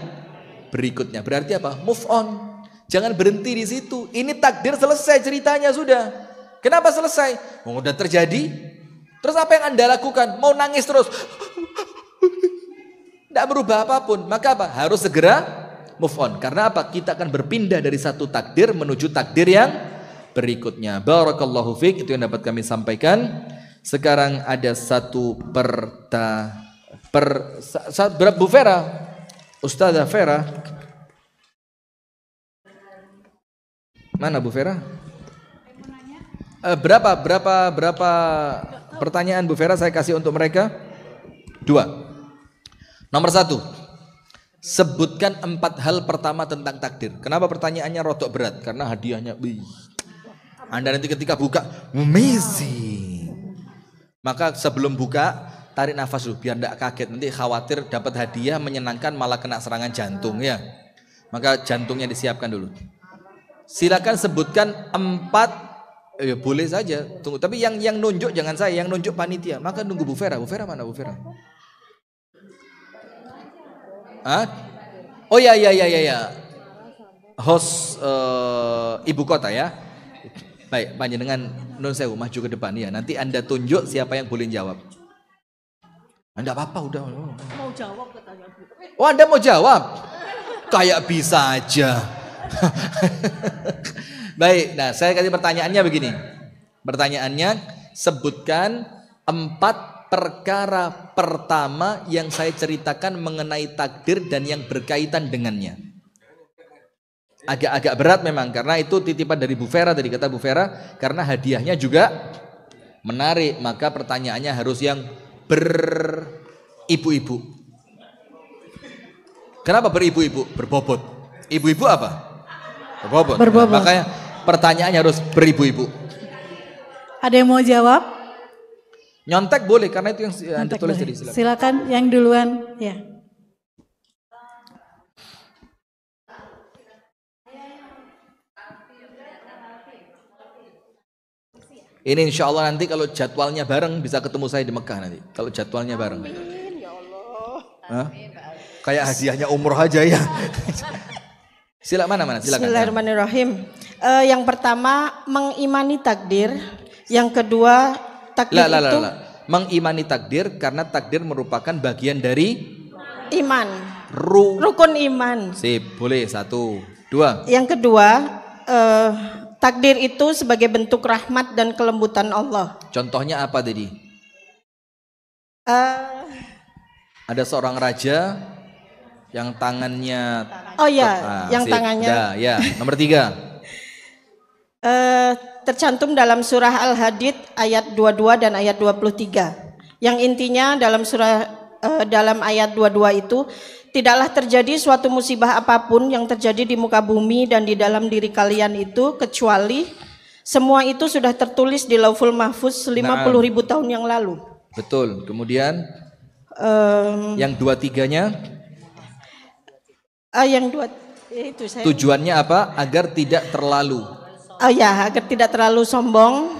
berikutnya. Berarti apa? Move on. Jangan berhenti di situ. Ini takdir selesai ceritanya sudah. Kenapa selesai? Oh, udah terjadi. Terus apa yang Anda lakukan? Mau nangis terus? Tidak berubah apapun. Maka apa? Harus segera move on. Karena apa? Kita akan berpindah dari satu takdir menuju takdir yang berikutnya. Barakallahu fiik. Itu yang dapat kami sampaikan. Sekarang ada satu Bu Vera, Ustazah Vera. Mana Bu Vera? Berapa pertanyaan Bu Vera saya kasih untuk mereka? 2. Nomor 1. Sebutkan 4 hal pertama tentang takdir. Kenapa pertanyaannya rotok berat? Karena hadiahnya Anda nanti ketika buka amazing. Maka sebelum buka tarik nafas dulu biar tidak kaget, nanti khawatir dapat hadiah menyenangkan malah kena serangan jantung ya. Maka jantungnya disiapkan dulu. Silakan sebutkan 4, boleh saja. Tunggu, tapi yang nunjuk jangan saya, yang nunjuk panitia. Maka nunggu Bu Vera. Bu Vera mana Bu Vera? Oh ya. Host ibu kota ya. Baik, panjenengan nun sewu maju ke depan ya. Nanti Anda tunjuk siapa yang boleh jawab. Anda apa-apa udah. Mau jawab katanya. Oh, Anda mau jawab? Kayak bisa aja. Baik, nah saya kasih pertanyaannya begini. Pertanyaannya, sebutkan 4 perkara pertama yang saya ceritakan mengenai takdir dan yang berkaitan dengannya. Agak berat memang karena itu titipan dari Bu Vera tadi, kata Bu Vera, karena hadiahnya juga menarik, maka pertanyaannya harus yang beribu-ibu. Kenapa beribu-ibu? Berbobot. Ibu-ibu apa? Berbobot. Nah, makanya pertanyaannya harus beribu-ibu. Ada yang mau jawab? Nyontek boleh karena itu yang Anda tulis tadi. Silakan yang duluan ya. Ini insya Allah nanti kalau jadwalnya bareng bisa ketemu saya di Mekah nanti. Kalau jadwalnya bareng. Amin, ya Allah. Hah? Kayak hadiahnya umroh aja ya. Silakan mana? Silakan. Bismillahirrahmanirrahim. Yang pertama mengimani takdir. Yang kedua takdir itu. Mengimani takdir karena takdir merupakan bagian dari iman. Rukun iman. Sip, boleh 1, 2. Yang kedua takdir itu sebagai bentuk rahmat dan kelembutan Allah. Contohnya apa tadi? Ada seorang raja yang tangannya. Oh ya, yang sip. tangannya. Ya, nomor 3. Tercantum dalam surah Al-Hadid ayat 22 dan ayat 23. Yang intinya dalam ayat 22 itu, tidaklah terjadi suatu musibah apapun yang terjadi di muka bumi dan di dalam diri kalian itu kecuali semua itu sudah tertulis di Lauhul Mahfuz 50.000 tahun yang lalu. Betul. Kemudian yang 2-3-nya? Itu saya. Tujuannya apa? Agar tidak terlalu. Oh ya, agar tidak terlalu sombong.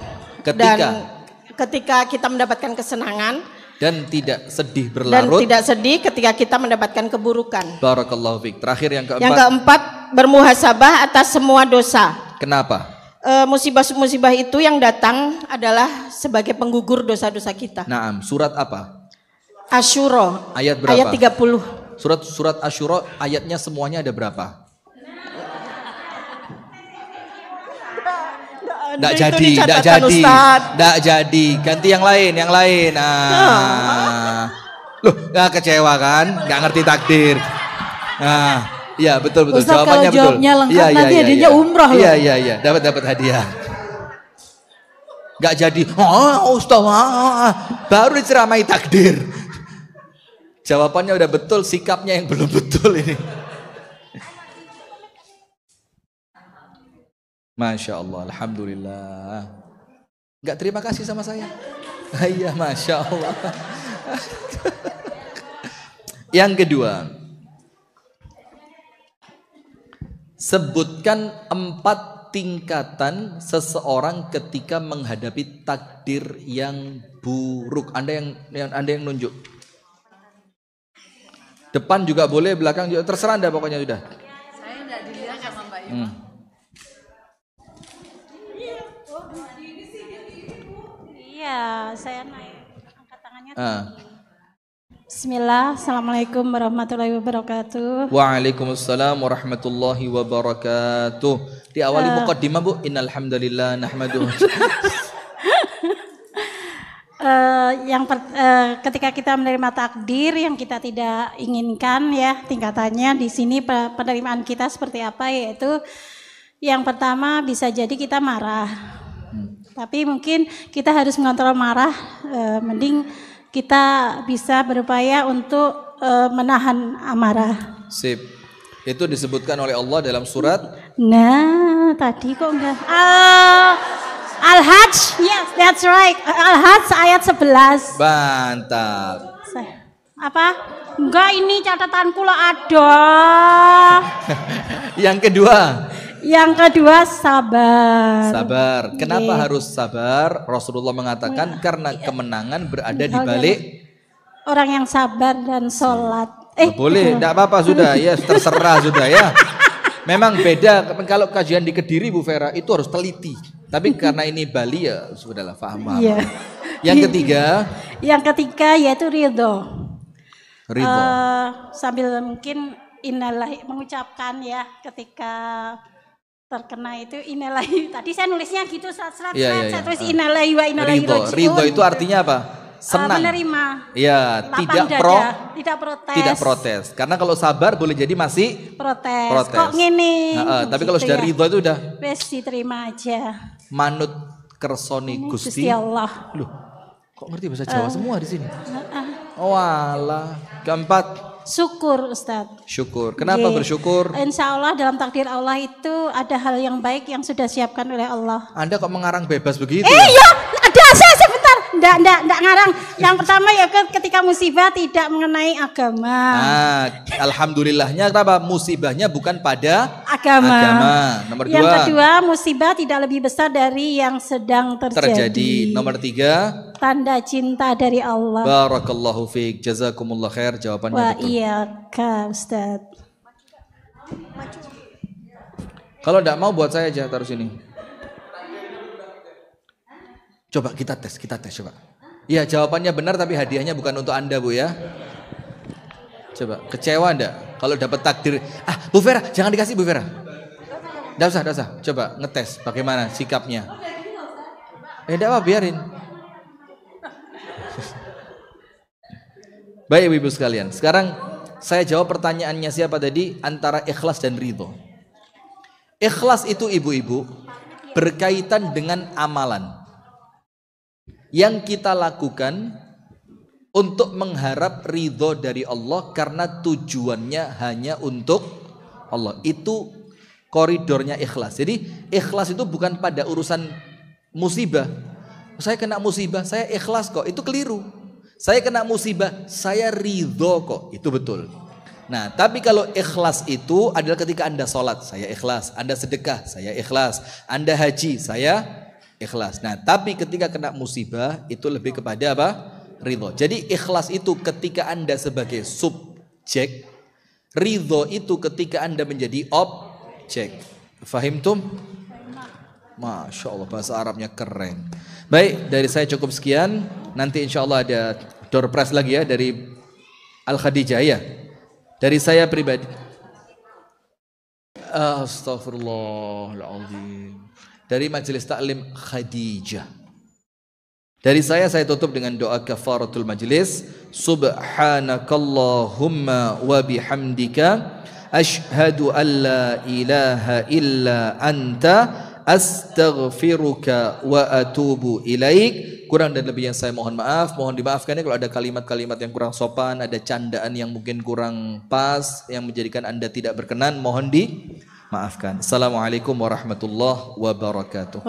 Ketika kita mendapatkan kesenangan. Dan tidak sedih berlarut. Dan tidak sedih ketika kita mendapatkan keburukan. Barakallahu fiik. Terakhir yang keempat. Yang keempat, bermuhasabah atas semua dosa. Kenapa? Musibah-musibah itu yang datang adalah sebagai penggugur dosa-dosa kita. Naam, surat apa? Asyura. Ayat berapa? Ayat 30. Surat Asyura ayatnya semuanya ada berapa? Nggak jadi. Ganti yang lain. Loh, nggak kecewa kan? Nggak ngerti takdir. Nah, iya betul. Ustaz, Jawabannya kalau betul. Jawabnya lengkap nanti hadiahnya umroh loh. Iya. Dapat hadiah. Nggak jadi. Ustaz, baru diceramai takdir. Jawabannya udah betul, sikapnya yang belum betul ini. Masya Allah, alhamdulillah. Enggak terima kasih sama saya. Iya, masya Allah. Yang kedua, sebutkan 4 tingkatan seseorang ketika menghadapi takdir yang buruk. Anda yang nunjuk. Depan juga boleh, belakang juga, terserah Anda pokoknya sudah. Saya enggak dilihat sama Mbak Ibu. Iya, saya naik angkat tangannya. Bismillah, Assalamualaikum warahmatullahi wabarakatuh. Waalaikumsalam warahmatullahi wabarakatuh. Diawali muqaddimah Bu, innal hamdalillah nahmaduhu. Ketika kita menerima takdir yang kita tidak inginkan ya, tingkatannya di sini penerimaan kita seperti apa, yaitu yang pertama bisa jadi kita marah. Tapi mungkin kita harus mengontrol marah, mending kita bisa berupaya untuk menahan amarah. Sip. Itu disebutkan oleh Allah dalam surat. Nah, tadi kok enggak? Al-Hajj, yes, that's right. Al-Hajj ayat 11. Mantap. Apa? Enggak, ini catatanku lah ada. Yang kedua sabar. Sabar. Kenapa harus sabar? Rasulullah mengatakan karena kemenangan berada di balik orang yang sabar dan sholat. Boleh, enggak apa-apa sudah ya, terserah sudah ya. Memang beda kalau kajian di Kediri Bu Vera itu harus teliti. Tapi karena ini Bali ya sudahlah, paham. Iya. Yang ketiga yaitu ridho. Ridho. Sambil mungkin innalillahi mengucapkan ya ketika terkena itu innalillahi. Tadi saya nulisnya gitu saya tulis innalillahi wa inna ilaihi raji'un. Ridho itu artinya apa? Senang. Menerima. Ya, tidak protes. Karena kalau sabar boleh jadi masih protes. Kok ngene? Tapi kalau sudah ridho itu udah wes diterima aja. Manut kersoni Gusti Allah. Loh, kok ngerti bahasa Jawa semua di sini? Oh alah. Keempat, syukur Ustadz. Syukur. Kenapa bersyukur? Insya Allah dalam takdir Allah itu ada hal yang baik yang sudah siapkan oleh Allah. Anda kok mengarang bebas begitu? Iya, ada saya sebentar. Enggak ngarang. Yang pertama ya ketika musibah tidak mengenai agama. Alhamdulillahnya kenapa? Musibahnya bukan pada agama. Nomor dua. Yang kedua, musibah tidak lebih besar dari yang sedang terjadi. Nomor tiga, tanda cinta dari Allah. Barakallahu fiik, jazakumullah khair. Jawabannya Wa betul. iyaka Ustaz. Kalau enggak mau buat saya aja taruh sini. Coba kita tes coba. Iya, jawabannya benar tapi hadiahnya bukan untuk Anda Bu ya. Coba, kecewa enggak kalau dapat takdir? Bu Vera, jangan dikasih Bu Vera. Enggak usah. Coba ngetes bagaimana sikapnya. Enggak apa, biarin. Baik Ibu sekalian, sekarang saya jawab pertanyaannya siapa tadi, antara ikhlas dan ridho. Ikhlas itu ibu-ibu berkaitan dengan amalan yang kita lakukan untuk mengharap ridho dari Allah karena tujuannya hanya untuk Allah. Itu koridornya ikhlas. Jadi ikhlas itu bukan pada urusan musibah. Saya kena musibah, saya ikhlas kok. Itu keliru. Saya kena musibah, saya ridho kok. Itu betul. Nah, tapi kalau ikhlas itu adalah ketika Anda sholat, saya ikhlas. Anda sedekah, saya ikhlas. Anda haji, saya ikhlas. Nah, tapi ketika kena musibah itu lebih kepada apa? Ridho. Jadi ikhlas itu ketika Anda sebagai subjek, ridho itu ketika Anda menjadi objek. Fahimtum? Masya Allah, bahasa Arabnya keren. Baik, dari saya cukup sekian. Nanti insya Allah ada door prize lagi ya dari Al-Khadijah ya. Dari saya pribadi. Astaghfirullahaladzim. Dari Majelis Taklim Khadijah. Dari saya tutup dengan doa kafaratul majlis. Subhanakallahumma wa bihamdika asyhadu an la ilaha illa anta astaghfiruka wa atubu ilaik. Kurang dan lebih yang saya mohon maaf. Mohon dimaafkan ya kalau ada kalimat-kalimat yang kurang sopan, ada candaan yang mungkin kurang pas, yang menjadikan Anda tidak berkenan, mohon dimaafkan. Assalamualaikum warahmatullahi wabarakatuh.